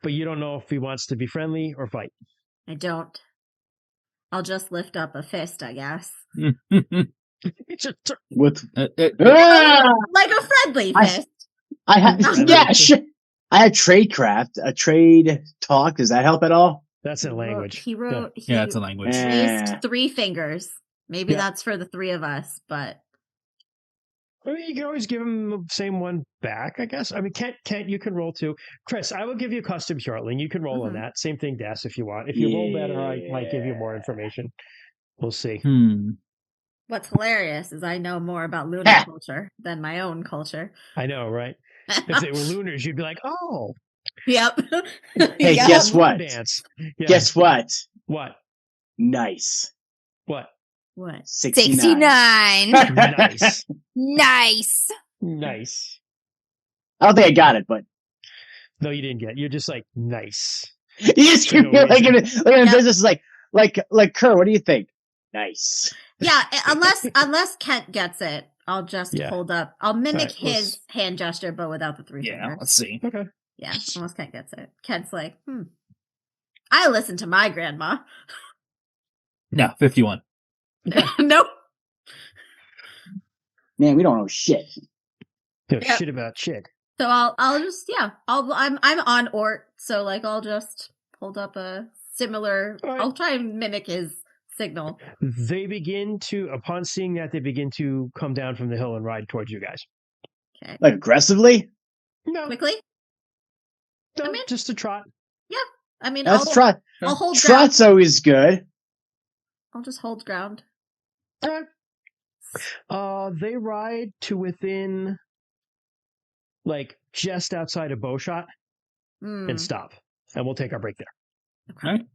But you don't know if he wants to be friendly or fight. I don't. I'll just lift up a fist, I guess. With like a friendly fist. I had tradecraft, a trade talk. Does that help at all? That's a language. He wrote. Yeah, it's a language. Raised 3 fingers. Maybe that's for the 3 of us, but. I mean, you can always give him the same one back, I guess. I mean, Kent, you can roll too. Chris, I will give you a custom Hjortling. You can roll on that. Same thing, Das, if you want. If you roll better, I might give you more information. We'll see. What's hilarious is I know more about lunar culture than my own culture. I know, right? If they were lunars, you'd be like, oh. Yep. Hey, guess what? Dance. Yeah. Guess what? What? Nice. What? What? 69. Nice. Nice. Nice. I don't think I got it, but. No, you didn't get it. You're just like, nice. You just keep like in business like Kerr, what do you think? Nice. Yeah, unless Kent gets it, I'll just hold up. I'll mimic his hand gesture, but without the 3 fingers. Yeah, let's see. Okay. Yeah, unless Kent gets it. Kent's like, I listen to my grandma. No, 51. Nope. Man, we don't know shit. Shit about shit. So I'll just I'm on Ort, so like I'll just hold up a similar. Right. I'll try and mimic his signal. They begin to, upon seeing that, they begin to come down from the hill and ride towards you guys. Okay. Like aggressively? No. Quickly? No, just a trot. Yeah. I mean, I'll hold ground. Trot's always good. I'll just hold ground. They ride to within, like, just outside of bowshot and stop. And we'll take our break there. Okay. All right.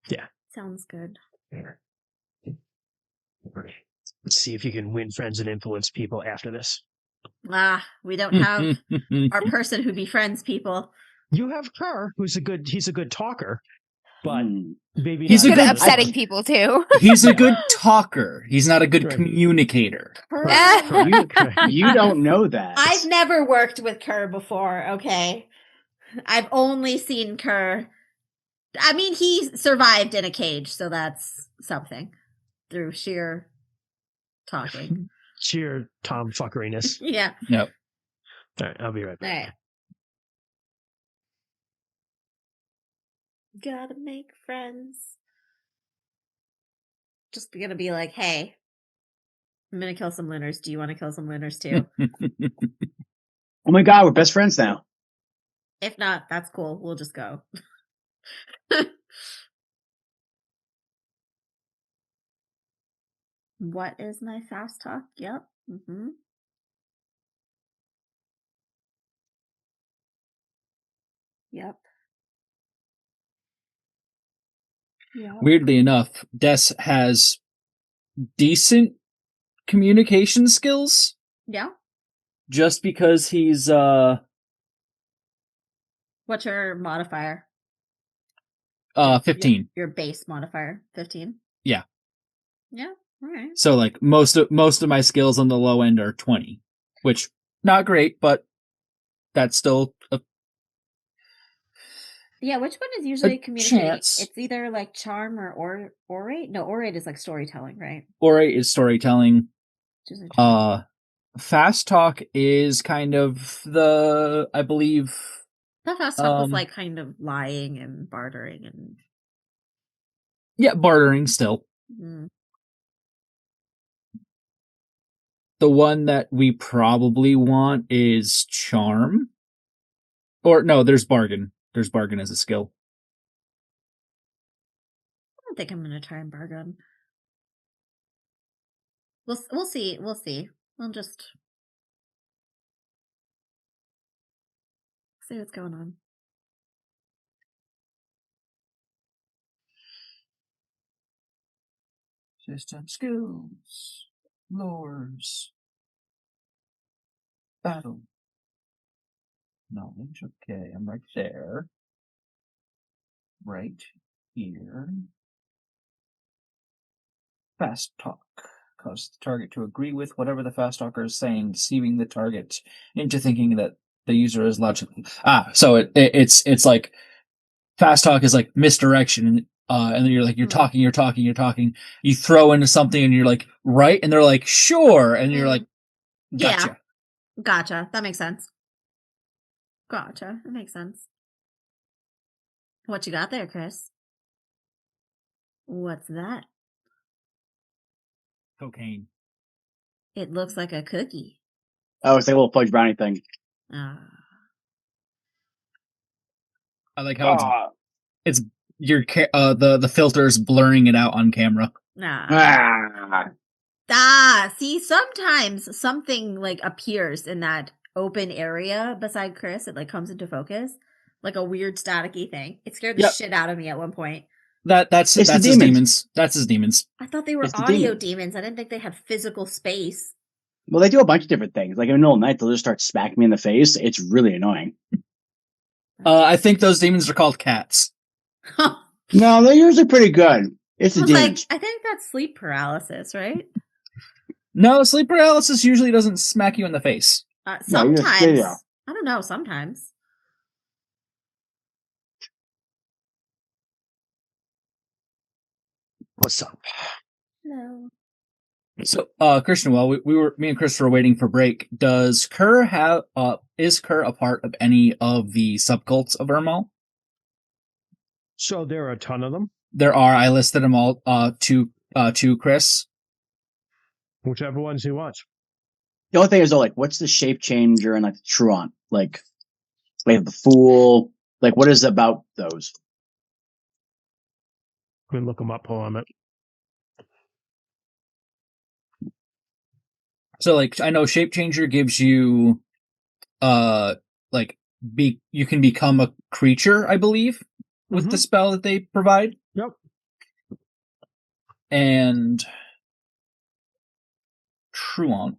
Yeah. Sounds good. Let's see if you can win friends and influence people after this. We don't have our person who befriends people. You have Kerr, he's a good talker, but maybe He's not a Good at good- upsetting people too. He's a good talker. He's not a good Right. communicator. You don't know that. I've never worked with Kerr before, okay? I've only seen Kerr. I mean, he survived in a cage, so that's something through sheer talking. sheer tomfuckeriness. Yeah. Yep. All right, I'll be right All back. right. Gotta make friends. Just gonna be like, hey, I'm gonna kill some lunars. Do you want to kill some lunars too? Oh my god, we're best friends now. If not, that's cool. We'll just go. What is my fast talk? Yep. Mm-hmm. Yep. Yep. Weirdly enough, Des has decent communication skills Yeah. just because he's What's your modifier? 15. Your base modifier, 15. Yeah. Yeah. All right. So like most of my skills on the low end are 20, which not great, but that's still a Yeah, which one is usually communicating? chance. It's either like charm or orate. No, orate is like storytelling, right? Orate is storytelling. Which is interesting. Fast talk is kind of the, I believe, The fast talk was like kind of lying and bartering and yeah, bartering still. The one that we probably want is charm. Or no, there's bargain. There's bargain as a skill. I don't think I'm gonna try and bargain. We'll see. We'll see. We'll just see what's going on. System skills. Lures. Battle. Knowledge. Okay, I'm right there. Right here. Fast talk. Cause the target to agree with whatever the fast talker is saying, deceiving the target into thinking that the user is logical. So it's like fast talk is like misdirection, and then you're talking. You throw into something, and you're like, right, and they're like, sure, and you're like, gotcha. Yeah. Gotcha. That makes sense. Gotcha. That makes sense. What you got there, Chris? What's that? Cocaine. It looks like a cookie. Oh, it's like a little fudge brownie thing. Ah. I like how it's your the filter's blurring it out on camera. See, sometimes something like appears in that open area beside Chris. It like comes into focus, like a weird staticky thing. It scared the shit out of me at one point. That's his demons. That's his demons. I thought they were audio demons. I didn't think they had physical space. Well, they do a bunch of different things. Like in the middle of the night, they'll just start smacking me in the face. It's really annoying. I think those demons are called cats. No, they're usually pretty good. It's the demons. I think that's sleep paralysis, right? No, sleep paralysis usually doesn't smack you in the face. Sometimes. I don't know, sometimes. What's up? Hello. So, Christian, while me and Chris were waiting for break, does Kerr have, is Kerr a part of any of the subcults of Ermal? So there are a ton of them. There are. I listed them all, to Chris. Whichever ones he wants. The only thing is, though, like, what's the shape changer and like the truant? Like the fool. Like, what is it about those? We can look them up. Hold on a minute. So, like, I know shape changer gives you, you can become a creature, I believe, with the spell that they provide. Yep. And truant.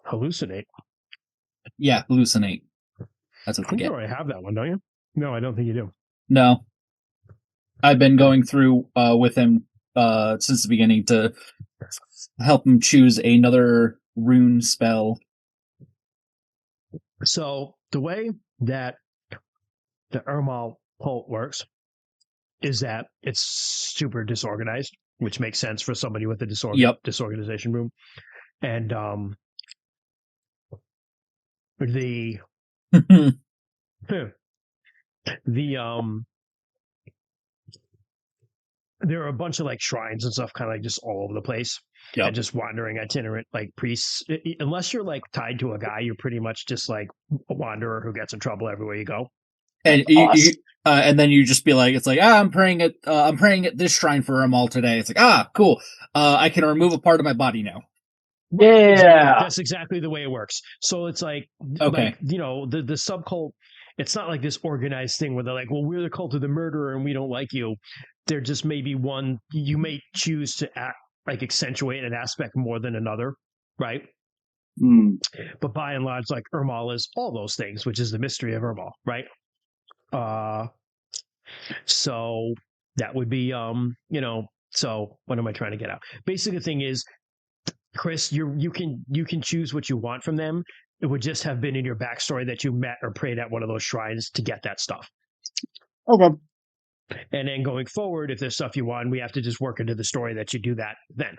Hallucinate. Yeah, hallucinate. That's what I they think you get. already have that one, don't you? No, I don't think you do. No. I've been going through with him since the beginning to help him choose another rune spell. So the way that the Ermal cult works is that it's super disorganized, which makes sense for somebody with a disorganization room. And the there are a bunch of like shrines and stuff kind of like just all over the place. Yep. And just wandering itinerant like priests. Unless you're like tied to a guy, you're pretty much just like a wanderer who gets in trouble everywhere you go. And and then you just be like, it's like, I'm praying at this shrine for Amal today. It's like, cool. I can remove a part of my body now. Yeah, That's exactly the way it works. So it's like, okay, like, you know, the subcult. It's not like this organized thing where they're like, well, we're the cult of the murderer and we don't like you. There just may be one you may choose to act like accentuate an aspect more than another, right? But by and large, like Ermal is all those things, which is the mystery of Ermal, right? So that would be you know, so what am I trying to get out? Basically the thing is, Chris, you can choose what you want from them. It would just have been in your backstory that you met or prayed at one of those shrines to get that stuff. Okay. And then going forward, if there's stuff you want, we have to just work into the story that you do that then.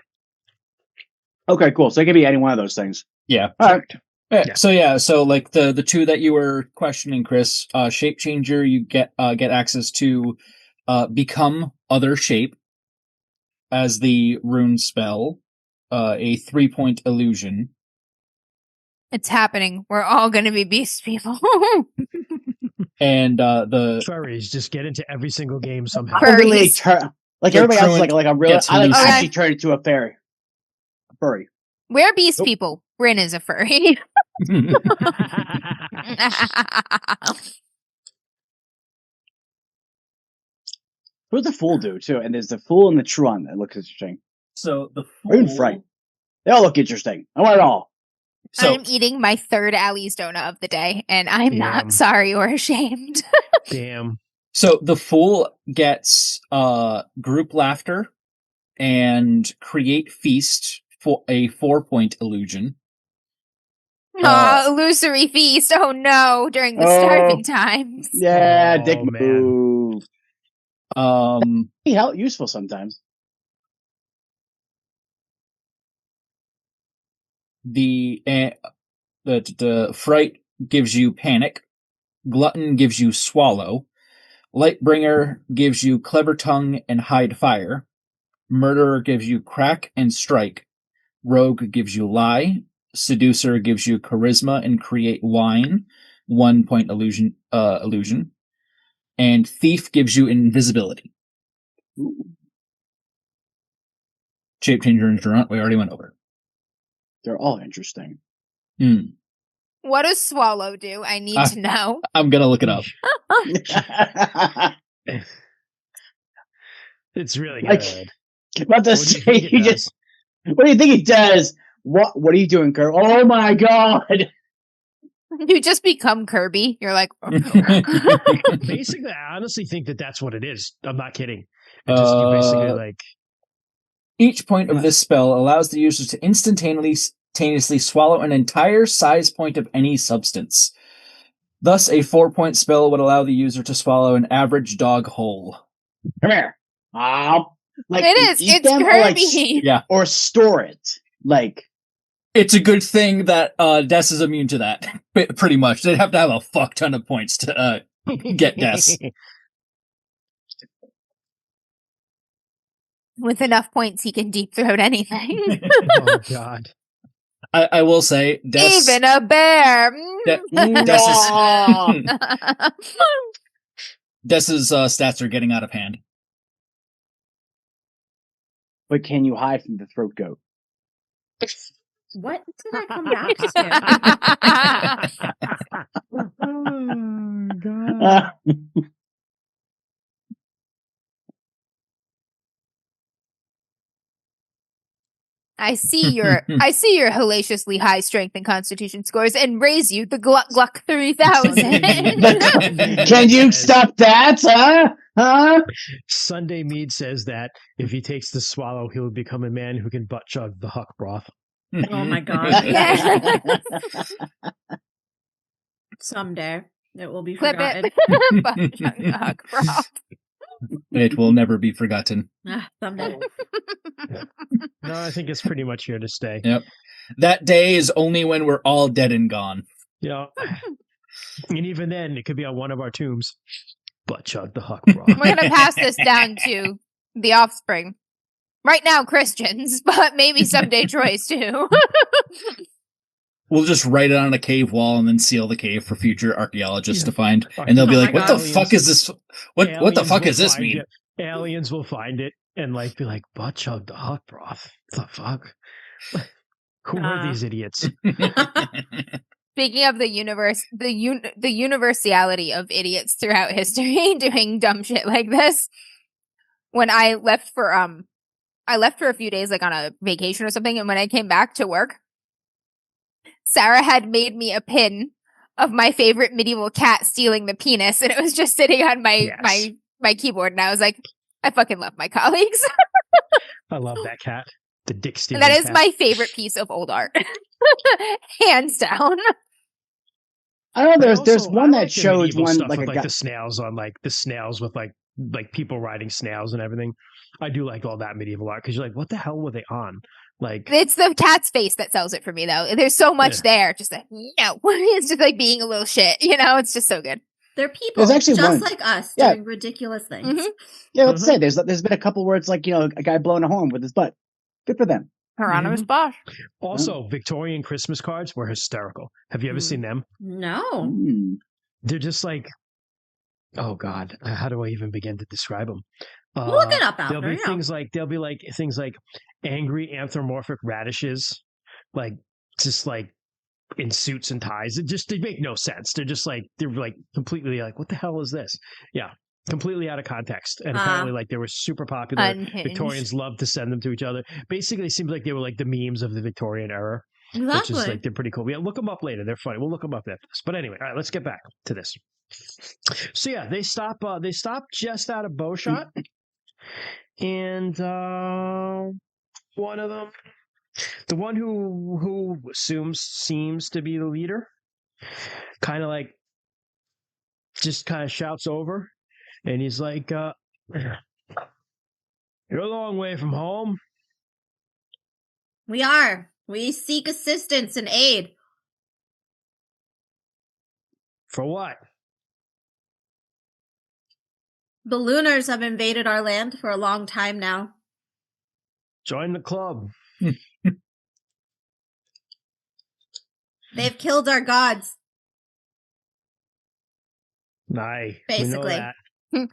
Okay, cool. So it could be any one of those things. Yeah. All right. Yeah. So like the two that you were questioning, Chris, shape changer, you get access to become other shape as the rune spell, a 3-point illusion. It's happening. We're all going to be beast people. And the furries just get into every single game somehow. Really like The everybody else is truant like a real. gets I like hallucinated. actually turned into a fairy. A furry. We're beast Nope. people. Bryn is a furry. What does the fool do too? And there's the fool and the truant that looks interesting. So the Or even fool. fright. They all look interesting. I want it all. So I'm eating my third Allie's donut of the day, and I'm Damn. not sorry or ashamed. Damn. So the fool gets group laughter and create feast for a 4-point illusion. Illusory feast. Oh no, during the starving times. Yeah, Oh, dick man. move. Useful sometimes. The fright gives you panic. Glutton gives you swallow. Lightbringer gives you clever tongue and hide fire. Murderer gives you crack and strike. Rogue gives you lie. Seducer gives you charisma and create wine. 1-point illusion. And thief gives you invisibility. Shape changer and Durant, we already went over. They're all interesting. What does swallow do? I need to know. I'm gonna look it up. It's really Like, good. About to What do you think it does? What do you think it does? What are you doing, Kurt? Oh my god! You just become Kirby. You're like, Basically, I honestly think that that's what it is. I'm not kidding. It just you basically like Each point of this spell allows the user to instantaneously swallow an entire size point of any substance. Thus, a 4-point spell would allow the user to swallow an average dog whole. Come here. Like it is. eat It's them Kirby. or store it. Like it's a good thing that Des is immune to that. Pretty much, they'd have to have a fuck ton of points to get Des. With enough points, he can deep throat anything. Oh god. I will say, Des. Even a bear. Des's stats are getting out of hand. But can you hide from the throat goat? What did I come back to? Oh god. I see your hellaciously high strength and constitution scores and raise you the Gluck Gluck 3000. Can you stop that? Huh? Sunday Mead says that if he takes the swallow, he will become a man who can butt chug the huck broth. Oh my god. Someday it will be Clip forgotten. it. Butt chug the huck broth. It will never be forgotten. Someday. No, I think it's pretty much here to stay. Yep. That day is only when we're all dead and gone. Yeah. And even then, it could be on one of our tombs. Butt chug the huck broth. We're gonna pass this down to the offspring. Right now, Christians, but maybe someday Troy's too. We'll just write it on a cave wall and then seal the cave for future archaeologists to find. And they'll be like, what the fuck is this? What the fuck does this mean? Aliens will find it and be like, butt chug the huck broth. What the fuck? Who are these idiots? Speaking of the universe, the universality of idiots throughout history doing dumb shit like this. When I left for a few days, like on a vacation or something, and when I came back to work, Sarah had made me a pin of my favorite medieval cat stealing the penis, and it was just sitting on my keyboard, and I was like, I fucking love my colleagues. I love that cat. The dick stealing That is cat. my favorite piece of old art. Hands down. I don't know. There's one that shows one stuff like with, a guy. the snails on the snails with like people riding snails and everything. I do like all that medieval art because you're like, what the hell were they on? Like, It's the cat's face that sells it for me, though. There's so much there. Just like, no. It's just like being a little shit. It's just so good. They're people There's actually just one- like us Yeah. doing ridiculous things. Mhm. Yeah, let's say there's been a couple words like a guy blowing a horn with his butt. Good for them. Hieronymus Bosch. also, Victorian Christmas cards were hysterical. Have you ever seen them? No. Mm. They're just like, oh God, how do I even begin to describe them? Look it up, There'll Alfred. be things like angry anthropomorphic radishes, like just like in suits and ties. They make no sense. They're completely like, what the hell is this? Yeah, completely out of context. And apparently, they were super popular. Unhinged. Victorians loved to send them to each other. Basically, it seems like they were like the memes of the Victorian era. Exactly. Which is they're pretty cool. Yeah, look them up later. They're funny. We'll look them up after this. But anyway, all right, let's get back to this. So yeah, they stop just out of bow shot, and one of them, the one who seems to be the leader, kind of shouts over, and he's like, "You're a long way from home." We are. We seek assistance and aid. For what? The Lunars have invaded our land for a long time now. Join the club. They've killed our gods. Aye, Basically. we know that.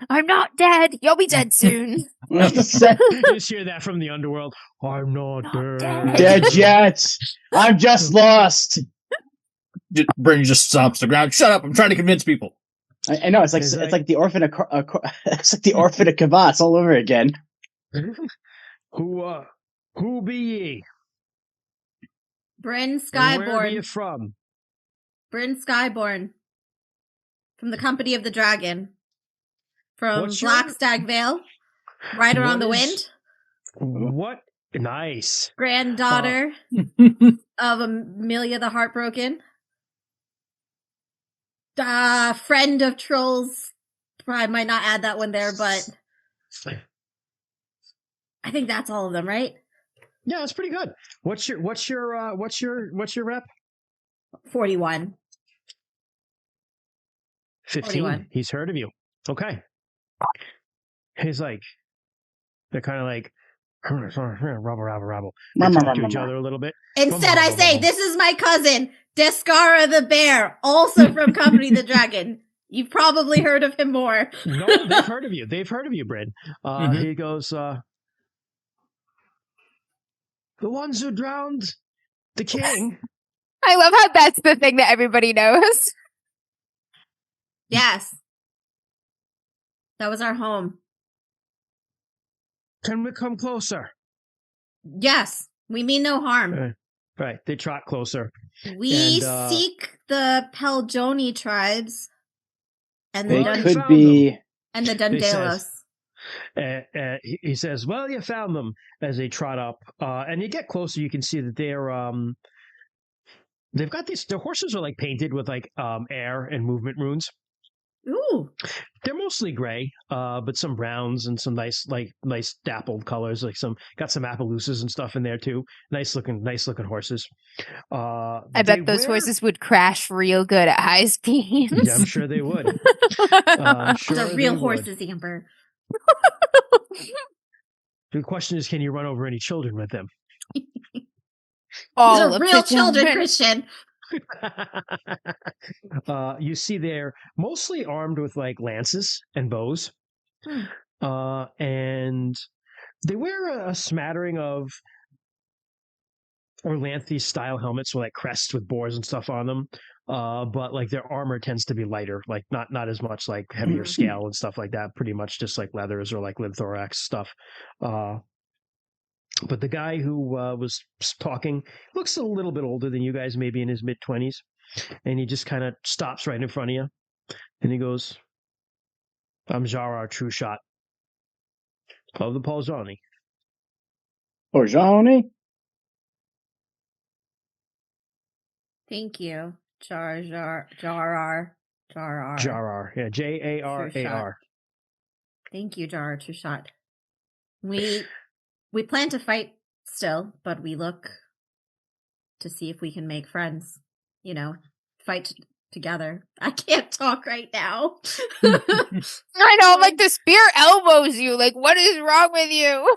I'm not dead. You'll be dead soon. You just hear that from the underworld. I'm not dead. Dead yet. I'm just lost. Bryn just stomps the ground. Shut up! I'm trying to convince people. I know it's like the orphan of it's like the orphan of Kavats all over again. Who be ye? Bryn And where be Skyborn. you from? Bryn Skyborn. From the Company of the Dragon. From What's your- Black Stag Vale. Rider on the What Wind. is- What? Nice. Granddaughter of Amelia the Heartbroken. Friend of Trolls. I might not add that one there, but I think that's all of them, right? Yeah, that's pretty good. What's your rep? 41. 15. 41. He's heard of you. Okay. He's like, they're kind of like, rabble. They talk to each other a little bit. Instead, I say, this is my cousin, Descara the Bear, also from Company of the Dragon. You've probably heard of him more. No, they've heard of you. They've heard of you, Bryn. He goes, the ones who drowned the king. I love how that's the thing that everybody knows. Yes. That was our home. Can we come closer? Yes. We mean no harm. Right. They trot closer. We And, seek the Peljoni tribes and the They Well, you could found be. and the They says. Dundalos. He says, "Well, you found them." As they trot up, and you get closer, you can see that they've got these. Their horses are like painted with like air and movement runes. Ooh. They're mostly gray, but some browns and some nice dappled colors. Like got some Appaloosas and stuff in there too. Nice looking horses. I bet those horses would crash real good at high speeds. Yeah, I'm sure they would. Sure They're real they would. horses, Amber. The question is, can you run over any children with them? All These of are real the children, Christian. You see, they're mostly armed with like lances and bows, and they wear a smattering of Orlanth style helmets with like crests with boars and stuff on them. But like their armor tends to be lighter, like not as much like heavier scale and stuff like that. Pretty much just like leathers or like lithothorax stuff. But the guy who was talking looks a little bit older than you guys, maybe in his mid-20s, and he just kind of stops right in front of you, and he goes, "I'm Jarar True Shot of the Paulzani." Or Johnny? Thank you, Jarar. Jarar, yeah, Jarar. Thank you, Jarar True Shot. We plan to fight still, but we look to see if we can make friends. You know, fight together. I can't talk right now. I know, like the spear elbows you. Like, what is wrong with you?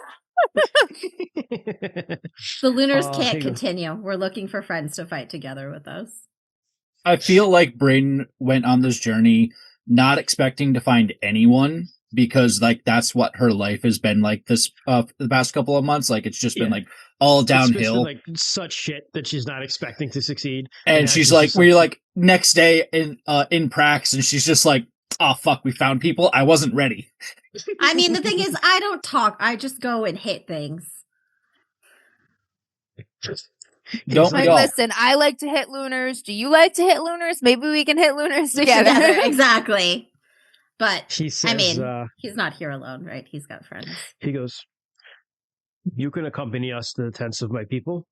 The Lunars can't continue. We're looking for friends to fight together with us. I feel like Brayden went on this journey not expecting to find anyone, because like that's what her life has been like this the past couple of months. Like it's just been like all downhill. It's been, like such shit that she's not expecting to succeed. And she's like, we're like next day in Prax, and she's just like, oh fuck, we found people. I wasn't ready. I mean, the thing is, I don't talk. I just go and hit things. Don't like, listen, I like to hit Lunars. Do you like to hit Lunars? Maybe we can hit Lunars together. Exactly. But says, I mean, he's not here alone, right? He's got friends. He goes, "You can accompany us to the tents of my people.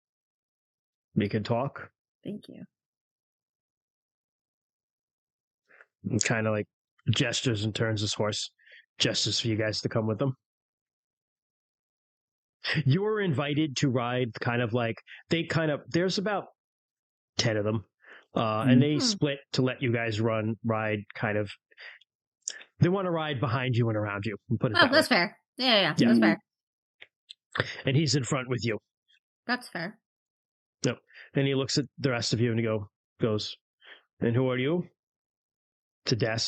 We can talk." Thank you. And kind of like gestures and turns his horse, gestures for you guys to come with them. You were invited to ride kind of like, there's about 10 of them, and they split to let you guys ride kind of, they want to ride behind you and around you. Put it that that's way. fair. Yeah, that's fair. And he's in front with you. That's fair. Yep. And he looks at the rest of you and he goes, "And who are you?" To Des.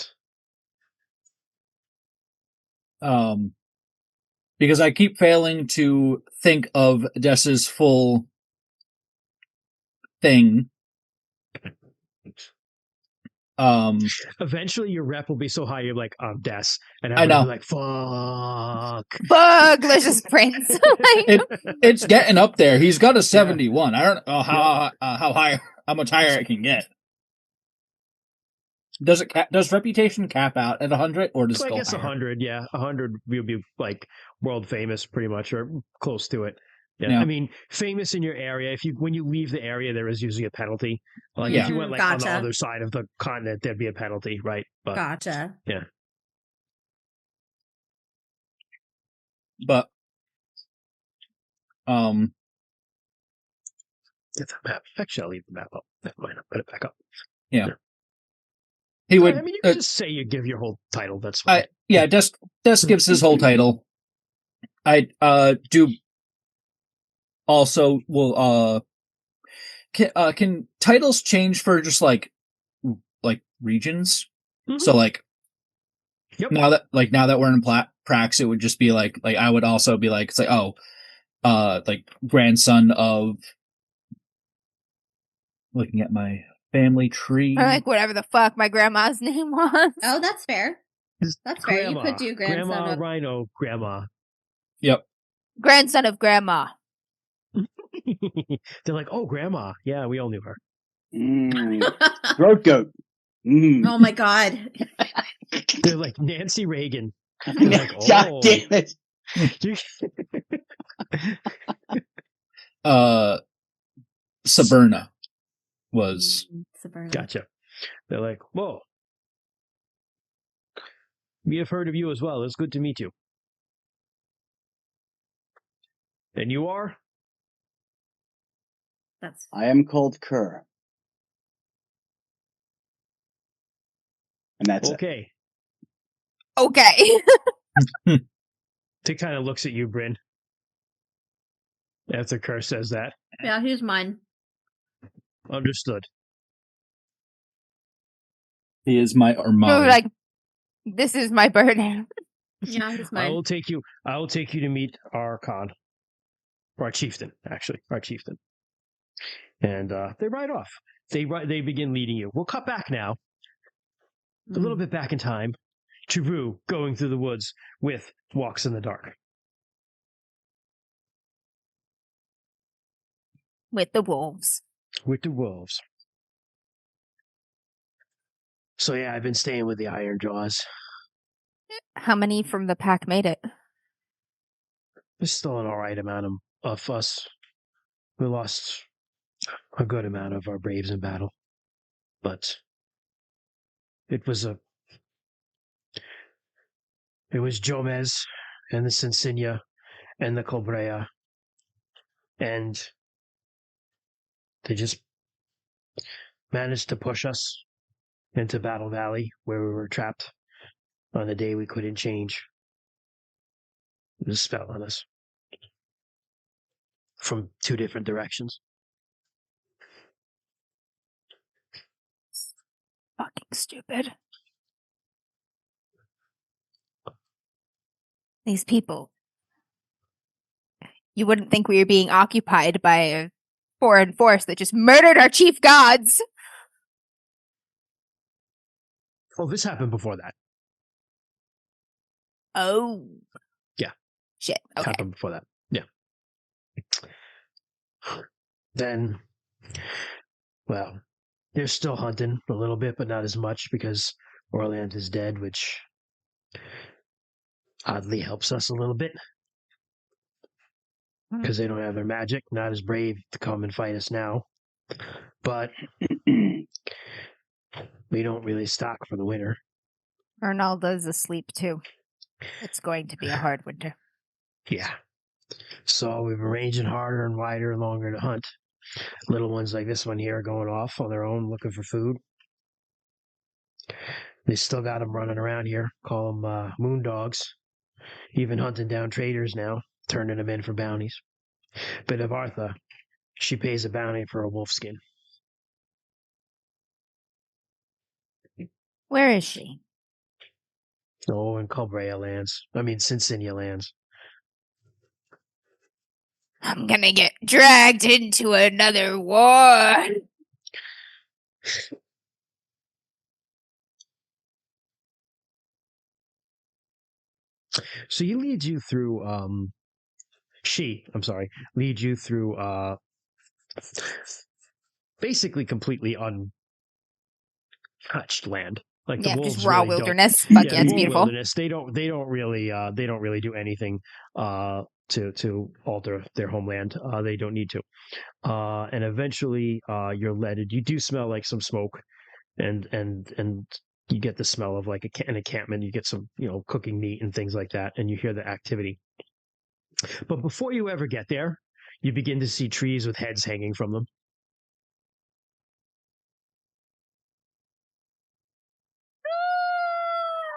Because I keep failing to think of Des's full thing. Eventually your rep will be so high you're like, "I'm Des," and I know. Be like, "Fuck, Delicious Prince." It's getting up there. He's got a 71. I don't know how high, how much higher it can get. Does reputation cap out at 100, or does I it go guess higher? 100, yeah. 100 will be like world famous pretty much, or close to it. Yeah. I mean, famous in your area. When you leave the area, there is usually a penalty. Like if you went like on the other side of the continent, there'd be a penalty, right? But, gotcha. Yeah. But get the map. Actually, I'll leave the map up. Never mind. I'll put it back up. Yeah. He would. I mean, you can just say you give your whole title. That's fine. Des gives his whole title. I do. Also, will can titles change for just like regions? Mm-hmm. So like, now that we're in Prax, it would just be like I would also be like, it's like, like grandson of. Looking at my family tree, or like whatever the fuck my grandma's name was. Oh, that's fair. That's fair. You could do grandson Grandma of Rhino, Grandma. Yep. Grandson of Grandma. They're like, oh, grandma. Yeah, we all knew her. Throat goat. Oh my god. They're like Nancy Reagan. They're like, God oh. damn it. Saberna was. Sabrina. Gotcha. They're like, whoa. We have heard of you as well. It's good to meet you. And you are? That's I am called Kerr. And that's it. Okay. Okay. He kind of looks at you, Bryn. After Kerr says that. yeah, here's mine. Understood. He is my We were Armani. like, this is my burden. Yeah, here's I mine. will take you to meet our Khan. Our chieftain, actually. Our chieftain. And they ride off. They begin leading you. We'll cut back now. A little bit back in time. To Rue going through the woods with Walks in the Dark. With the wolves. With the wolves. So yeah, I've been staying with the Iron Jaws. How many from the pack made it? There's still an alright amount of us. We lost a good amount of our braves in battle. But it was Jomez and the Sensinia and the Colbrea. And they just managed to push us into Battle Valley, where we were trapped on the day we couldn't change. It was a spell on us from 2 different directions. Fucking stupid. These people. You wouldn't think we were being occupied by a foreign force that just murdered our chief gods. Oh, this happened before that. Oh. Yeah. Shit. Okay. Happened before that. Yeah. Then, well, they're still hunting a little bit, but not as much because Orlanth is dead, which oddly helps us a little bit. Because they don't have their magic, not as brave to come and fight us now. But we don't really stock for the winter. Ernalda's asleep too. It's going to be a hard winter. Yeah. So we've been ranging harder and wider and longer to hunt. Little ones like this one here are going off on their own looking for food. They still got them running around here. Call them moon dogs. Even hunting down traders now, turning them in for bounties. But if Artha, she pays a bounty for a wolf skin. Where is she? Oh, in Colbrea lands. I mean, Sensinia lands. I'm gonna get dragged into another war. So he leads you through, leads you through, basically completely untouched land. Like the wolves just raw really wilderness. Don't, Fuck yeah, it's beautiful. Wilderness. They don't really do anything to alter their homeland. They don't need to. And eventually, you're led. You do smell like some smoke, and you get the smell of like an encampment. You get some cooking meat and things like that, and you hear the activity. But before you ever get there, you begin to see trees with heads hanging from them.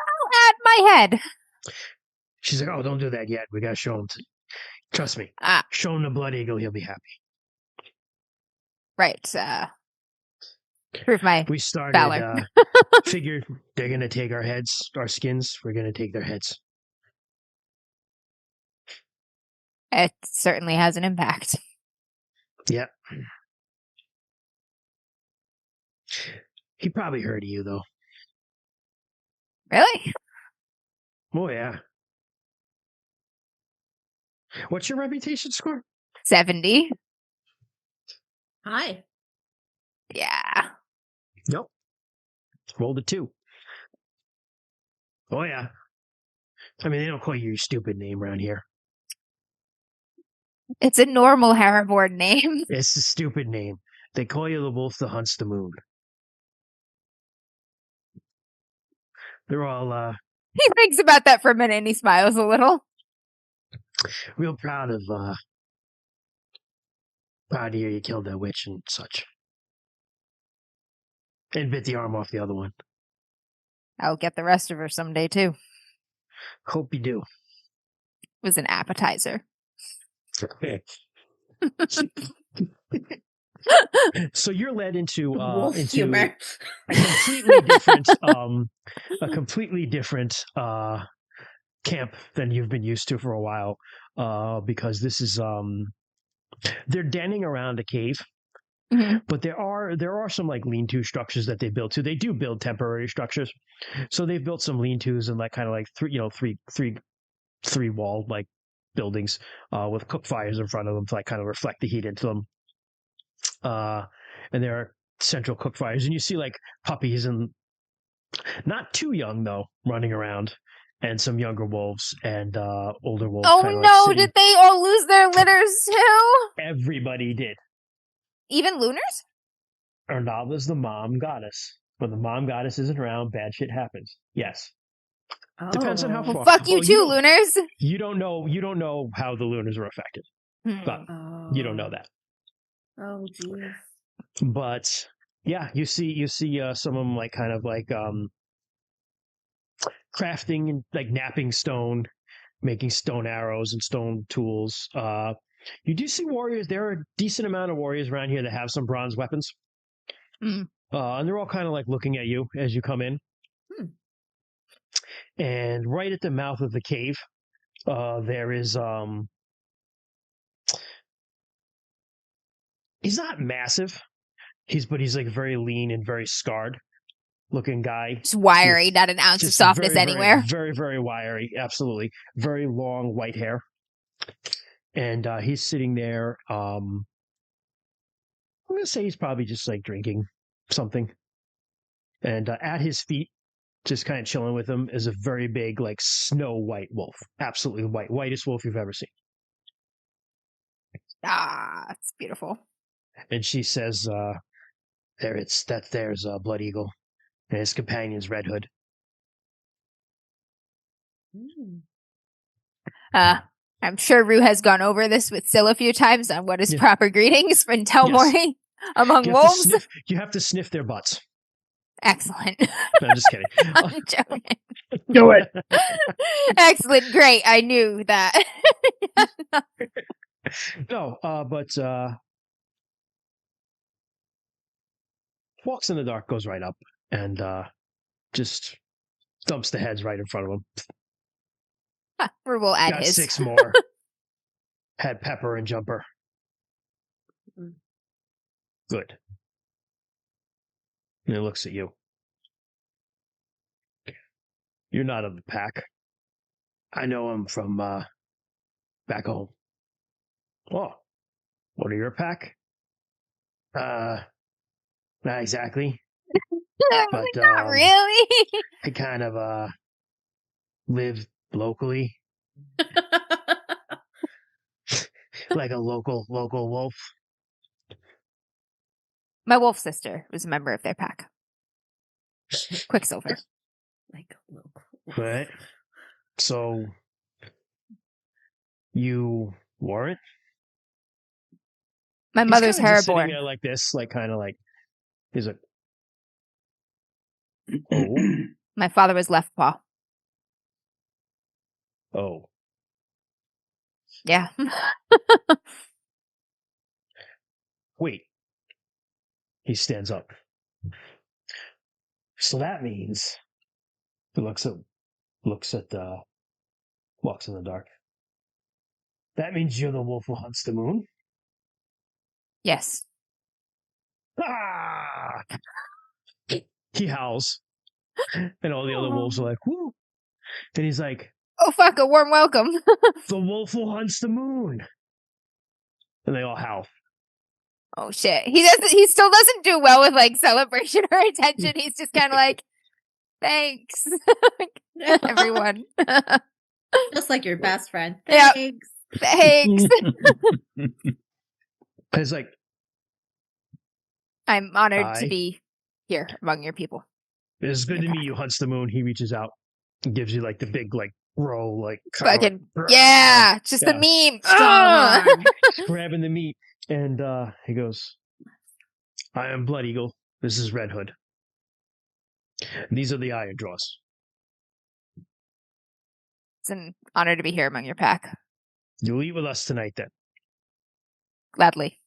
I'll add my head. She's like, "Oh, don't do that yet. We gotta show him. Trust me. Show him the blood eagle. He'll be happy." Right. Prove my we started. valor. Figured they're gonna take our heads, our skins. We're gonna take their heads. It certainly has an impact. Yeah. He probably heard of you, though. Really? Oh, yeah. What's your reputation score? 70. Hi. Yeah. Yep. Rolled a 2. Oh, yeah. I mean, they don't call you your stupid name around here. It's a normal Herborn name. It's a stupid name. They call you the wolf that hunts the moon. They're all He thinks about that for a minute and he smiles a little. real proud of proud to hear you killed that witch and such. And bit the arm off the other one. I'll get the rest of her someday too. Hope you do. It was an appetizer. So you're led into Wolf into humor. a completely different camp than you've been used to for a while, because this is they're denning around a cave, but there are some like lean-to structures that they build too. They do build temporary structures, so they've built some lean-tos and like kind of like three wall like buildings with cook fires in front of them to like kind of reflect the heat into them. And there are central cook fires, and you see like puppies and not too young though running around, and some younger wolves and older wolves. Oh kinda, no, like, did they all lose their litters too? everybody did. Even Lunars? Ernalda's the mom goddess. When the mom goddess isn't around, bad shit happens. Yes. Depends on how Well, far. fuck you Oh, too, Lunars. You don't know how the Lunars are affected. But you don't know that. Oh, jeez. But yeah, you see some of them like kind of like crafting and like napping stone, making stone arrows and stone tools. You do see warriors. There are a decent amount of warriors around here that have some bronze weapons. And they're all kind of like looking at you as you come in. And right at the mouth of the cave, there is he's not massive. But he's like very lean and very scarred looking guy. Just wiry, not an ounce of softness anywhere. Very, very wiry. Absolutely. Very long white hair. And he's sitting there. I'm going to say he's probably just like drinking something. And at his feet, just kind of chilling with him, is a very big, like snow white wolf. Absolutely white. Whitest wolf you've ever seen. Ah, it's beautiful. And she says, there's Blood Eagle. And his companion's Red Hood. I'm sure Rue has gone over this with Syl a few times on what is proper greetings for Telmori among wolves. You have to sniff their butts. Excellent. No, I'm just kidding. I'm joking. Do it. Excellent. Great. I knew that. No, but walks in the dark, goes right up, and just dumps the heads right in front of him. Rue will add Got his. 6 more. Had Pepper and Jumper. Good. And he looks at you. You're not of the pack. I know him from back home. Oh, what are your pack? Not exactly. But Not really. I kind of live locally. Like a local wolf. My wolf sister was a member of their pack. Quicksilver. Like local. Right. So you weren't? My mother's He's kinda just sitting Herborn. there like this, like kind of like he's like, oh, My father was left paw. oh. Yeah. Wait. He stands up. So that means he looks at walks in the dark. That means you're the wolf who hunts the moon? Yes. Ah! He howls. And all the other wolves are like, whoo. And he's like, Oh fuck, a warm welcome. the wolf who hunts the moon. And they all howl. Oh shit. He still doesn't do well with like celebration or attention. He's just kind of like, thanks, everyone. Just like your best friend. Yep. Thanks. Thanks. It's like, I'm honored Hi. to be here among your people. it's good to meet you, Hunts the Moon. He reaches out and gives you like the big like roll, like Fucking yeah, just Yeah. a meme. Strong arm. grabbing the meat, and he goes, "I am Blood Eagle. This is Red Hood. These are the Iron Draws." It's an honor to be here among your pack. You'll eat with us tonight, then. Gladly.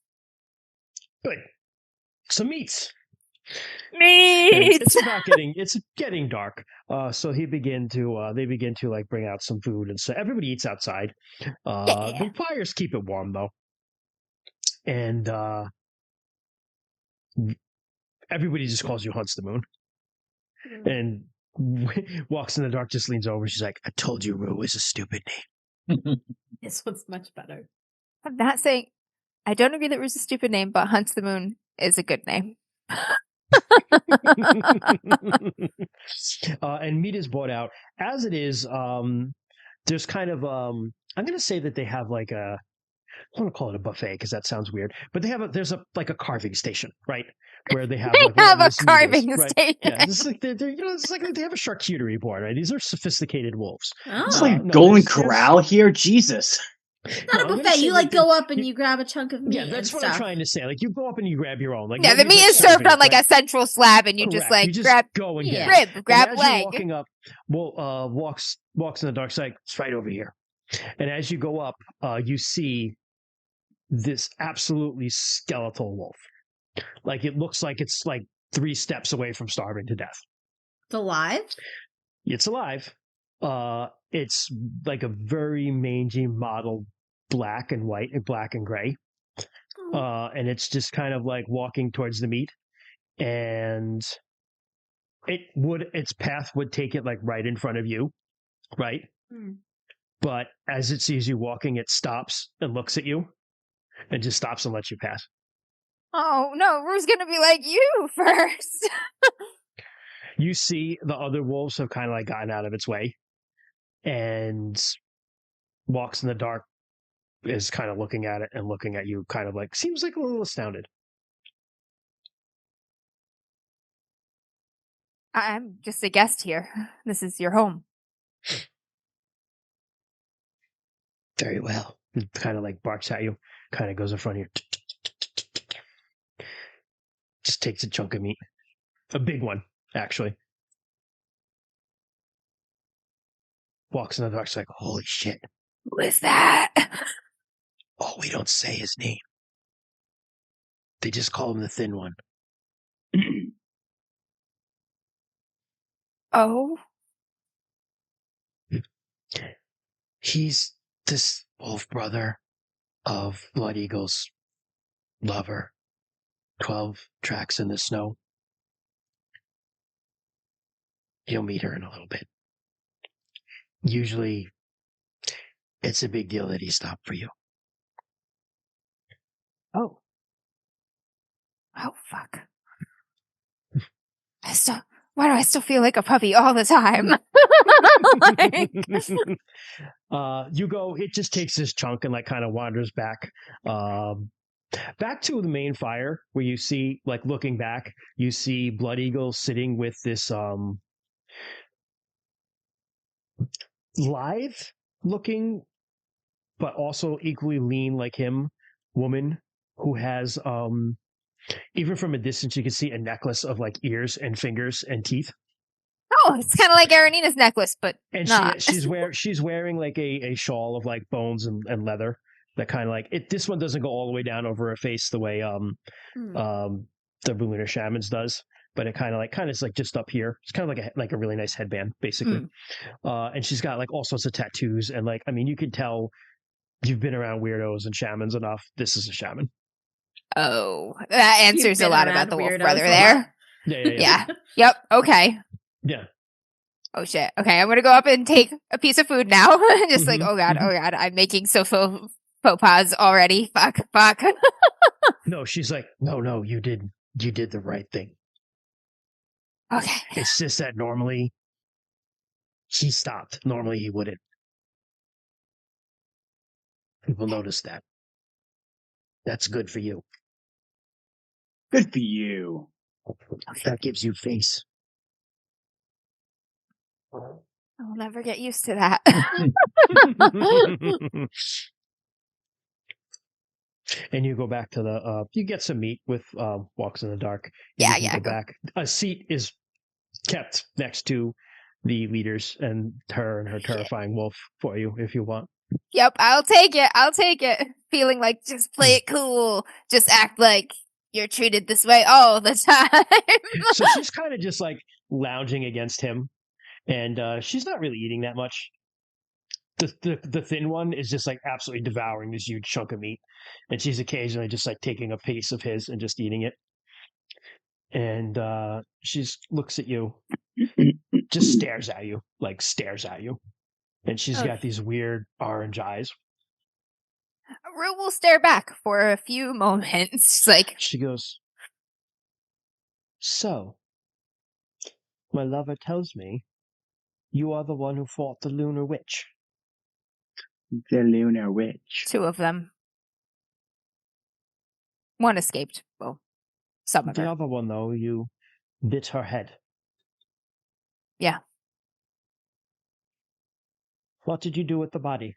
Good. Some meats. Meat. It's getting dark. So they begin to like bring out some food, and so everybody eats outside. The fires keep it warm though, and everybody just calls you Hunts the Moon, and walks in the dark, just leans over. She's like, "I told you, Rue is a stupid name." This one's much better. I'm not saying I don't agree that Rue's a stupid name, but Hunts the Moon is a good name. And meat is brought out as it is. There's kind of I'm going to say that they have like a, I want to call it a buffet because that sounds weird, but there's a carving station, right, where they have like, They have whatever a this meat is, carving right? station. Yeah, it's like it's like they have a charcuterie board, right? These are sophisticated wolves. Oh. It's like No, Golden there's- Corral here. Jesus. It's No, not I'm a gonna buffet. say You that like they- go up and you grab a chunk of meat. Yeah, that's and what stuff. I'm trying to say. Like you go up and you grab your own. Like Yeah, the nobody's, meat like, is served serving on it, like right? a central slab, and you just Correct. like You just grab go and Yeah. get it. rib, grab and as you're leg. walking up, walks in the dark side. It's right over here. And as you go up, you see this absolutely skeletal wolf. Like it looks like it's like 3 steps away from starving to death. It's alive? It's alive. It's like a very mangy, mottled black and white, black and gray. And it's just kind of like walking towards the meat, and its path would take it like right in front of you, right? Hmm. But as it sees you walking, it stops and looks at you and just stops and lets you pass. Oh no, Rue's gonna be like you first. You see the other wolves have kind of like gotten out of its way, and walks in the dark, is kind of looking at it and looking at you, kind of like seems like a little astounded. I'm just a guest here. This is your home. Very well. It kind of like barks at you, kind of goes in front of you. Just takes a chunk of meat. A big one, actually. Walks in the dark, like, holy shit. Who is that? Oh, we don't say his name. They just call him the Thin One. Oh, He's this wolf brother of Blood Eagle's lover. 12 tracks in the snow. You'll meet her in a little bit. Usually, it's a big deal that he stopped for you. oh, fuck! Why do I still feel like a puppy all the time? You go, it just takes this chunk and like kind of wanders back. Back to the main fire where you see, like looking back, you see Blood Eagle sitting with this lithe looking, but also equally lean like him, woman who has even from a distance you can see a necklace of like ears and fingers and teeth. Oh, it's kind of like Aranina's necklace, but And not. she's wearing like a shawl of like bones and leather that kind of like it. This one doesn't go all the way down over her face the way the Lunar Shamans does, but it kind of is like just up here. It's kind of like a really nice headband basically. And she's got like all sorts of tattoos, and like I mean you can tell you've been around weirdos and shamans enough. This is a shaman. Oh, that answers a lot about the wolf brother there. Yeah. Yep. Okay. Yeah. Oh shit. Okay, I'm gonna go up and take a piece of food now. Just like, oh god, I'm making so faux pas already. Fuck. No, she's like, no, you did the right thing. Okay. It's just that normally he stopped. Normally he wouldn't. People notice that. That's good for you. Good for you. That gives you face. I'll never get used to that. And you go back to the you get some meat with walks in the dark. And you can go back. A seat is kept next to the leaders and her terrifying wolf for you if you want. Yep, I'll take it. Feeling like just play it cool. Just act like you're treated this way all the time. So she's kind of just like lounging against him, and she's not really eating that much. The thin one is just like absolutely devouring this huge chunk of meat, and she's occasionally just like taking a piece of his and just eating it. And she looks at you, just stares at you, and she's got these weird orange eyes. Rue will stare back for a few moments. Like She goes, "So, my lover tells me you are the one who fought the lunar witch." The lunar witch. 2 of them. One escaped. Well, some of The her. other one, though, you bit her head. Yeah. What did you do with the body?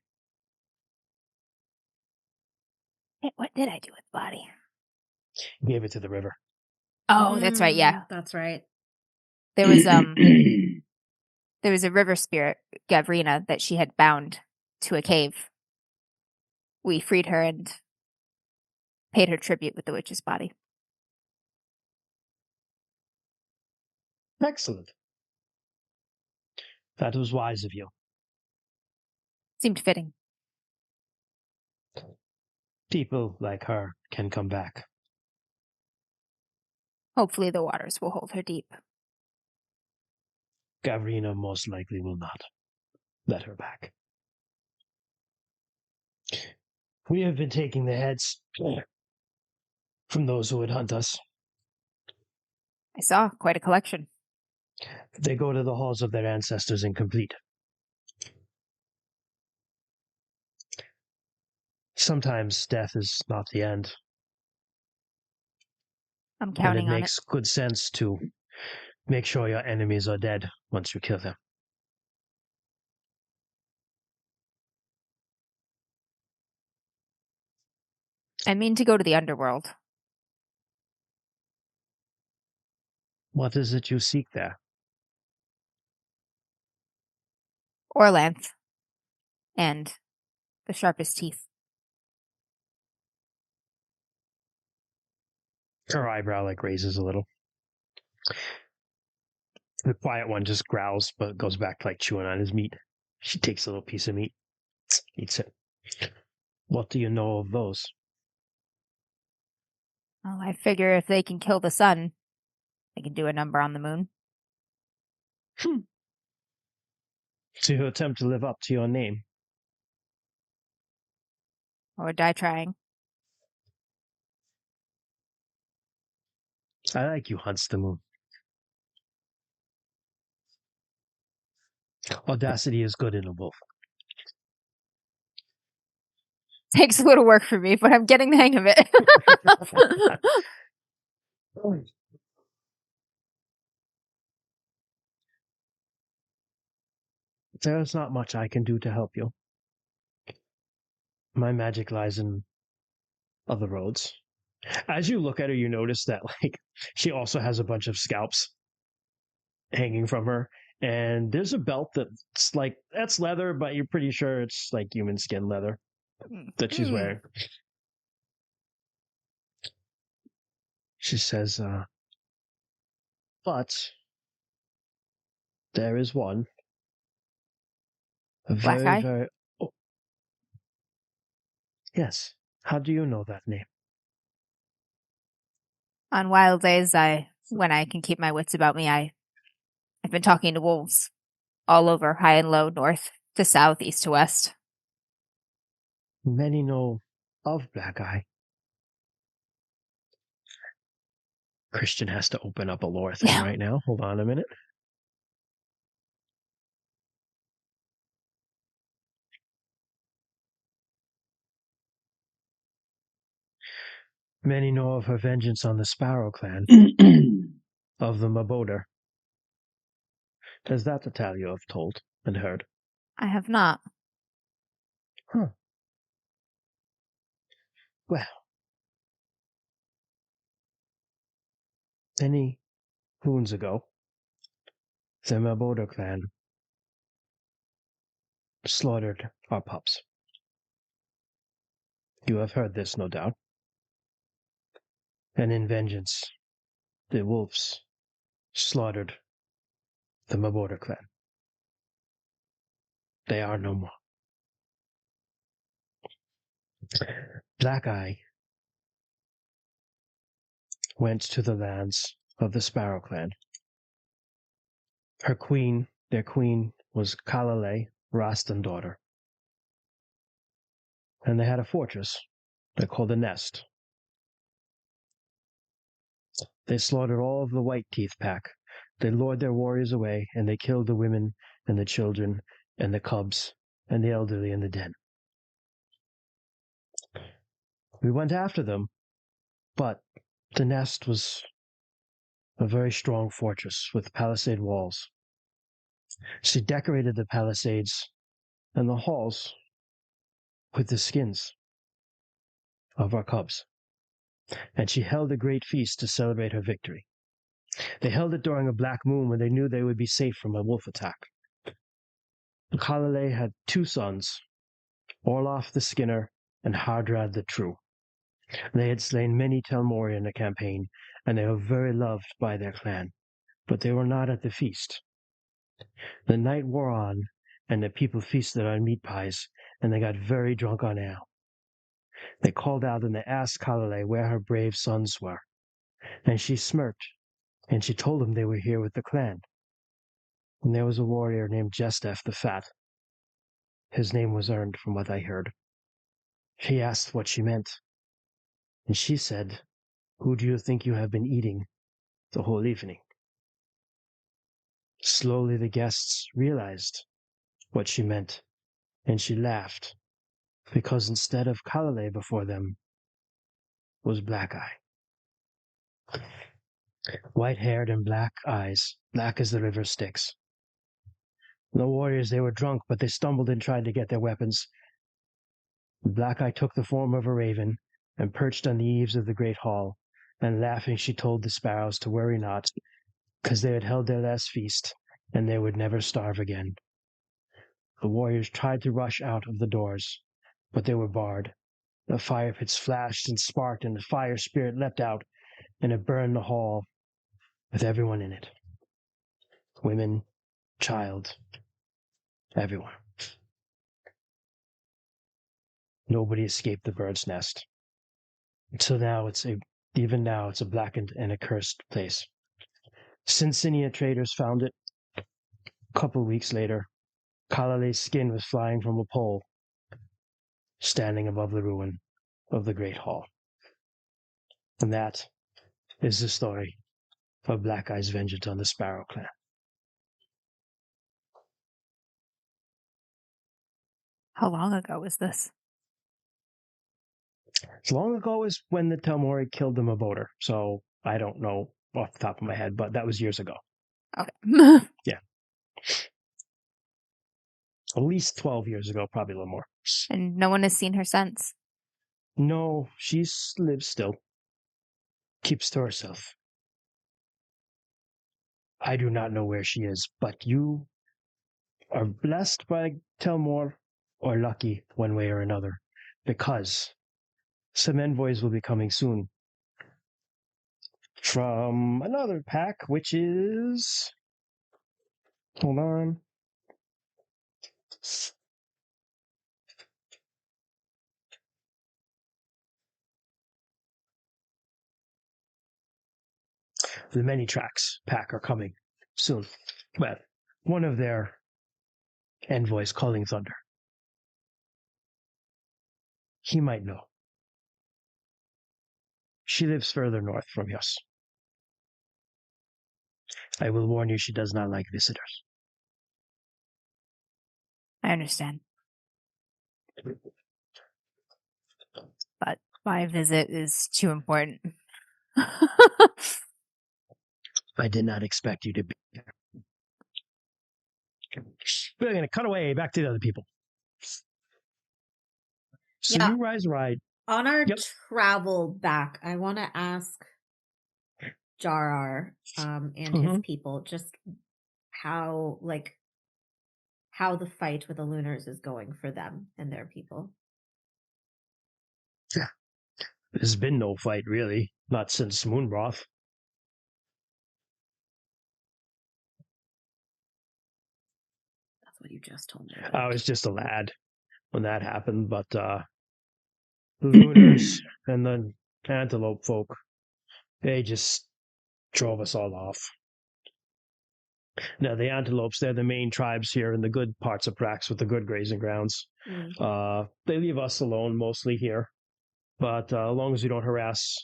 What did I do with the body? Gave it to the river. Oh, that's right. Yeah, That's right. there was there was a river spirit, Gavrina, that she had bound to a cave. We freed her and paid her tribute with the witch's body. Excellent. That was wise of you. Seemed fitting. People like her can come back. Hopefully the waters will hold her deep. Gavrina most likely will not let her back. We have been taking the heads from those who would hunt us. I saw quite a collection. They go to the halls of their ancestors incomplete. Sometimes death is not the end. I'm And counting it on makes good sense to make sure your enemies are dead once you kill them. I mean to go to the underworld. What is it you seek there? Orlanth. And the sharpest teeth. Her eyebrow like raises a little. The quiet one just growls, but goes back to like chewing on his meat. She takes a little piece of meat, eats it. What do you know of those? Well, I figure if they can kill the sun, they can do a number on the moon. So you attempt to live up to your name. Or die trying. I like you, hunts the moon. Audacity is good in a wolf. Takes a little work for me, but I'm getting the hang of it. There's not much I can do to help you. My magic lies in other roads. As you look at her, you notice that like she also has a bunch of scalps hanging from her, and there's a belt that's like that's leather, but you're pretty sure it's like human skin leather that she's wearing. She says, but there is one. A Black very, Eye? very. Oh. Yes. How do you know that name? On wild days, when I can keep my wits about me, I've been talking to wolves all over, high and low, north to south, east to west. Many know of Black Eye. Christian has to open up a lore thing right now. Hold on a minute. Many know of her vengeance on the Sparrow clan, of the Maboder. Is that the tale you have told and heard? I have not. Huh. Well, many moons ago, the Maboder clan slaughtered our pups. You have heard this, no doubt. And in vengeance, the wolves slaughtered the Maboder clan. They are no more. Black Eye went to the lands of the Sparrow clan. Her queen, their queen, was Kalalei, Rastan daughter. And they had a fortress they called a nest. They slaughtered all of the White Teeth pack. They lured their warriors away, and they killed the women and the children and the cubs and the elderly in the den. We went after them, but the nest was a very strong fortress with palisade walls. She decorated the palisades and the halls with the skins of our cubs, and she held a great feast to celebrate her victory. They held it during a black moon when they knew they would be safe from a wolf attack. Kalalei had 2 sons, Orlanth the Skinner and Hardrad the True. They had slain many Telmori in the campaign, and they were very loved by their clan, but they were not at the feast. The night wore on, and the people feasted on meat pies, and they got very drunk on ale. They called out and they asked Kalalei where her brave sons were, and she smirked, and she told them they were here with the clan. And there was a warrior named Jestef the Fat. His name was earned from what I heard. He asked what she meant, and she said, "Who do you think you have been eating the whole evening?" Slowly the guests realized what she meant, and she laughed, because instead of Kalalei before them was Black Eye. White-haired and black eyes, black as the river Styx. The warriors, they were drunk, but they stumbled and tried to get their weapons. Black Eye took the form of a raven and perched on the eaves of the great hall, and laughing she told the sparrows to worry not, because they had held their last feast, and they would never starve again. The warriors tried to rush out of the doors, but they were barred. The fire pits flashed and sparked, and the fire spirit leapt out, and it burned the hall with everyone in it. Women, child, everyone. Nobody escaped the bird's nest. Until now, even now, it's a blackened and accursed place. Cincinia traders found it. A couple weeks later, Kalalei's skin was flying from a pole, standing above the ruin of the Great Hall. And that is the story of Black Eye's vengeance on the Sparrow clan. How long ago was this? As long ago as when the Telmori killed the Maboder, so I don't know off the top of my head, but that was years ago. Okay. Yeah. At least 12 years ago, probably a little more. And no one has seen her since. No, she lives still. Keeps to herself. I do not know where she is, but you are blessed by Telmor or lucky one way or another, because some envoys will be coming soon from another pack, which is... Hold on. The Many Tracks pack are coming soon. Well, one of their envoys, Calling Thunder. He might know. She lives further north from us. I will warn you, she does not like visitors. I understand. But my visit is too important. I did not expect you to be there. We're going to cut away back to the other people. So Yeah. you guys ride. On our Yep. travel back, I want to ask Jarar and his people just how the fight with the Lunars is going for them and their people. Yeah. There's been no fight, really. Not since Moonbroth. That's what you just told me. I was just a lad when that happened, but the Lunars and the Antelope folk, they just drove us all off. Now, the Antelopes, they're the main tribes here in the good parts of Prax with the good grazing grounds. They leave us alone mostly here, but as long as we don't harass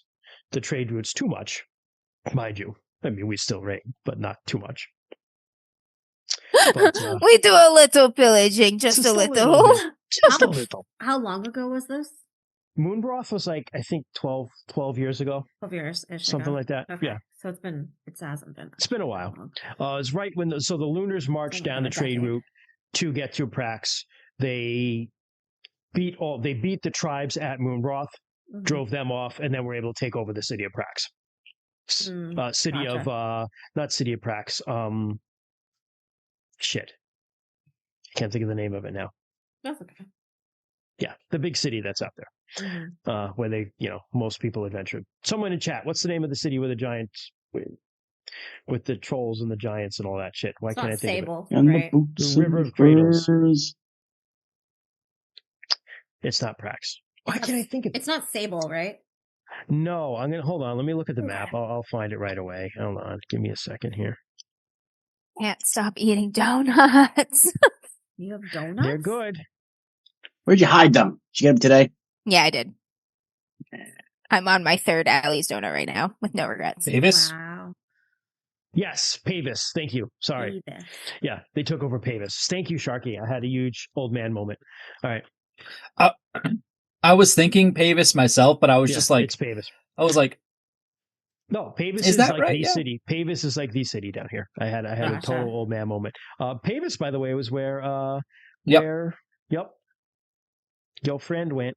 the trade routes too much, mind you. I mean, we still raid, but not too much. But, we do a little pillaging, just a little. Just a little. How long ago was this? Moonbroth was like, I think 12 years ago. 12 years ish. Something like that. Okay. Yeah. So it hasn't been. It's been a while. It's right when the Lunars marched down the trade route to get to Prax. They beat the tribes at Moonbroth, drove them off, and then were able to take over the city of Prax. Not city of Prax. Shit. I can't think of the name of it now. That's okay. Yeah, the big city that's out there. Where they, most people adventured. Someone in chat, what's the name of the city with the giants, with the trolls and the giants and all that shit? Why can't I think Sable, of it? And right? The River of Cradles. Furs. It's not Prax. Why can't I think of it? It's not Sable, right? No, hold on. Let me look at the map. I'll find it right away. Hold on. Give me a second here. Can't stop eating donuts. You have donuts? They're good. Where'd you hide them? Did you get them today? Yeah, I did. I'm on my third Allie's donut right now with no regrets. Pavis? Wow. Yes, Pavis. Thank you. Sorry. Pavis. Yeah, they took over Pavis. Thank you, Sharky. I had a huge old man moment. All right. I was thinking Pavis myself, but I was just like, it's Pavis. I was like, no, Pavis is is that like right? the Yeah. city. Pavis is like the city down here. I had a total old man moment. Pavis, by the way, was where your friend went.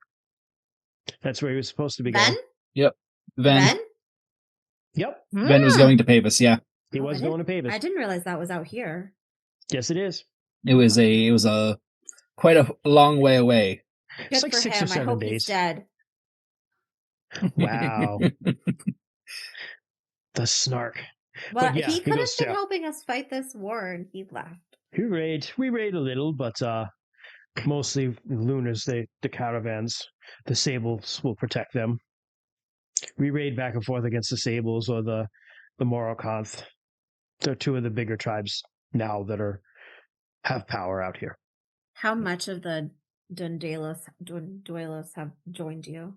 That's where he was supposed to be going. Yep. Ven Yep. Ven was going to Pavis, yeah. He was going to Pavis. I didn't realize that was out here. Yes, it is. It was a quite a long way away. It's like 6 or 7 days. He's dead. Wow. The snark. Well, But yeah, he could have been yeah. helping us fight this war, and he left. We raid a little, but mostly Lunars, the caravans, the Sables will protect them. We raid back and forth against the Sables or the Morokanth. They're two of the bigger tribes now that have power out here. How much of the Dundalos have joined you?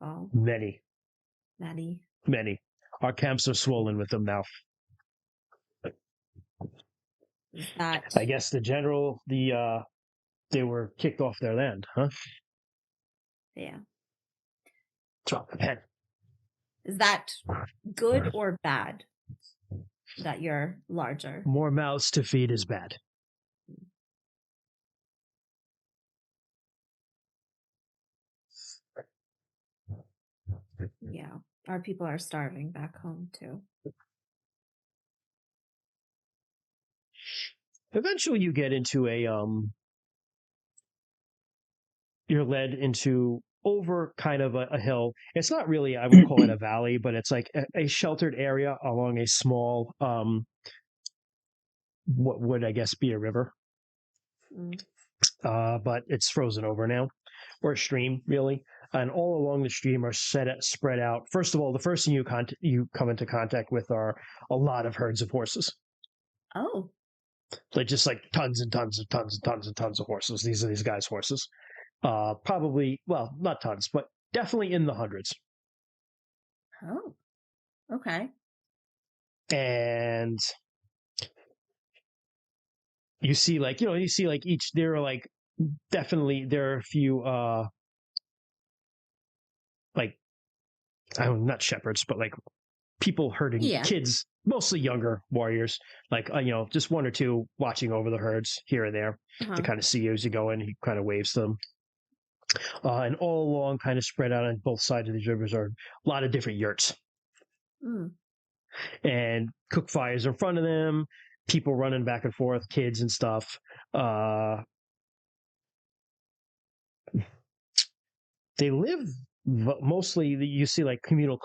Oh, Many. Our camps are swollen with them now. Is that... I guess the general, they were kicked off their land, huh? Yeah. Drop the pen. Is that good or bad that you're larger? More mouths to feed is bad. Yeah. Our people are starving back home, too. Eventually you get into you're led into over kind of a hill. It's not really, I would call it a valley, but it's like a sheltered area along a small, what would I guess be a river. But it's frozen over now, or a stream, really. And all along the stream are spread out. First of all, the first thing you come into contact with are a lot of herds of horses. Oh. Like just like tons and tons and tons and tons and tons of horses. These are these guys' horses. Probably, well, not tons, but definitely in the hundreds. Oh, okay. And you see like each, there are like, definitely there are a few like, not shepherds, but like people herding Yeah. kids, mostly younger warriors, like just one or two watching over the herds here and there to kind of see you as you go in. He kind of waves to them. And all along, kind of spread out on both sides of these rivers, are a lot of different yurts. And cook fires in front of them, people running back and forth, kids and stuff. They live mostly, you see like communal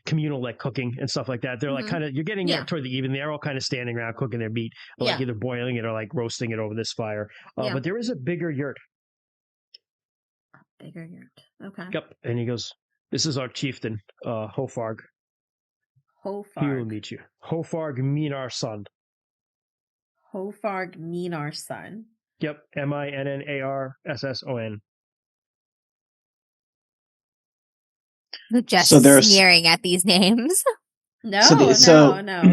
communal like cooking and stuff like that. They're like kind of, you're getting there toward the evening, they're all kind of standing around cooking their meat, like either boiling it or like roasting it over this fire. But there is a bigger yurt. Bigger yurt. Okay. Yep. And he goes, "This is our chieftain, Hofarg. He will meet you. Hofarg Minar son." Hofarg Minar son. Yep. Minnarson. Just So there's- sneering at these names. No, no.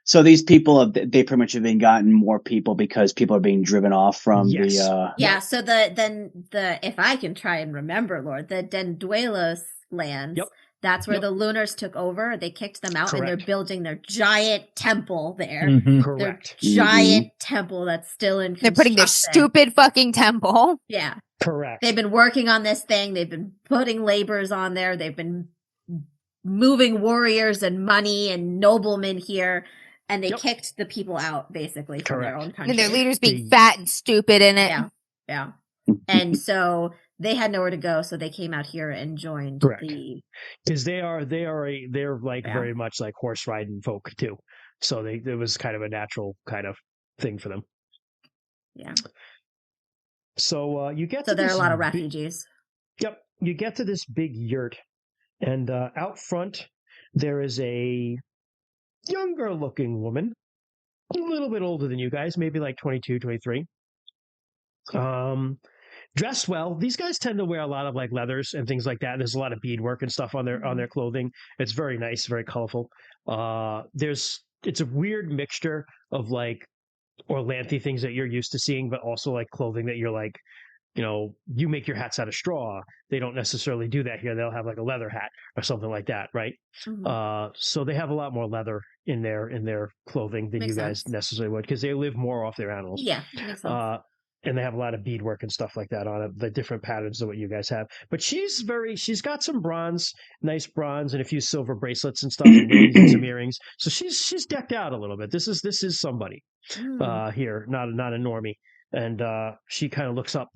So these people they pretty much have been gotten more people because people are being driven off from the. Yeah. So the if I can try and remember, Lord, the Denduelos lands. Yep. That's where the Lunars took over. They kicked them out, and they're building their giant temple there. Correct. Their giant temple that's still in construction. They're putting their stupid fucking temple. Yeah. Correct. They've been working on this thing. They've been putting laborers on there. They've been moving warriors and money and noblemen here. And they kicked the people out, basically, from their own country. And their leaders being fat and stupid in it. Yeah. And so they had nowhere to go, so they came out here and joined the. Because they're very much like horse riding folk too, so it was kind of a natural kind of thing for them. Yeah. So you get so to there this are a lot of refugees. You get to this big yurt, and out front there is a younger looking woman, a little bit older than you guys, maybe like 22, 23. Dressed well. These guys tend to wear a lot of like leathers and things like that. There's a lot of beadwork and stuff on their clothing. It's very nice, very colorful. It's a weird mixture of like Orlanthy things that you're used to seeing, but also like clothing that you're like, you make your hats out of straw. They don't necessarily do that here. They'll have like a leather hat or something like that, right? So they have a lot more leather in their clothing than you guys necessarily would, because they live more off their animals. Yeah, makes sense. And they have a lot of beadwork and stuff like that on it, the different patterns than what you guys have. But she's got some nice bronze, and a few silver bracelets and stuff, and rings and some earrings. So she's decked out a little bit. This is somebody here, not a normie. And she kind of looks up,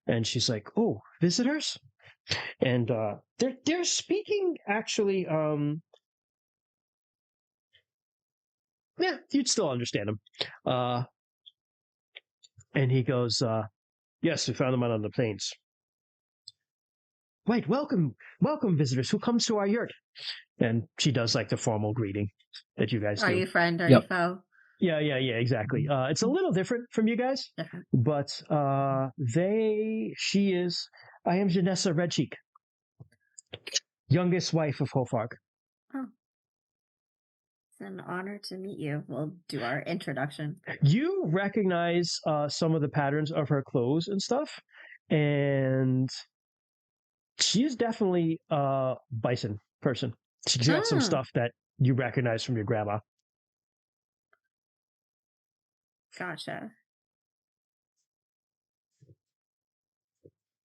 and she's like, "Oh, visitors," and they're speaking actually. Yeah, you'd still understand them. And he goes, "Yes, we found them out on the plains." "Right, welcome, visitors. Who comes to our yurt?" And she does like the formal greeting that you guys do. Are you friend? Are you foe? Yeah, exactly. It's a little different from you guys, but I am Janessa Redcheek, youngest wife of Hofarg. Oh. It's an honor to meet you. We'll do our introduction. You recognize some of the patterns of her clothes and stuff, and she's definitely a bison person. She's got some stuff that you recognize from your grandma. Gotcha.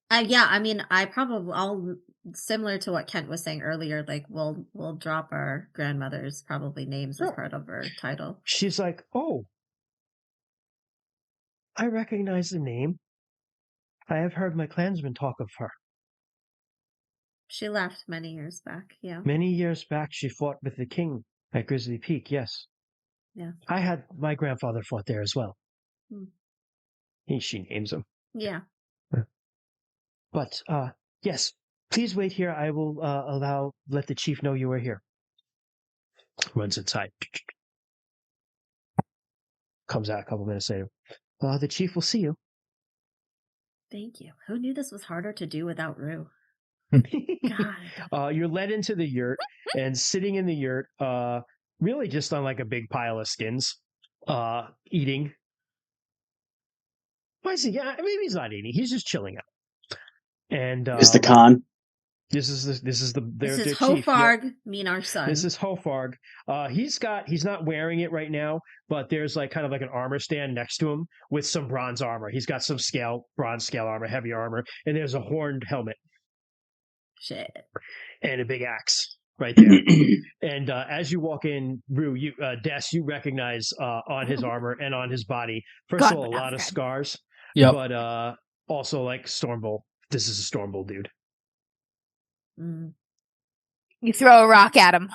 Yeah, I mean, I'll similar to what Kent was saying earlier. Like, we'll drop our grandmother's probably names as part of her title. She's like, "Oh, I recognize the name. I have heard my clansmen talk of her." She left many years back. Yeah. Many years back, she fought with the king at Grizzly Peak. Yes. Yeah. My grandfather fought there as well. She names him. Yeah. But yes, please wait here. I will let the chief know you are here. Runs inside. Comes out a couple minutes later. The chief will see you. Thank you. Who knew this was harder to do without Rue? God. You're led into the yurt, and sitting in the yurt, really just on like a big pile of skins, eating. Why is he? Yeah, maybe he's not eating. He's just chilling out. And Is the Khan? This is their This is their chief. Hofarg, Yep. Minar's son. This is Hofarg. He's not wearing it right now, but there's like kind of like an armor stand next to him with some bronze armor. He's got some bronze scale armor, heavy armor, and there's a horned helmet. Shit. And a big axe right there. And as you walk in, Rue, Des, you recognize on his armor and on his body, first of all, a lot of scars. Yep. But also like Stormbolt. This is a Stormbolt dude. Mm. You throw a rock at him.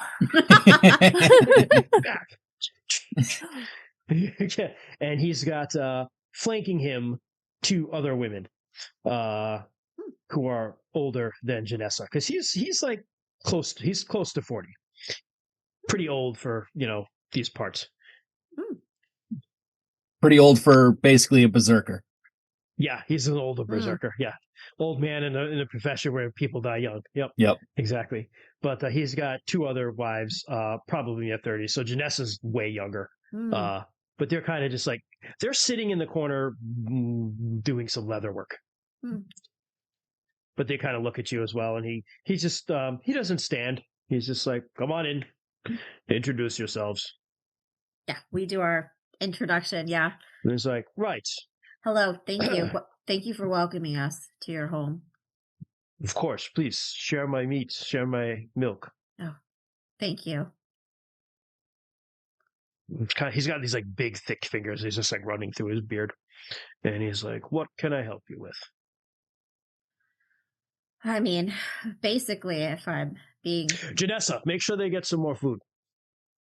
And he's got flanking him 2 other women who are older than Janessa, because he's like close to 40, pretty old for these parts. Pretty old for basically a berserker. Yeah, he's an older berserker. Yeah, old man in a profession where people die young. Yep. Exactly. But he's got 2 other wives, probably in their 30s. So Janessa's way younger. But they're kind of just like, they're sitting in the corner doing some leather work. But they kind of look at you as well, and he just he doesn't stand. He's just like, come on in, introduce yourselves. Yeah, we do our introduction. Yeah. And he's like, right. Hello, thank you. Thank you for welcoming us to your home. Of course, please share my meat, share my milk. Oh, thank you. He's got these like big, thick fingers. He's just like running through his beard, and he's like, "What can I help you with?" I mean, basically, if I'm being Janessa, make sure they get some more food.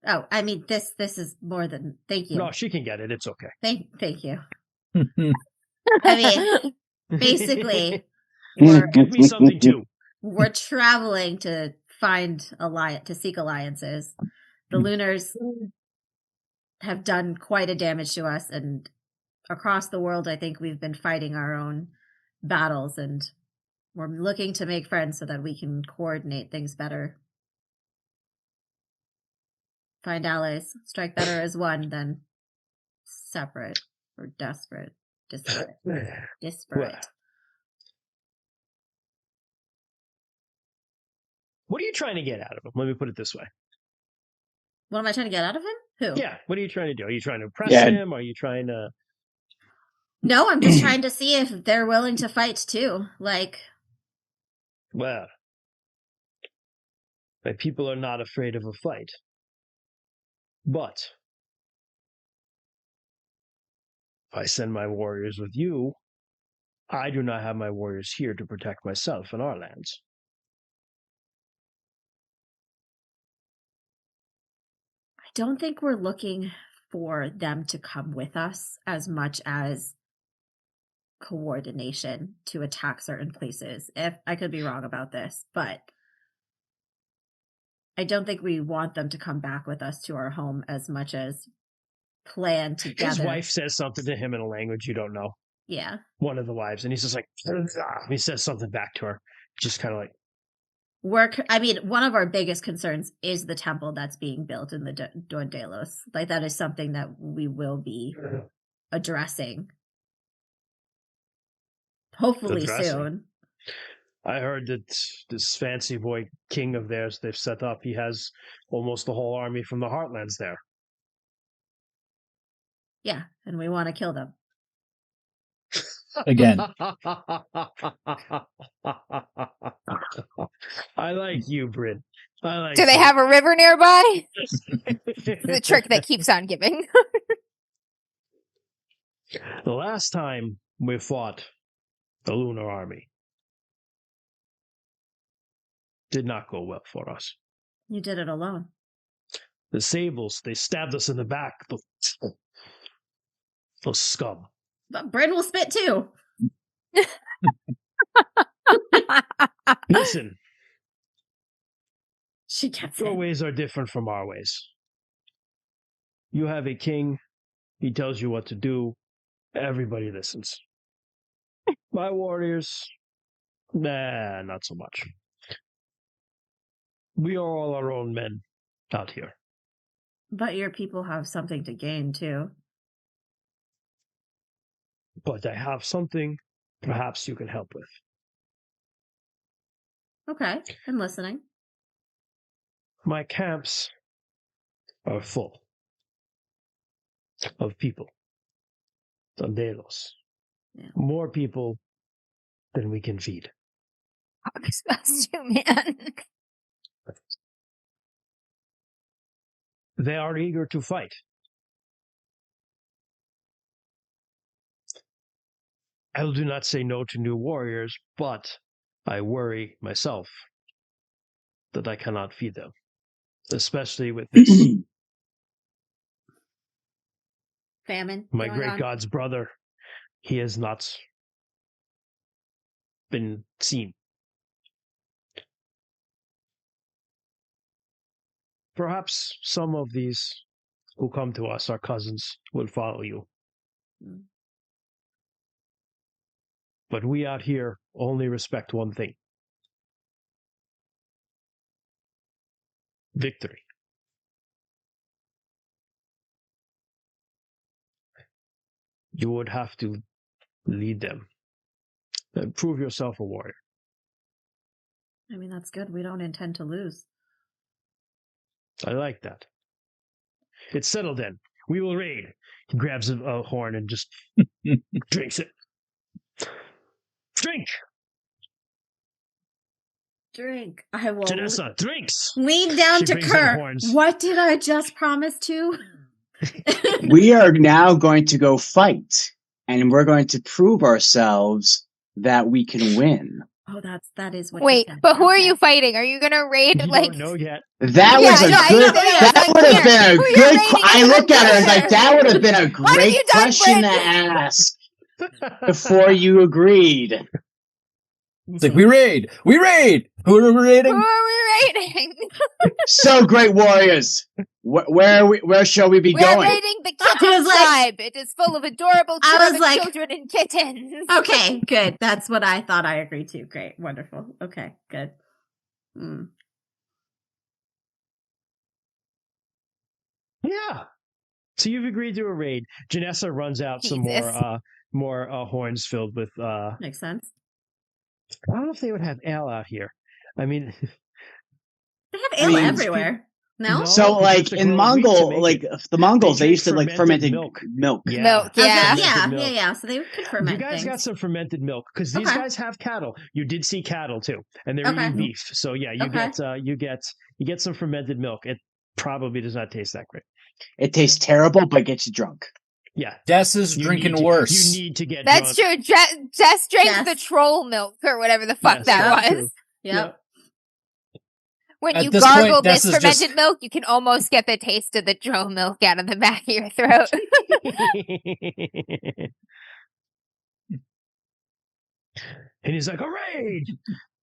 Oh, I mean, this is more than thank you. No, she can get it. It's okay. Thank you. I mean, basically, give me something too. We're traveling to seek alliances. The Lunars have done quite a damage to us, and across the world, I think we've been fighting our own battles, and we're looking to make friends so that we can coordinate things better. Find allies. Strike better as one than separate or desperate. Disparate. What are you trying to get out of him? Let me put it this way. What am I trying to get out of him? Who? Yeah, what are you trying to do? Are you trying to impress him? Are you trying to... No, I'm just trying to see if they're willing to fight too. Well, my people are not afraid of a fight. But if I send my warriors with you, I do not have my warriors here to protect myself and our lands. I don't think we're looking for them to come with us as much as coordination to attack certain places. If I could be wrong about this, but I don't think we want them to come back with us to our home as much as plan together. His wife says something to him in a language you don't know. Yeah. One of the wives, and he's just like, he says something back to her, just kind of like. One of our biggest concerns is the temple that's being built in the Duendelos. That is something that we will be addressing. Hopefully soon. I heard that this fancy boy king of theirs they've set up, he has almost the whole army from the Heartlands there. Yeah, and we want to kill them. Again. I like you, Bryn. Do they have a river nearby? The trick that keeps on giving. The last time we fought the Lunar Army did not go well for us. You did it alone. The Sables, they stabbed us in the back. Those scum. But Bryn will spit too. Listen. She gets Your it. ways are different from our ways. You have a king. He tells you what to do. Everybody listens. My warriors, nah, not so much. We are all our own men out here. But your people have something to gain too. But I have something perhaps you can help with. Okay, I'm listening. My camps are full of people. Tonderos. Yeah. More people than we can feed. Exposed you, man. They are eager to fight. I do not say no to new warriors, but I worry myself that I cannot feed them, especially with this. Famine. My going great on. god's brother, he has not been seen. Perhaps some of these who come to us, our cousins, will follow you. Mm. But we out here only respect one thing: victory. You would have to lead them. And prove yourself a warrior. I mean, that's good. We don't intend to lose. I like that. It's settled then. We will raid. He grabs a horn and just drinks it. Drink! Drink. I will Janessa, drinks! lean down She to brings out Kerr. horns. What did I just promise to? We are now going to go fight, and we're going to prove ourselves that we can win. Oh, that is what he Wait, said. but who are Okay. you fighting? Are you gonna raid You like don't know yet. That Yeah, was a no, I good. know, I That was like, would have here, been a who you good. raiding? I look at her and like that would have been a What have great you done, question to Brent? ask before you agreed. It's like, we raid! We raid! Who are we Who raiding? are we raiding? So great warriors. Where shall we be We're going? raiding the I kitten was like- tribe. It is full of adorable I was German like- children and kittens. Okay, good. That's what I thought I agreed to. Great. Wonderful. Okay, good. Mm. Yeah. So you've agreed to a raid. Janessa runs out some Jesus. more horns filled with. Makes sense. I don't know if they would have ale out here. I mean, They have I ale mean, everywhere. No? No. So, because you like have to in grow wheat to Mongol, make like it. the Mongols, they drink used to like fermented milk. milk. Yeah. Milk, I was gonna- yeah. Fermented milk. yeah. So they could ferment You guys things. got some fermented milk because these Okay. guys have cattle. You did see cattle too, and they're Okay. eating beef. So yeah, you Okay. get some fermented milk. It probably does not taste that great. It tastes terrible, but gets you drunk. Yeah, Des is you drinking need to- worse. You need to get That's drunk. true. Jess drank Yes. the troll milk or whatever the fuck Yes, that that's was. true. Yep. When At you this gargle point, this Des is fermented just- milk, you can almost get the taste of the drow milk out of the back of your throat. And he's like, "A raid!"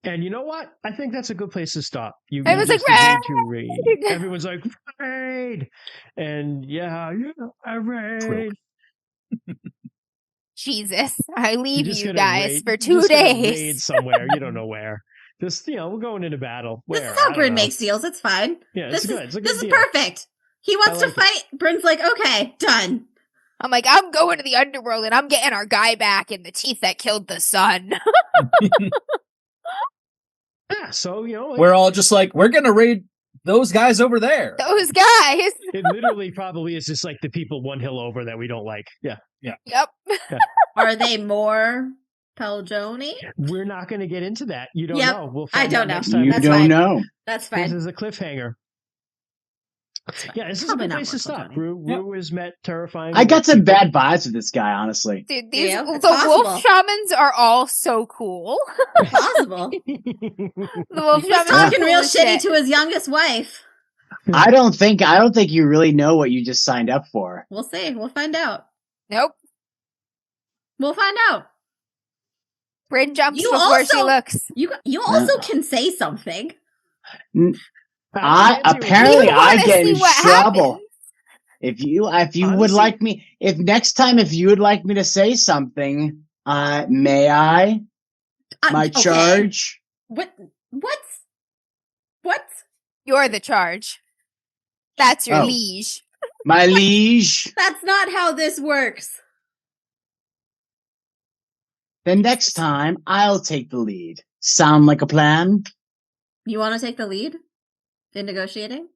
And you know what? I think that's a good place to stop. You I was like, just agreed to "Raid!" raid. Everyone's like, "Raid!" And yeah, a raid. Jesus, I You're leave just you gonna guys raid- for you're 2 just gonna days. Raid somewhere. You don't know where. Just we're going into battle. Where? This is I how don't Bryn know. makes deals. It's fine. Yeah, it's good. It's a good This is deal. perfect. He wants I to like it. fight. Bryn's like, okay, done. I'm like, I'm going to the underworld and I'm getting our guy back in the teeth that killed the sun. Yeah, so like, We're all just like, we're gonna raid those guys over there. Those guys. it literally probably is just like the people one hill over that we don't like. Yeah, Yep. Are they more Peljoni? we're not going to get into that. You don't Yep, know. We'll I find don't out know. next time. You That's don't fine. know. That's This fine. is a cliffhanger. Yeah, this is Probably a good not place to more stop. Peljoni. Rue is met terrifying. I got some bad vibes with this guy, honestly. Dude, these Yeah, the it's possible. wolf shamans are all so cool. Possible. The wolf He's shamans are talking cool real as shitty shit. to his youngest wife. I don't think you really know what you just signed up for. We'll see. We'll find out. Nope. We'll find out. Bryn jumps You before she also- looks. You also can say something. Apparently We I wanna get see in what trouble. happens. If you would Honestly- like me, if next time if you would like me to say something, May I? My okay. charge? What? You're the charge. That's your Oh. liege. My liege? That's not how this works. Then next time, I'll take the lead. Sound like a plan? You want to take the lead in negotiating?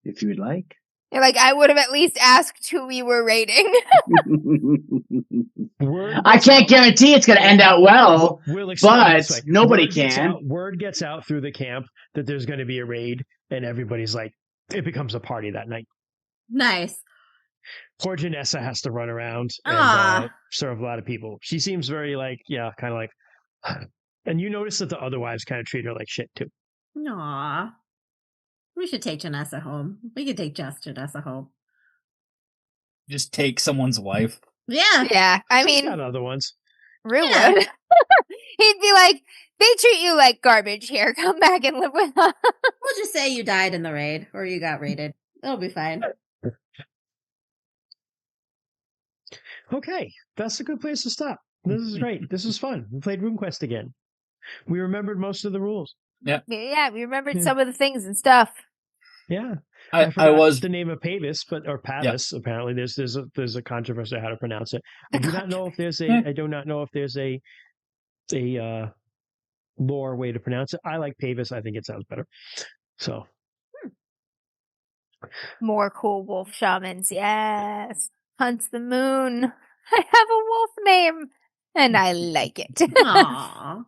If you would like. You're like, I would have at least asked who we were raiding. I can't guarantee it's going to end out well, We'll explain it this way. but nobody Word gets can. out- word gets out through the camp that there's going to be a raid, and everybody's like, it becomes a party that night. Nice. Poor Janessa has to run around and Ah. serve a lot of people. She seems very like, yeah, kind of like, and you notice that the other wives kind of treat her like shit too. Aw. We should take Janessa home. We could take just Janessa home. Just take someone's wife. Yeah. Yeah, I She's mean, got other ones. Rue Yeah. would. He'd be like, they treat you like garbage here. Come back and live with us. We'll just say you died in the raid or you got raided. It'll be fine. Okay, that's a good place to stop. This is great. This is fun. We played RuneQuest again. We remembered most of the rules. Yeah, we remembered Yeah. some of the things and stuff. Yeah, I forgot was the name of Pavis, or Pavis. Apparently, there's a controversy how to pronounce it. I do not know if there's a. I do not know if there's a lore way to pronounce it. I like Pavis. I think it sounds better. So More cool wolf shamans. Yes. Hunts the moon. I have a wolf name and I like it. Aw.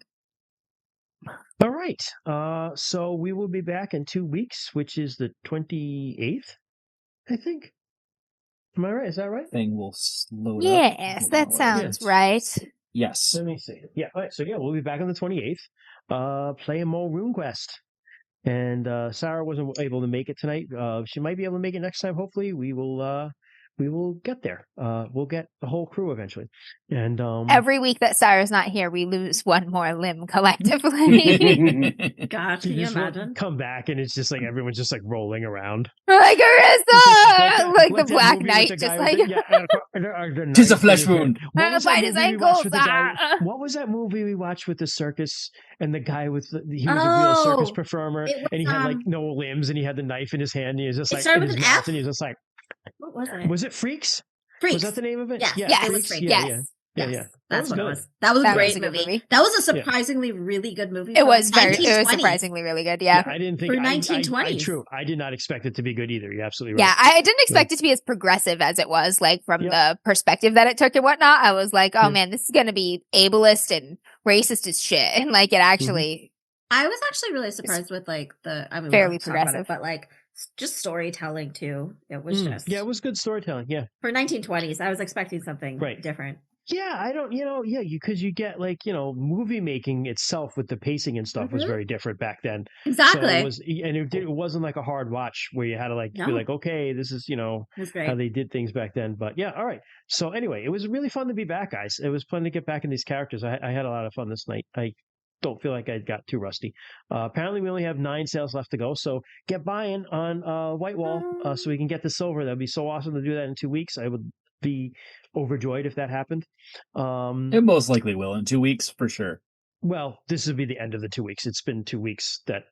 all right. So we will be back in 2 weeks, which is the 28th, I think. Am I right? Is that right? thing will load up. Yes, that sounds right. Yes. Let me see. Yeah. All right. So we'll be back on the 28th. Playing more RuneQuest. And Sarah wasn't able to make it tonight. She might be able to make it next time. Hopefully, we will get there. We'll get the whole crew eventually. And Every week that Sarah's not here, we lose one more limb collectively. God, can you just won't imagine? come back, and it's just like everyone's just like rolling around. We're like, Arissa! Like the that Black movie with Knight, the just guy like, with the Tis a knife flesh in his hand. wound. What I'm was gonna that bite his movie we ankles. watched with the guy? Ah. What was that movie we watched with the circus and the guy with he was a real circus Oh, performer it was, and he had like no limbs and he had the knife in his hand and he was just it like started in with his an mouth F? and he was just like, What was it? was it Freaks? Freaks. Was that the name of it? Yes, Yeah, yes, it was Freaks. Freaks. Yeah, Yes. yeah. Yes, Yeah. that's what good. it was. That was a That great was a good movie. movie. That was a surprisingly really good movie. It for was very, it was 1920s. surprisingly really good. Yeah. I didn't think For I 1920s. true. I did not expect it to be good either. You're absolutely Yeah, right. I didn't expect it to be as progressive as it was, like from Yep. the perspective that it took and whatnot. I was like, oh Yeah. man, this is gonna be ableist and racist as shit. And like it actually I was actually really surprised with like the. I mean, Fairly we'll talk about progressive. it, but like just storytelling too. It was just Yeah, it was good storytelling. Yeah. for 1920s. I was expecting something Right. different. Yeah, I don't, because you get like, movie making itself with the pacing and stuff was Mhm. very different back then. Exactly. So it wasn't like a hard watch where you had to like be No. like, okay, this is, It was great. how they did things back then. But yeah, all right. So anyway, it was really fun to be back, guys. It was fun to get back in these characters. I had a lot of fun this night. I don't feel like I got too rusty. Apparently, we only have 9 sales left to go. So get buying on Whitewall so we can get the silver. That'd be so awesome to do that in 2 weeks. I would be overjoyed if that happened. It most likely will in 2 weeks for sure. Well, this would be the end of the 2 weeks. It's been 2 weeks that,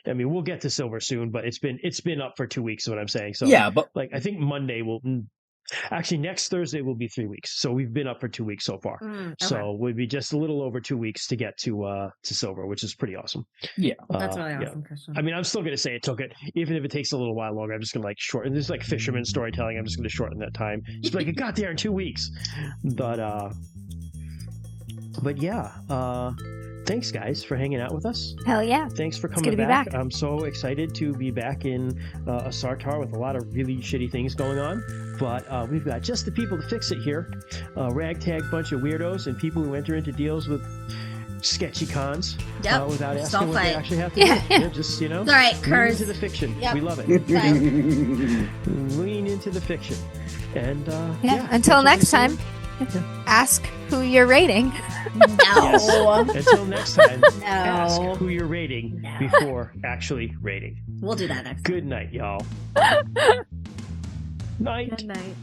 I mean, we'll get to silver soon, but it's been up for 2 weeks. Is what I'm saying. So yeah, but like I think Monday will. Actually, next Thursday will be 3 weeks. So we've been up for 2 weeks so far. Okay. So we'd be just a little over 2 weeks to get to silver, which is pretty awesome. yeah. That's really yeah. awesome, Christian. I mean, I'm still going to say it took it, even if it takes a little while longer. I'm just going to like shorten. This is like fisherman storytelling. I'm just going to shorten that time. Just be like, it got there in 2 weeks. But yeah. Thanks, guys, for hanging out with us. hell yeah. Thanks for good coming to be back. back. I'm so excited to be back in a Sartar with a lot of really shitty things going on. But we've got just the people to fix it here. Ragtag bunch of weirdos and people who enter into deals with sketchy cons Yep. without Just asking don't what they fight. actually have to Yeah, do. yeah. Yeah, just, It's all right, lean Curse. into the fiction. Yep. We love it. Lean into the fiction. And Yeah. Until that's next what we time, ask who you're rating. No. say. Until next time, No. ask who you're rating No. before actually rating. We'll do that next time. Good night, y'all. Night. Good night.